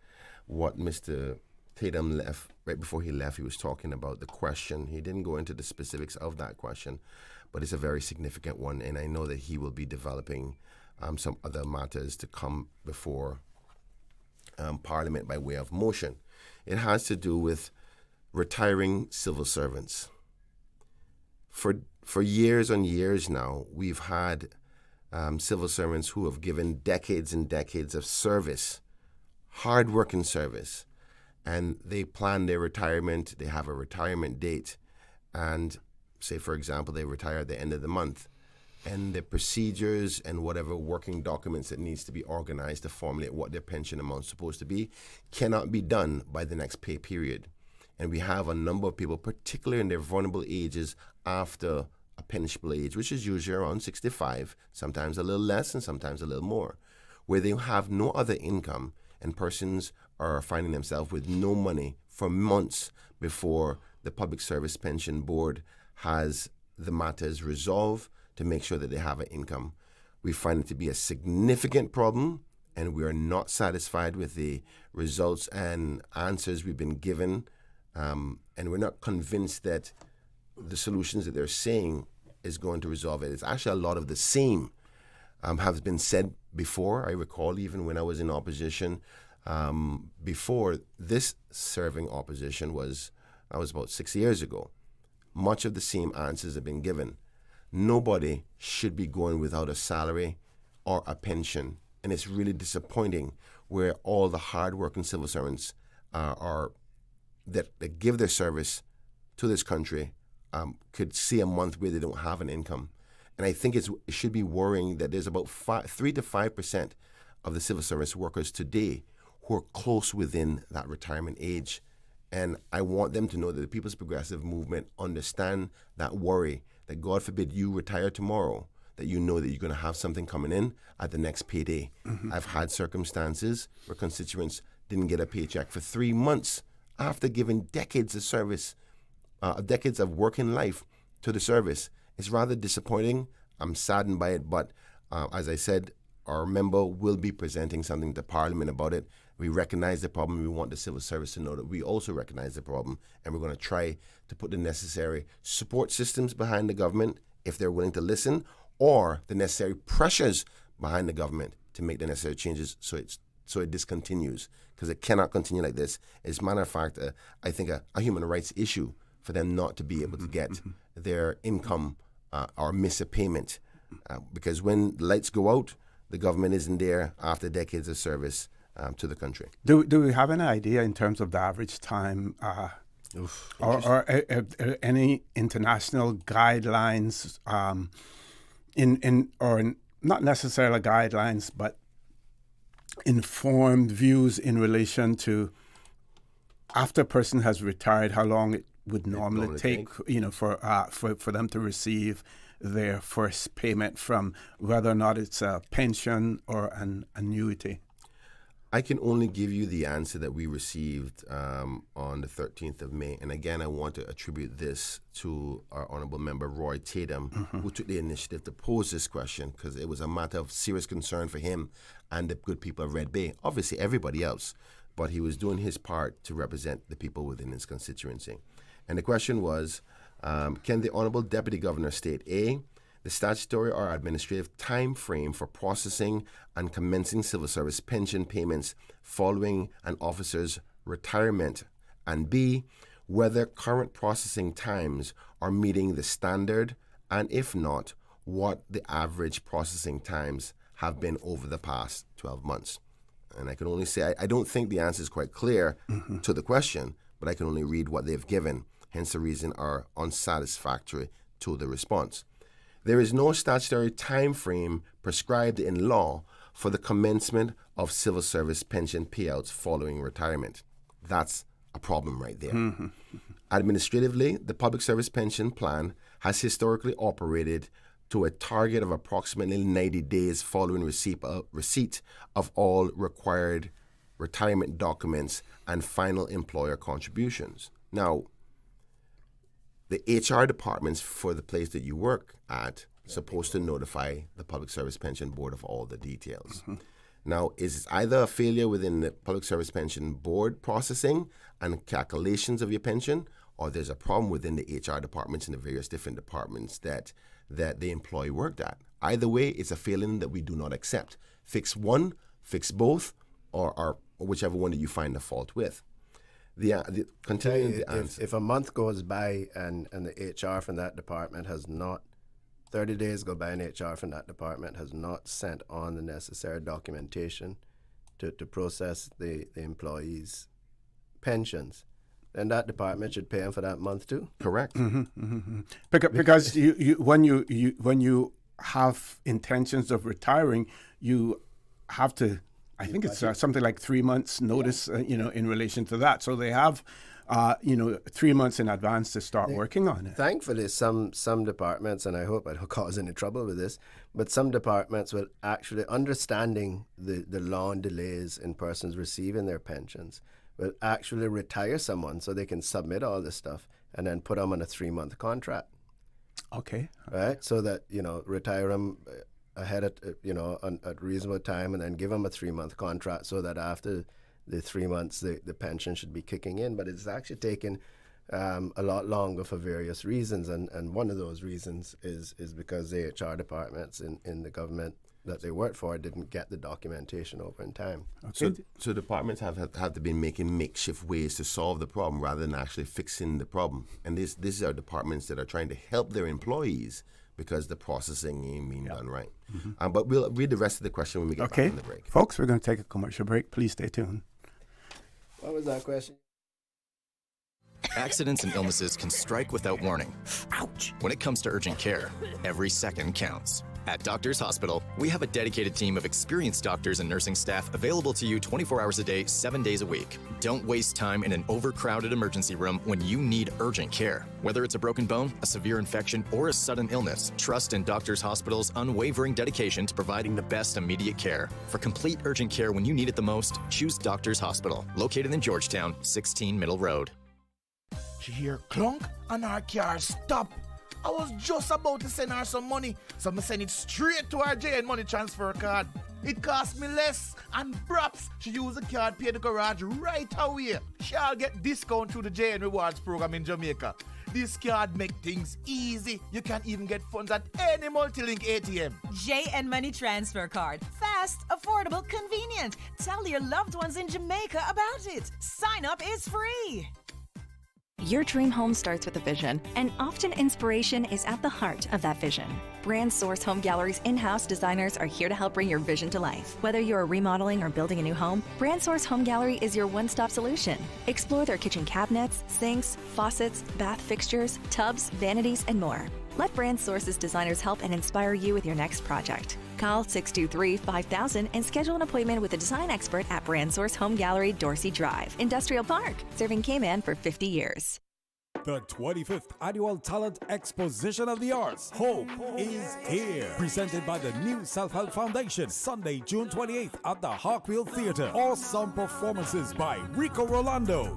what Mr. Tatum left, right before he left, he was talking about the question. He didn't go into the specifics of that question, but it's a very significant one, and I know that he will be developing some other matters to come before Parliament by way of motion. It has to do with retiring civil servants. For years and years now, we've had civil servants who have given decades and decades of service, hard-working service, and they plan their retirement. They have a retirement date, and say, for example, they retire at the end of the month, and the procedures and whatever working documents that needs to be organized to formulate what their pension amount is supposed to be cannot be done by the next pay period. And we have a number of people, particularly in their vulnerable ages after a pensionable age, which is usually around 65, sometimes a little less and sometimes a little more, where they have no other income and persons are finding themselves with no money for months before the Public Service Pension Board has the matters resolved to make sure that they have an income. We find it to be a significant problem, and we are not satisfied with the results and answers we've been given, and we're not convinced that the solutions that they're saying is going to resolve it. It's actually a lot of the same has been said before. I recall even when I was in opposition, before this serving opposition that was about 6 years ago. Much of the same answers have been given. Nobody should be going without a salary or a pension. And it's really disappointing where all the hard-working civil servants that give their service to this country could see a month where they don't have an income. And I think it should be worrying that there's about 3 to 5% of the civil service workers today who are close within that retirement age. And I want them to know that the People's Progressive Movement understand that worry, that God forbid you retire tomorrow, that you know that you're going to have something coming in at the next payday. Mm-hmm. I've had circumstances where constituents didn't get a paycheck for 3 months after giving decades of service, decades of working life to the service. It's rather disappointing. I'm saddened by it, but as I said, our member will be presenting something to Parliament about it. We recognize the problem. We want the civil service to know that we also recognize the problem, and we're going to try to put the necessary support systems behind the government if they're willing to listen, or the necessary pressures behind the government to make the necessary changes so it discontinues, because it cannot continue like this. As a matter of fact, I think a human rights issue for them not to be able to get their income or miss a payment, because when the lights go out, the government isn't there after decades of service to the country. Do we have an idea in terms of the average time or any international guidelines or not necessarily guidelines, but informed views in relation to after a person has retired, how long it would normally take, for them to receive their first payment from whether or not it's a pension or an annuity? I can only give you the answer that we received on the 13th of May. And again, I want to attribute this to our honorable member, Roy Tatum, who took the initiative to pose this question, because it was a matter of serious concern for him and the good people of Red Bay, obviously everybody else. But he was doing his part to represent the people within his constituency. And the question was, can the Honorable Deputy Governor state A, the statutory or administrative time frame for processing and commencing civil service pension payments following an officer's retirement, and B, whether current processing times are meeting the standard, and if not, what the average processing times have been over the past 12 months. And I can only say, I don't think the answer is quite clear to the question, but I can only read what they've given, hence the reason are unsatisfactory to the response. There is no statutory time frame prescribed in law for the commencement of civil service pension payouts following retirement. That's a problem right there. Administratively, the Public Service Pension Plan has historically operated to a target of approximately 90 days following receipt of all required retirement documents and final employer contributions. Now, the HR departments for the place that you work at supposed to notify the Public Service Pension Board of all the details. Now, is it either a failure within the Public Service Pension Board processing and calculations of your pension, or there's a problem within the HR departments and the various different departments that the employee worked at? Either way, it's a failing that we do not accept. Fix one, fix both, or whichever one that you find the fault with. Continuing the answer. If a month goes by and the HR from that department has not, 30 days go by and HR from that department has not sent on the necessary documentation to process the employees' pensions, then that department should pay them for that month too. Correct. Because when you have intentions of retiring, you have to, I think it's something like 3 months notice, in relation to that. So they have 3 months in advance to start working on it. Thankfully, some departments, and I hope I don't cause any trouble with this, but some departments will actually, understanding the long delays in persons receiving their pensions, will actually retire someone so they can submit all this stuff and then put them on a 3-month contract. Okay. Right? So that, retire them ahead at reasonable time and then give them a 3-month contract so that after the 3 months the pension should be kicking in. But it's actually taken a lot longer for various reasons, and one of those reasons is because the HR departments in the government that they worked for didn't get the documentation over in time. Okay. So departments have to be making makeshift ways to solve the problem rather than actually fixing the problem. And these are departments that are trying to help their employees because the processing ain't being done right. Mm-hmm. But we'll read the rest of the question when we get back from the break. Folks, we're going to take a commercial break. Please stay tuned. What was that question? Accidents and illnesses can strike without warning. Ouch! When it comes to urgent care, every second counts. At Doctors Hospital, we have a dedicated team of experienced doctors and nursing staff available to you 24 hours a day, 7 days a week. Don't waste time in an overcrowded emergency room when you need urgent care. Whether it's a broken bone, a severe infection, or a sudden illness, trust in Doctors Hospital's unwavering dedication to providing the best immediate care. For complete urgent care when you need it the most, choose Doctors Hospital, located in Georgetown, 16 Middle Road. She hear clunk and her car stop. I was just about to send her some money, so I send it straight to her JN money transfer card. It cost me less, and perhaps she use the card, pay the garage right away. She'll get discount through the JN Rewards program in Jamaica. This card make things easy. You can even get funds at any multi-link ATM. JN Money Transfer Card. Fast, affordable, convenient. Tell your loved ones in Jamaica about it. Sign up is free. Your dream home starts with a vision, and often inspiration is at the heart of that vision. Brand Source Home Gallery's in-house designers are here to help bring your vision to life. Whether you're remodeling or building a new home, Brand Source Home Gallery is your one-stop solution. Explore their kitchen cabinets, sinks, faucets, bath fixtures, tubs, vanities, and more. Let Brand Source's designers help and inspire you with your next project. Call 623-5000 and schedule an appointment with a design expert at Brand Source Home Gallery, Dorsey Drive, Industrial Park, serving Cayman for 50 years. The 25th Annual Talent Exposition of the Arts, Hope is Here. Presented by the New Self-Help Foundation, Sunday, June 28th at the Hawkwheel Theatre. Awesome performances by Rico Rolando,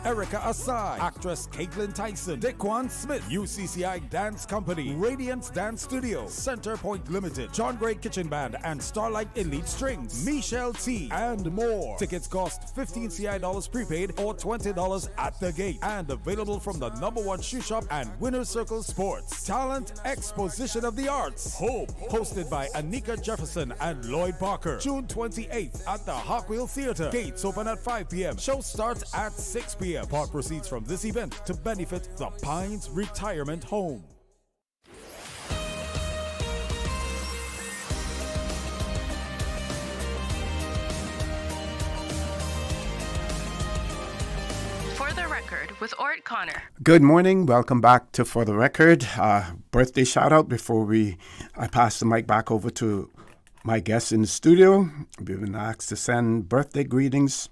Erica Asai, actress Caitlin Tyson, Dequan Smith, UCCI Dance Company, Radiance Dance Studio, Centerpoint Limited, John Gray Kitchen Band, and Starlight Elite Strings, Michelle T, and more. Tickets cost $15 CI prepaid or $20 at the gate, and available from the #1 shoe shop and Winner's Circle Sports. Talent Exposition of the Arts, Hope, hosted by Anika Jefferson and Lloyd Parker. June 28th at the Hawkwheel Theatre. Gates open at 5 p.m. Show starts at 6 p.m. Part proceeds from this event to benefit the Pines Retirement Home. For the Record with Orrett Connor. Good morning. Welcome back to For the Record. Birthday shout out before I pass the mic back over to my guests in the studio. We've been asked to send birthday greetings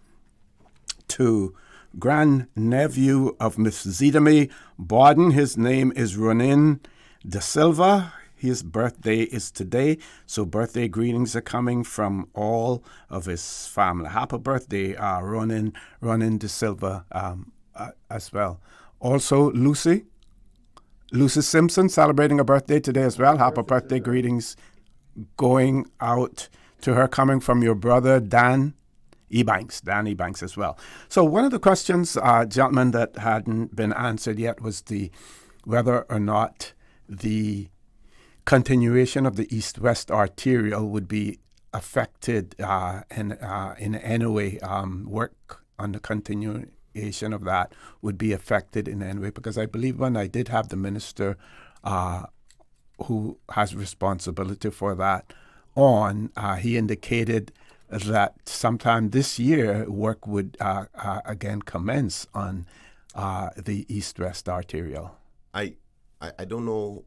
to grandnephew of Miss Zita Mae Borden. His name is Ronin De Silva. His birthday is today, so birthday greetings are coming from all of his family. Happy birthday, Ronin De Silva as well. Also, Lucy Simpson celebrating a birthday today as well. Happy birthday greetings going out to her, coming from your brother Dan Ebanks as well. So one of the questions, gentlemen, that hadn't been answered yet was whether or not the continuation of the east-west arterial would be affected in any way. Work on the continuation of that would be affected in any way, because I believe when I did have the minister who has responsibility for that on, he indicated that sometime this year work would again commence on the east-west arterial. I don't know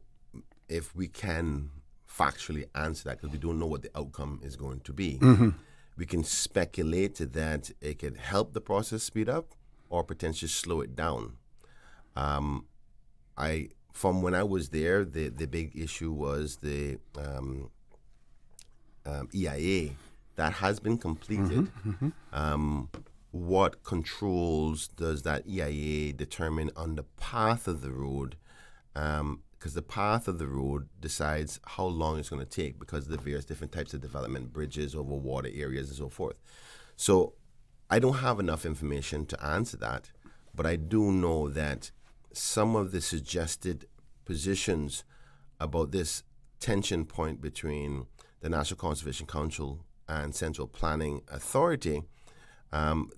if we can factually answer that because we don't know what the outcome is going to be. Mm-hmm. We can speculate that it could help the process speed up, or potentially slow it down. From when I was there, the big issue was the EIA. That has been completed. What controls does that EIA determine on the path of the road? Because the path of the road decides how long it's going to take because of the various different types of development, bridges over water areas and so forth. So I don't have enough information to answer that, but I do know that some of the suggested positions about this tension point between the National Conservation Council and Central Planning Authority,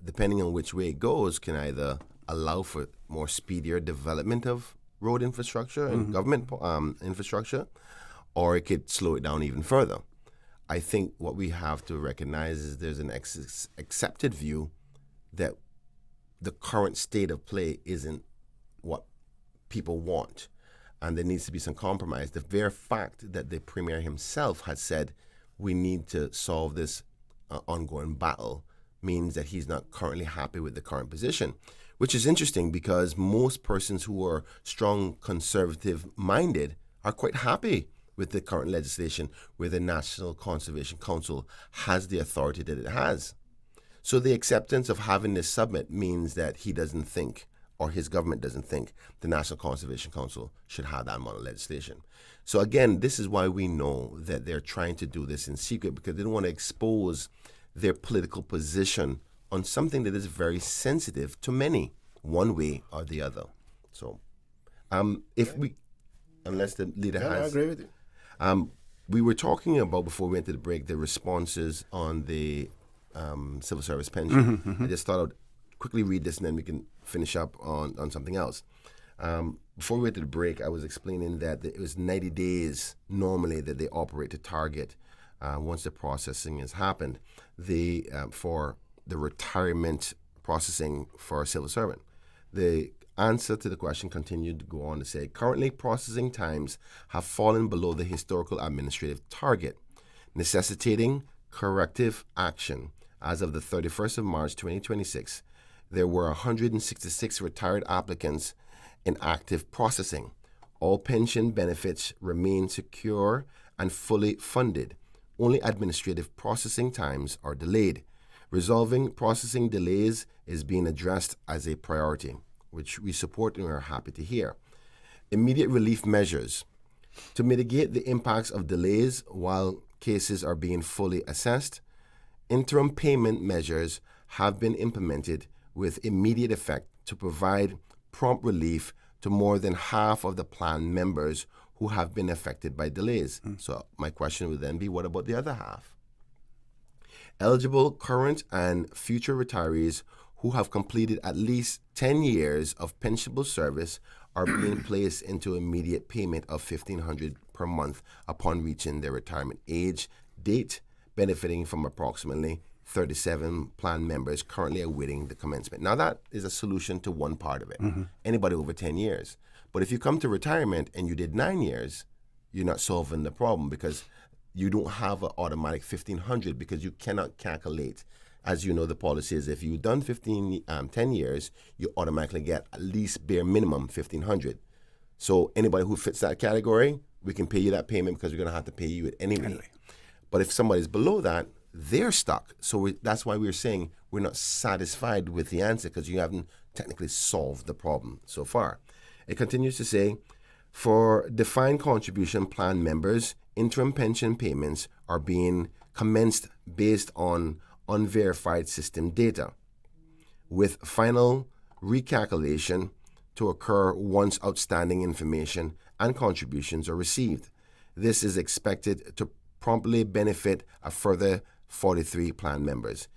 depending on which way it goes, can either allow for more speedier development of road infrastructure and government infrastructure, or it could slow it down even further. I think what we have to recognize is there's an accepted view that the current state of play isn't what people want, and there needs to be some compromise. The very fact that the Premier himself has said we need to solve this ongoing battle means that he's not currently happy with the current position, which is interesting because most persons who are strong conservative-minded are quite happy with the current legislation where the National Conservation Council has the authority that it has. So the acceptance of having this summit means that he doesn't think, or his government doesn't think, the National Conservation Council should have that amount of legislation. So again, this is why we know that they're trying to do this in secret, because they don't want to expose their political position on something that is very sensitive to many, one way or the other. So, unless the leader has... I agree with you. We were talking about, before we went to the break, the responses on the civil service pension. I just thought I'd quickly read this and then we can finish up on something else. Before we went to the break, I was explaining that it was 90 days normally that they operate to target once the processing has happened for the retirement processing for a civil servant. The answer to the question continued to go on to say, currently processing times have fallen below the historical administrative target, necessitating corrective action. As of the 31st of March 2026, there were 166 retired applicants in active processing. All pension benefits remain secure and fully funded. Only administrative processing times are delayed. Resolving processing delays is being addressed as a priority, which we support and are happy to hear. Immediate relief measures. To mitigate the impacts of delays while cases are being fully assessed, interim payment measures have been implemented with immediate effect to provide prompt relief to more than half of the plan members who have been affected by delays. So my question would then be, what about the other half? Eligible current and future retirees who have completed at least 10 years of pensionable service are being placed into immediate payment of $1,500 per month upon reaching their retirement age date, benefiting from approximately 37 plan members currently awaiting the commencement. Now that is a solution to one part of it, anybody over 10 years. But if you come to retirement and you did 9 years, you're not solving the problem because you don't have an automatic $1,500 because you cannot calculate. As you know, the policy is if you've done 10 years, you automatically get at least bare minimum $1,500. So anybody who fits that category, we can pay you that payment because we're going to have to pay you it anyway. But if somebody's below that, they're stuck. So that's why we're saying we're not satisfied with the answer because you haven't technically solved the problem so far. It continues to say, for defined contribution plan members, interim pension payments are being commenced based on unverified system data, with final recalculation to occur once outstanding information and contributions are received. This is expected to promptly benefit a further 43 plan members.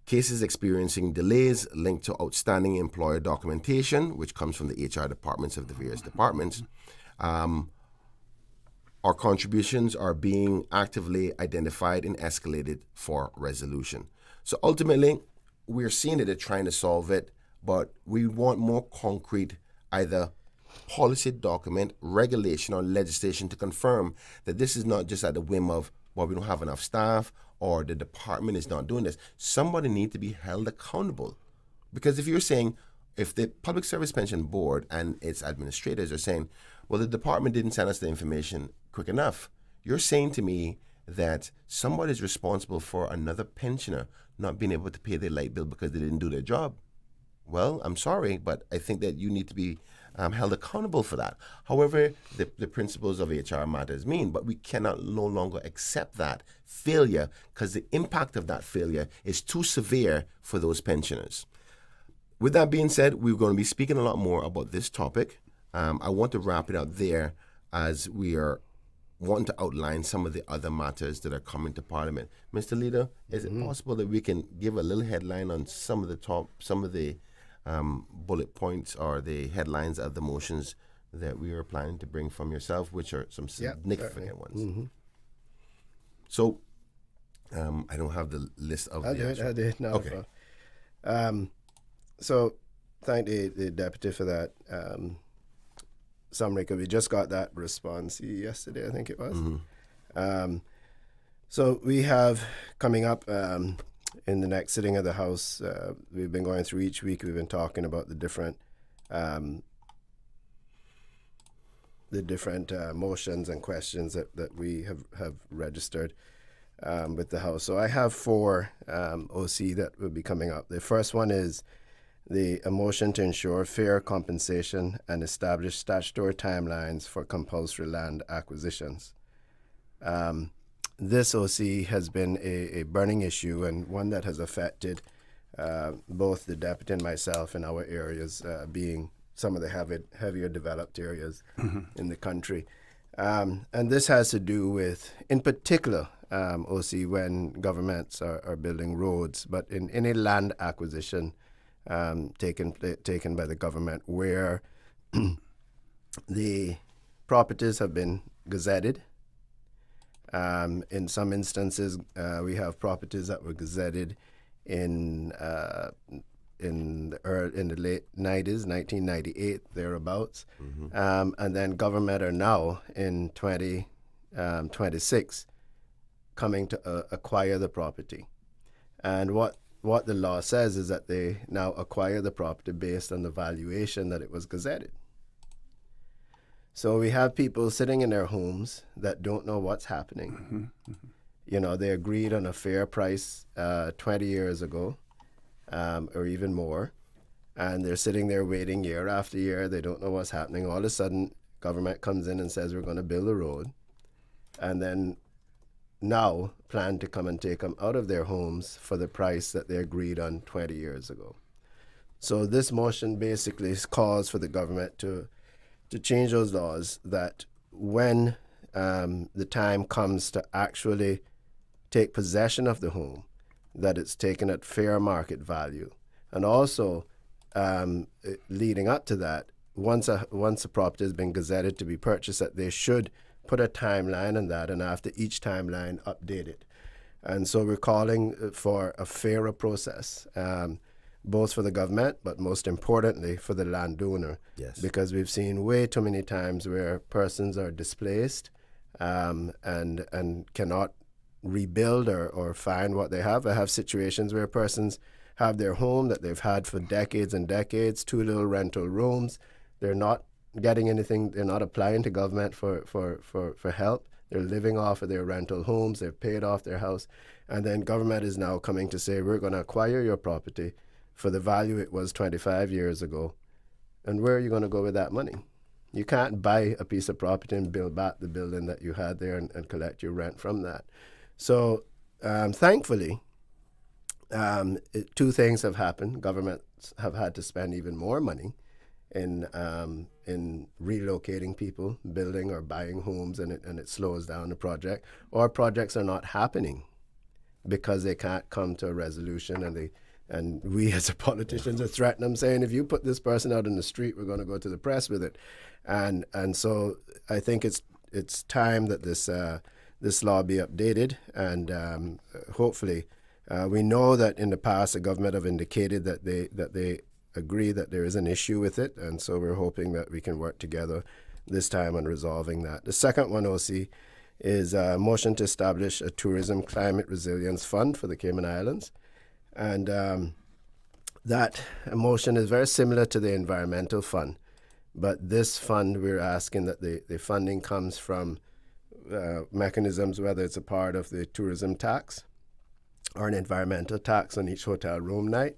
Cases experiencing delays linked to outstanding employer documentation, which comes from the HR departments of the various departments, our contributions are being actively identified and escalated for resolution. So ultimately, we're seeing that they're trying to solve it, but we want more concrete, either policy document, regulation, or legislation to confirm that this is not just at the whim of, well, we don't have enough staff or the department is not doing this. Somebody needs to be held accountable. Because if you're saying if the Public Service Pension Board and its administrators are saying, well, the department didn't send us the information quick enough, you're saying to me that somebody is responsible for another pensioner not being able to pay their light bill because they didn't do their job. Well, I'm sorry, but I think that you need to be held accountable for that. However, the principles of HR matters mean, but we cannot no longer accept that failure because the impact of that failure is too severe for those pensioners. With that being said, we're going to be speaking a lot more about this topic. I want to wrap it up there as we are wanting to outline some of the other matters that are coming to Parliament. Mr. Leader, is it possible that we can give a little headline on some of the bullet points or the headlines of the motions that we are planning to bring from yourself, which are some significant ones? Mm-hmm. So, I don't have the list of I did. No. Okay. So, thank the deputy for that summary, because we just got that response yesterday, I think it was. Mm-hmm. So we have coming up in the next sitting of the House, we've been going through each week, we've been talking about the different motions and questions that we have registered with the House. So I have 4 OC that will be coming up. The first one is a motion to ensure fair compensation and establish statutory timelines for compulsory land acquisitions. This OC has been a burning issue and one that has affected both the deputy and myself in our areas, being some of the heavier developed areas in the country. And this has to do with, in particular, OC, when governments are building roads, but in any land acquisition taken by the government where the properties have been gazetted. In some instances, we have properties that were gazetted in the late 90s, 1998, thereabouts. Mm-hmm. And then government are now in 2026 coming to acquire the property. And what the law says is that they now acquire the property based on the valuation that it was gazetted. So we have people sitting in their homes that don't know what's happening. Mm-hmm. Mm-hmm. You know, they agreed on a fair price 20 years ago, or even more, and they're sitting there waiting year after year. They don't know what's happening. All of a sudden, government comes in and says, we're going to build a road, and then now plan to come and take them out of their homes for the price that they agreed on 20 years ago. So this motion basically calls for the government to change those laws, that when the time comes to actually take possession of the home, that it's taken at fair market value. And also, leading up to that, once a property has been gazetted to be purchased, that they should put a timeline on that, and after each timeline, update it. And so we're calling for a fairer process, both for the government, but most importantly for the landowner. Yes. Because we've seen way too many times where persons are displaced and cannot rebuild or find what they have. I have situations where persons have their home that they've had for decades and decades, 2 little rental rooms. They're not getting anything. They're not applying to government for help. They're living off of their rental homes. They've paid off their house. And then government is now coming to say, we're going to acquire your property for the value it was 25 years ago. And where are you going to go with that money? You can't buy a piece of property and build back the building that you had there and collect your rent from that. So thankfully, 2 things have happened. Governments have had to spend even more money in relocating people, building or buying homes, and it slows down the project. Or projects are not happening because they can't come to a resolution, and we as a politicians are threatening them, saying, if you put this person out in the street, we're going to go to the press with it. And so I think it's time that this law be updated, and hopefully we know that in the past the government have indicated that they agree that there is an issue with it, and so we're hoping that we can work together this time on resolving that. The second one, OC, is a motion to establish a tourism climate resilience fund for the Cayman Islands. And that motion is very similar to the environmental fund, but this fund, we're asking that the funding comes from mechanisms, whether it's a part of the tourism tax or an environmental tax on each hotel room night,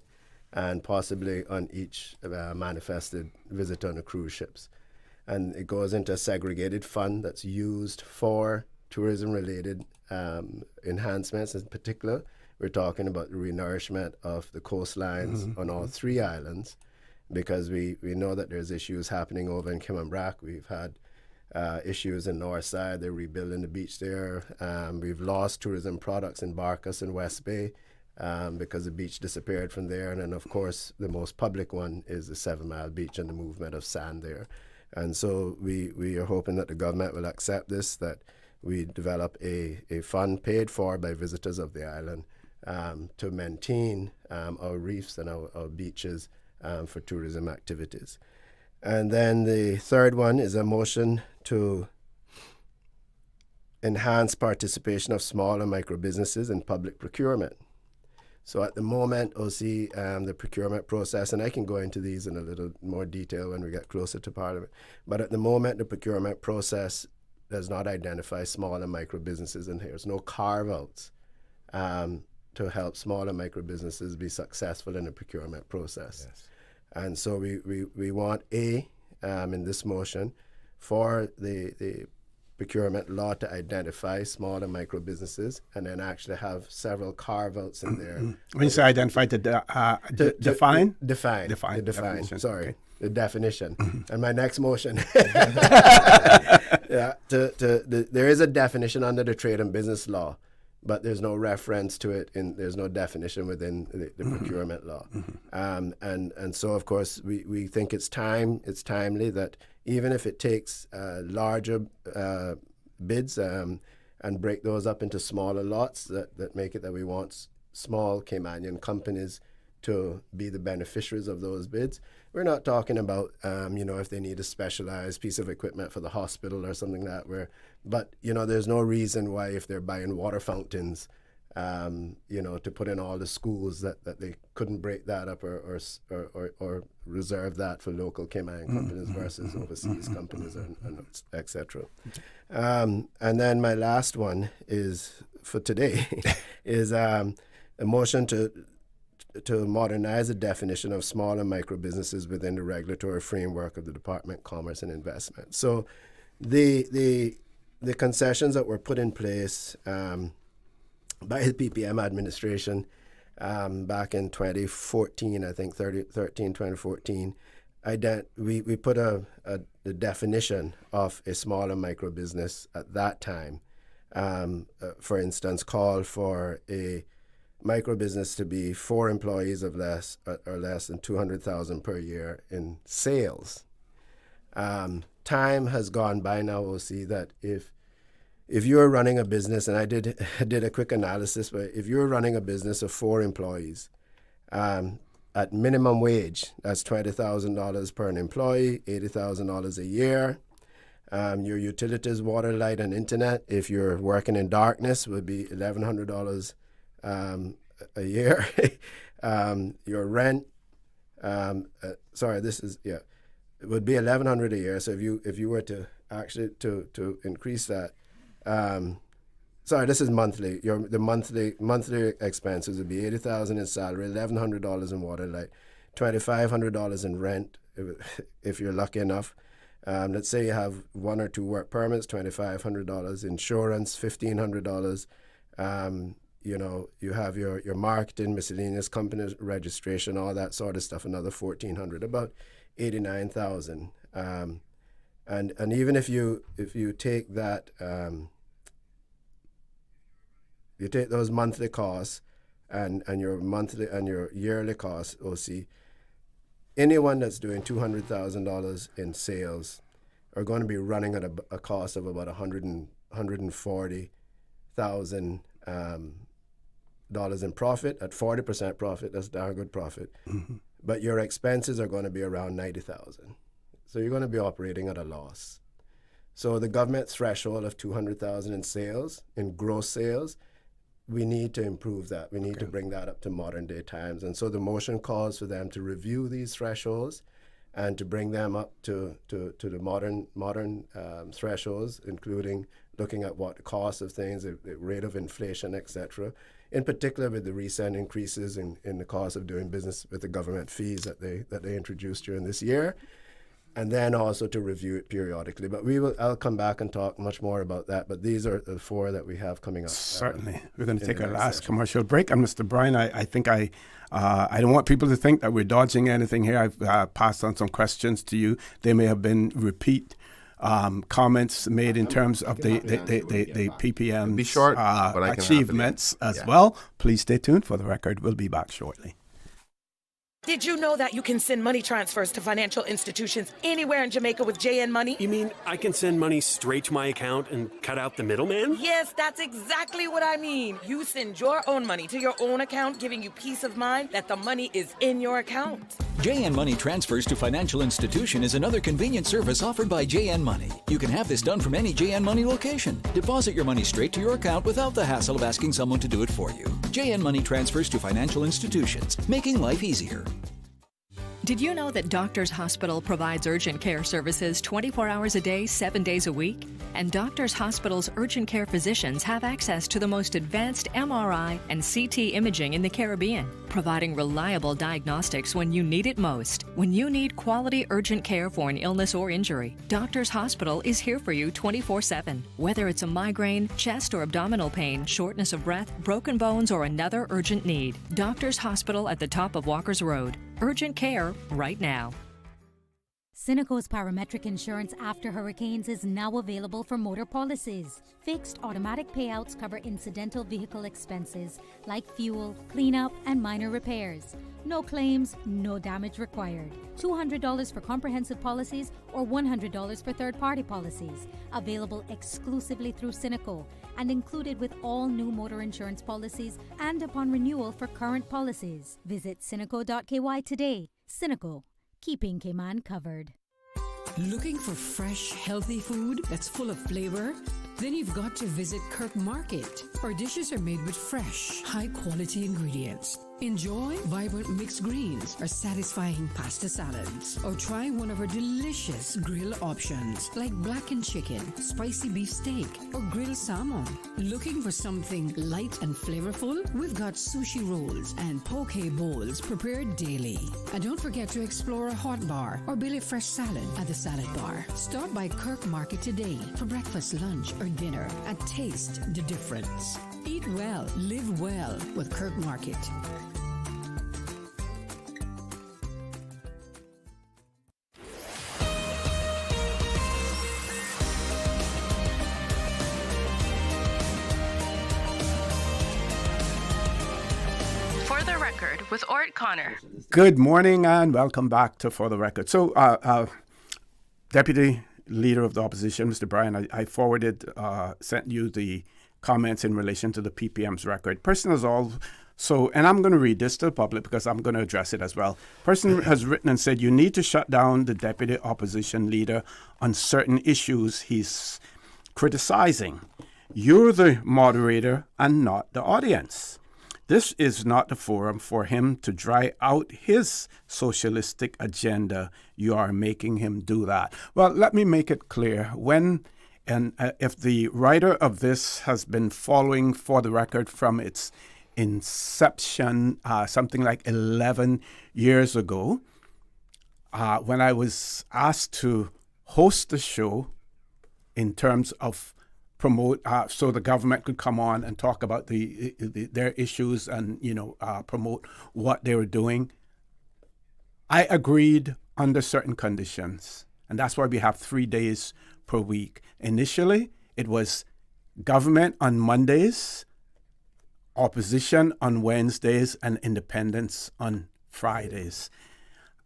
and possibly on each manifested visit on the cruise ships. And it goes into a segregated fund that's used for tourism-related enhancements. In particular, we're talking about the renourishment of the coastlines on all 3 islands, because we know that there's issues happening over in Cayman. We've had issues in North Side. They're rebuilding the beach there. We've lost tourism products in Barcus and West Bay because the beach disappeared from there. And then, of course, the most public one is the 7 Mile Beach and the movement of sand there. And so we are hoping that the government will accept this, that we develop a fund paid for by visitors of the island to maintain our reefs and our beaches for tourism activities. And then the third one is a motion to enhance participation of small and micro businesses in public procurement. So at the moment, OC, the procurement process, and I can go into these in a little more detail when we get closer to Parliament, but at the moment, the procurement process does not identify small and micro businesses, and there's no carve-outs to help small and micro businesses be successful in the procurement process. Yes. And so we want in this motion for the procurement law to identify small and micro businesses, and then actually have several carve-outs in there. When you say identify, define? Define. Sorry, okay. The definition. And my next motion, there is a definition under the trade and business law, but there's no reference to it, there's no definition within the procurement law. And so, of course, we think it's timely that even if it takes larger bids and break those up into smaller lots, that make it that we want small Caymanian companies to be the beneficiaries of those bids. We're not talking about, if they need a specialized piece of equipment for the hospital or something like that. But there's no reason why, if they're buying water fountains, to put in all the schools, that they couldn't break that up or reserve that for local Cayman companies versus overseas companies, and et cetera. And then my last one is, for today, is a motion to modernize the definition of small and micro businesses within the regulatory framework of the Department of Commerce and Investment. So the concessions that were put in place by the PPM administration back in 2014, I think 2014, we put the definition of a small and micro business at that time. For instance, called for a micro business to be 4 employees of less than 200,000 per year in sales. Time has gone by now, OC, that if you're running a business, and I did a quick analysis, but if you're running a business of 4 employees, at minimum wage, that's $20,000 per an employee, $80,000 a year. Your utilities, water, light, and internet, if you're working in darkness, would be $1,100 a year. Your rent, it would be $1,100 a year. So if you were to actually to increase that, this is monthly. The monthly expenses would be $80,000 in salary, $1,100 in water, light, $2,500 in rent if you're lucky enough. Let's say you have 1 or 2 work permits, $2,500, insurance, $1,500. You have your marketing, miscellaneous company registration, all that sort of stuff, another $1,400, about $89,000. And even if you take that, you take those monthly costs and your monthly and your yearly costs, OC, anyone that's doing $200,000 in sales are going to be running at a cost of about $140,000 in profit. At 40% profit, that's darn good profit. Mm-hmm. But your expenses are going to be around $90,000. So you're going to be operating at a loss. So the government threshold of $200,000 in sales, in gross sales, we need to improve that. We need to bring that up to modern day times. And so the motion calls for them to review these thresholds and to bring them up to the modern thresholds, including looking at what the cost of things, the rate of inflation, etc. In particular, with the recent increases in the cost of doing business with the government fees that they introduced during this year, and then also to review it periodically. But I'll come back and talk much more about that. But these are the 4 that we have coming up. Certainly. We're going to take our last commercial break. And Mr. Bryan, I think I don't want people to think that we're dodging anything here. I've passed on some questions to you. They may have been repeat comments made in terms of the PPM's be short, but I achievements as well. Please stay tuned. For the record, we'll be back shortly. Did you know that you can send money transfers to financial institutions anywhere in Jamaica with JN Money? You mean I can send money straight to my account and cut out the middleman? Yes, that's exactly what I mean. You send your own money to your own account, giving you peace of mind that the money is in your account. JN Money Transfers to Financial Institution is another convenient service offered by JN Money. You can have this done from any JN Money location. Deposit your money straight to your account without the hassle of asking someone to do it for you. JN Money Transfers to Financial Institutions, making life easier. Did you know that Doctors Hospital provides urgent care services 24 hours a day, 7 days a week? And Doctors Hospital's urgent care physicians have access to the most advanced MRI and CT imaging in the Caribbean, providing reliable diagnostics when you need it most. When you need quality urgent care for an illness or injury, Doctors Hospital is here for you 24/7. Whether it's a migraine, chest or abdominal pain, shortness of breath, broken bones, or another urgent need, Doctors Hospital at the top of Walker's Road. Urgent care right now. Cineco's parametric insurance after hurricanes is now available for motor policies. Fixed automatic payouts cover incidental vehicle expenses like fuel, cleanup, and minor repairs. No claims, no damage required. $200 for comprehensive policies or $100 for third-party policies. Available exclusively through Cineco and included with all new motor insurance policies and upon renewal for current policies. Visit Cineco.ky today. Cineco, keeping Cayman covered. Looking for fresh, healthy food that's full of flavor? Then you've got to visit Kirk Market. Our dishes are made with fresh, high-quality ingredients. Enjoy vibrant mixed greens or satisfying pasta salads. Or try one of our delicious grill options like blackened chicken, spicy beef steak, or grilled salmon. Looking for something light and flavorful? We've got sushi rolls and poke bowls prepared daily. And don't forget to explore a hot bar or Billy Fresh salad at the salad bar. Stop by Kirk Market today for breakfast, lunch, or dinner and taste the difference. Eat well, live well with Kirk Market. For the Record with Orrett Connor. Good morning and welcome back to For the Record. So, Deputy Leader of the Opposition, Mr. Bryan, I sent you the comments in relation to the PPM's record. Person has also, and I'm going to read this to the public because I'm going to address it as well. Person has written and said, you need to shut down the Deputy Opposition Leader on certain issues he's criticizing. You're the moderator and not the audience. This is not the forum for him to dry out his socialistic agenda. You are making him do that. Well, let me make it clear. If the writer of this has been following For the Record from its inception, something like 11 years ago, when I was asked to host the show in terms of promote, so the government could come on and talk about their issues and promote what they were doing. I agreed under certain conditions, and that's why we have 3 days per week. Initially, it was government on Mondays, opposition on Wednesdays, and independents on Fridays.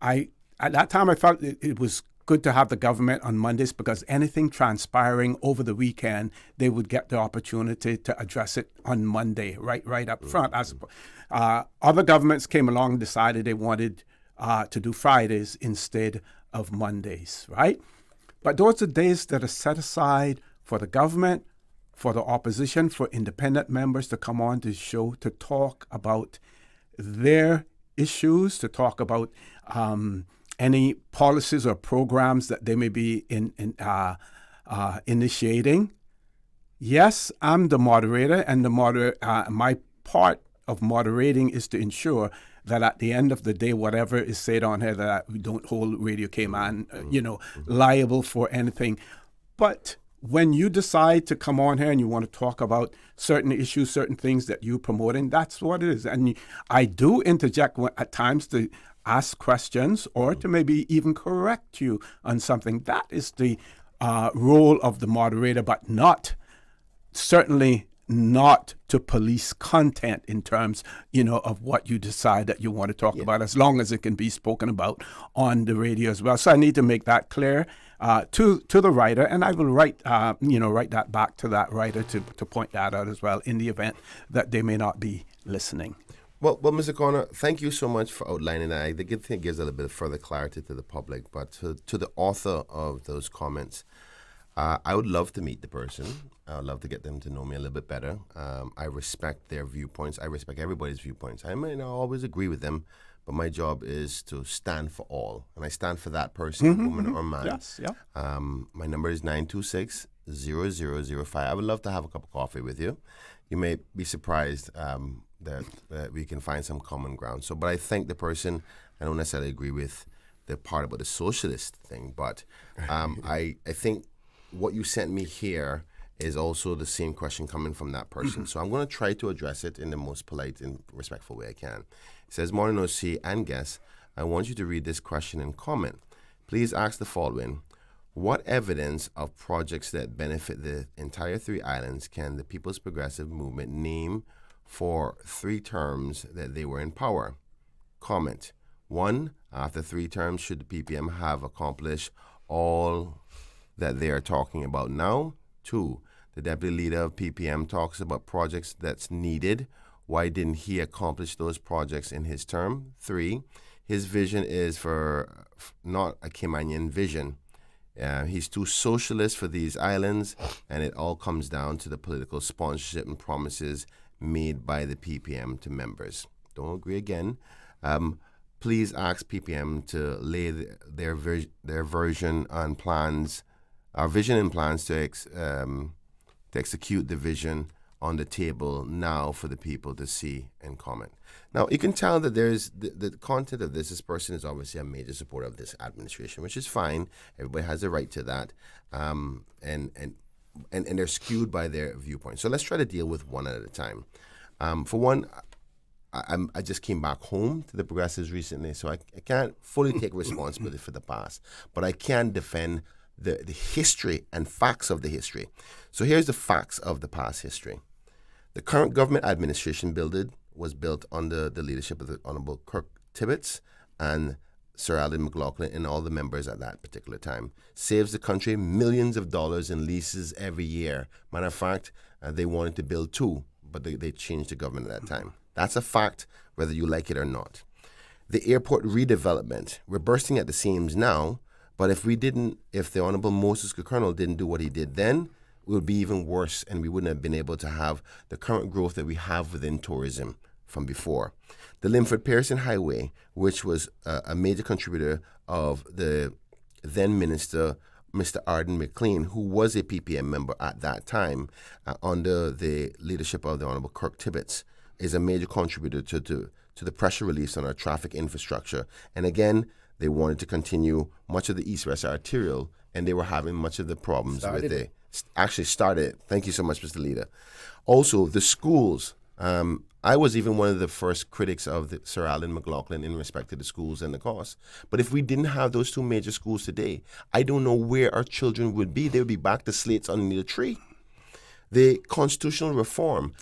At that time, I felt it was good to have the government on Mondays because anything transpiring over the weekend, they would get the opportunity to address it on Monday, right up front. Other governments came along and decided they wanted to do Fridays instead of Mondays, right? But those are days that are set aside for the government, for the opposition, for independent members to come on the show to talk about their issues, to talk about any policies or programs that they may be initiating. Yes, I'm the moderator, and my part of moderating is to ensure that at the end of the day, whatever is said on here, that we don't hold Radio Cayman, liable for anything. But when you decide to come on here and you want to talk about certain issues, certain things that you're promoting, that's what it is. And I do interject at times to ask questions or to maybe even correct you on something. That is the role of the moderator, but certainly not to police content in terms, of what you decide that you want to talk about, as long as it can be spoken about on the radio as well. So I need to make that clear to the writer, and I will write that back to that writer to point that out as well in the event that they may not be listening. Well, Mr. Corner, thank you so much for outlining that. I think it gives a little bit of further clarity to the public, but to the author of those comments, I would love to meet the person. I would love to get them to know me a little bit better. I respect their viewpoints. I respect everybody's viewpoints. I may not always agree with them, but my job is to stand for all. And I stand for that person, woman or man. Yes, yeah. My number is 926-0005. I would love to have a cup of coffee with you. You may be surprised that we can find some common ground. But I thank the person. I don't necessarily agree with the part about the socialist thing, but I think what you sent me here is also the same question coming from that person. So I'm going to try to address it in the most polite and respectful way I can. It says, Morning OC and guests, I want you to read this question and comment. Please ask the following. What evidence of projects that benefit the entire 3 islands can the People's Progressive Movement name for 3 terms that they were in power? Comment. 1, after 3 terms, should the PPM have accomplished all that they are talking about now? 2, the deputy leader of PPM talks about projects that's needed. Why didn't he accomplish those projects in his term? 3, his vision is for not a Caymanian vision. He's too socialist for these islands, and it all comes down to the political sponsorship and promises made by the PPM to members. Don't agree again. Please ask PPM to lay their vision and plans to execute the vision on the table now for the people to see and comment. Now, you can tell that there's the content of this person is obviously a major supporter of this administration, which is fine. Everybody has a right to that, and they're skewed by their viewpoint. So let's try to deal with one at a time. For one, I just came back home to the Progressives recently, so I can't fully take responsibility for the past, but I can defend the history and facts of the history. So here's the facts of the past history. The current government administration was built under the leadership of the Honorable Kirk Tibbetts and Sir Alden McLaughlin and all the members at that particular time. Saves the country millions of dollars in leases every year. Matter of fact, they wanted to build 2, but they changed the government at that time. That's a fact, whether you like it or not. The airport redevelopment. We're bursting at the seams now, but if the Honorable Moses Colonel didn't do what he did then, it would be even worse, and we wouldn't have been able to have the current growth that we have within tourism from before. The Linford-Pearson Highway, which was a major contributor of the then Minister, Mr. Arden McLean, who was a PPM member at that time, under the leadership of the Honorable Kirk Tibbetts, is a major contributor to the pressure release on our traffic infrastructure. And again, they wanted to continue much of the east-west arterial, and they were having much of the problems with it. Actually started. Thank you so much, Mr. Leader. Also, the schools. I was even one of the first critics of Sir Alden McLaughlin in respect to the schools and the costs. But if we didn't have those 2 major schools today, I don't know where our children would be. They would be back to slates underneath a tree. The constitutional reform.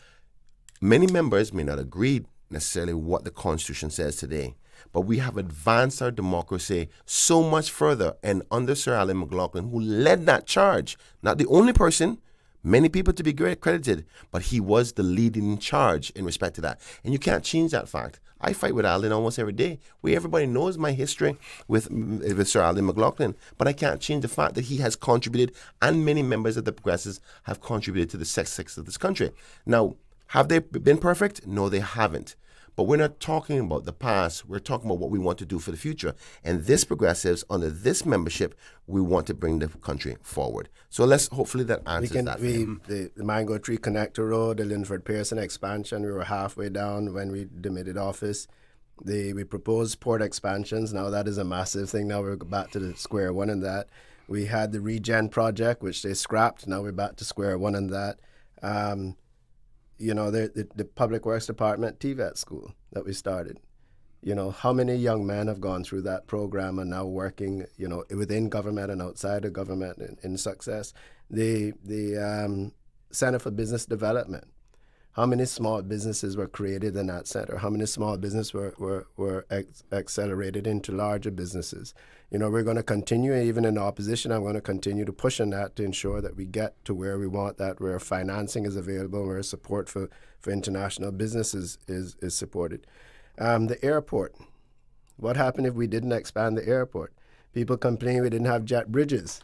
Many members may not agree necessarily what the Constitution says today, but we have advanced our democracy so much further. And under Sir Alden McLaughlin, who led that charge, not the only person, many people to be credited, but he was the leading charge in respect to that. And you can't change that fact. I fight with Alden almost every day. Everybody knows my history with Sir Alden McLaughlin, but I can't change the fact that he has contributed, and many members of the Progressives have contributed to the success of this country. Now, have they been perfect? No, they haven't. But we're not talking about the past. We're talking about what we want to do for the future. And this Progressives, under this membership, we want to bring the country forward. So hopefully that answers that. The Mango Tree Connector Road, the Linford Pearson expansion, we were halfway down when we demitted office. We proposed port expansions. Now that is a massive thing. Now we're back to the square one in that. We had the Regen project, which they scrapped. Now we're back to square one in that. The Public Works Department TVET school that we started. How many young men have gone through that program and now working, within government and outside of government in success? The Center for Business Development. How many small businesses were created in that center? How many small businesses were accelerated into larger businesses? We're going to continue, even in opposition, I'm going to continue to push on that to ensure that we get to where we want that, where financing is available, where support for international businesses is supported. The airport. What happened if we didn't expand the airport? People complain we didn't have jet bridges.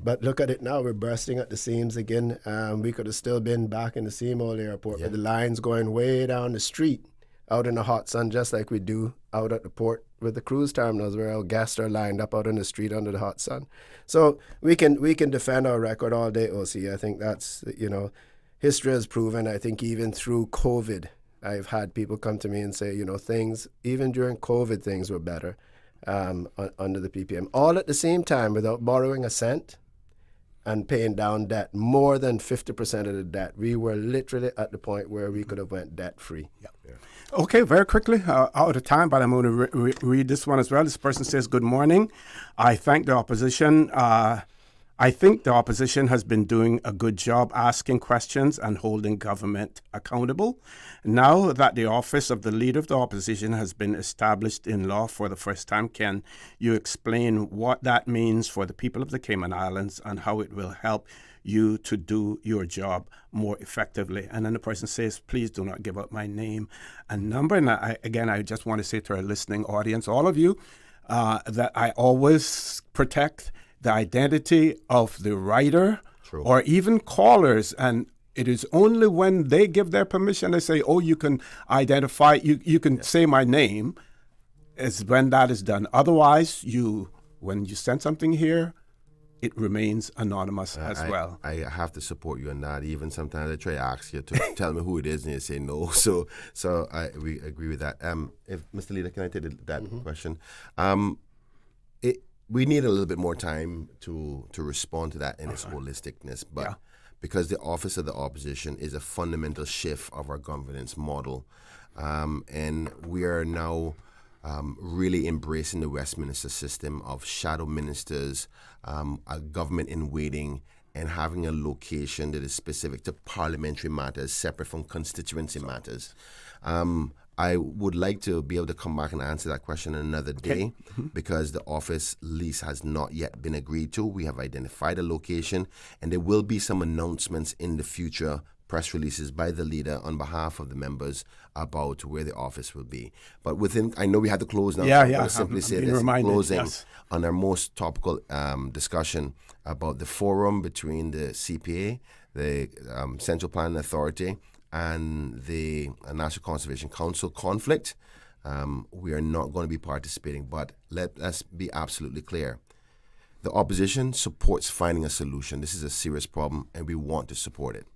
But look at it now, we're bursting at the seams again. We could have still been back in the same old airport with the lines going way down the street, out in the hot sun, just like we do out at the port with the cruise terminals where our guests are lined up out in the street under the hot sun. So we can defend our record all day, OC. I think that's, history has proven, I think even through COVID, I've had people come to me and say, things, even during COVID, things were better. Under the PPM, all at the same time without borrowing a cent and paying down debt, more than 50% of the debt. We were literally at the point where we could have went debt-free. Yeah. Okay, very quickly, out of time, but I'm going to read this one as well. This person says, good morning. I thank the opposition. I think the opposition has been doing a good job asking questions and holding government accountable. Now that the office of the Leader of the Opposition has been established in law for the first time, can you explain what that means for the people of the Cayman Islands and how it will help you to do your job more effectively? And then the person says, please do not give up my name and number. And I just want to say to our listening audience, all of you, that I always protect the identity of the writer or even callers, and it is only when they give their permission, they say, oh, you can identify, you can say my name, is when that is done. Otherwise, when you send something here, it remains anonymous as well. I have to support you on that. Even sometimes I try to ask you to tell me who it is, and you say no. So we agree with that. If Mr. Leader, can I take that question? We need a little bit more time to respond to that in its holisticness, but because the office of the opposition is a fundamental shift of our governance model, and we are now really embracing the Westminster system of shadow ministers, a government in waiting, and having a location that is specific to parliamentary matters, separate from constituency matters. I would like to be able to come back and answer that question another day because the office lease has not yet been agreed to. We have identified a location, and there will be some announcements in the future, press releases by the leader on behalf of the members about where the office will be. But I know we have to close now. Yeah, so I'm simply say this closing on our most topical discussion about the forum between the CPA, the Central Planning Authority, and the National Conservation Council conflict. We are not going to be participating, but let us be absolutely clear. The opposition supports finding a solution. This is a serious problem, and we want to support it.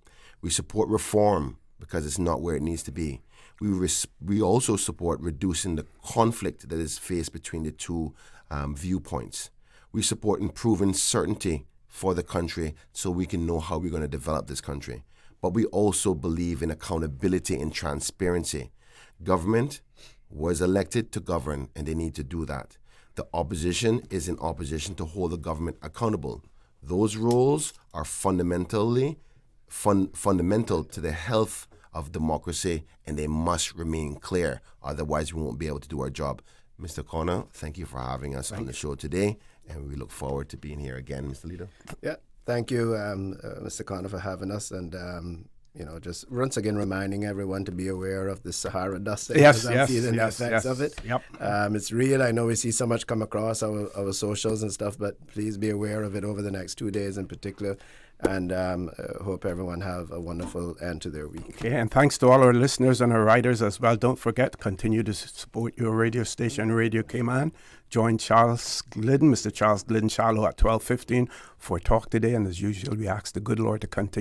We support reform because it's not where it needs to be. We also support reducing the conflict that is faced between the two viewpoints. We support improving certainty for the country so we can know how we're going to develop this country. But we also believe in accountability and transparency. Government was elected to govern, and they need to do that. The opposition is in opposition to hold the government accountable. Those roles are fundamental to the health of democracy, and they must remain clear. Otherwise, we won't be able to do our job. Mr. Connor, thank you for having us on the show today, and we look forward to being here again, Mr. Leader. Yeah. Thank you, Mr. Connor, for having us. And just once again reminding everyone to be aware of the Sahara dust. Yes, I'm feeling the effects of it. Yep. It's real. I know we see so much come across our socials and stuff, but please be aware of it over the next 2 days in particular. And hope everyone have a wonderful end to their week. Okay, and thanks to all our listeners and our writers as well. Don't forget, continue to support your radio station, Radio Cayman. Join Charles Glidden, Mr. Charles Glidden Charlo at 12:15 for Talk Today. And as usual, we ask the good Lord to continue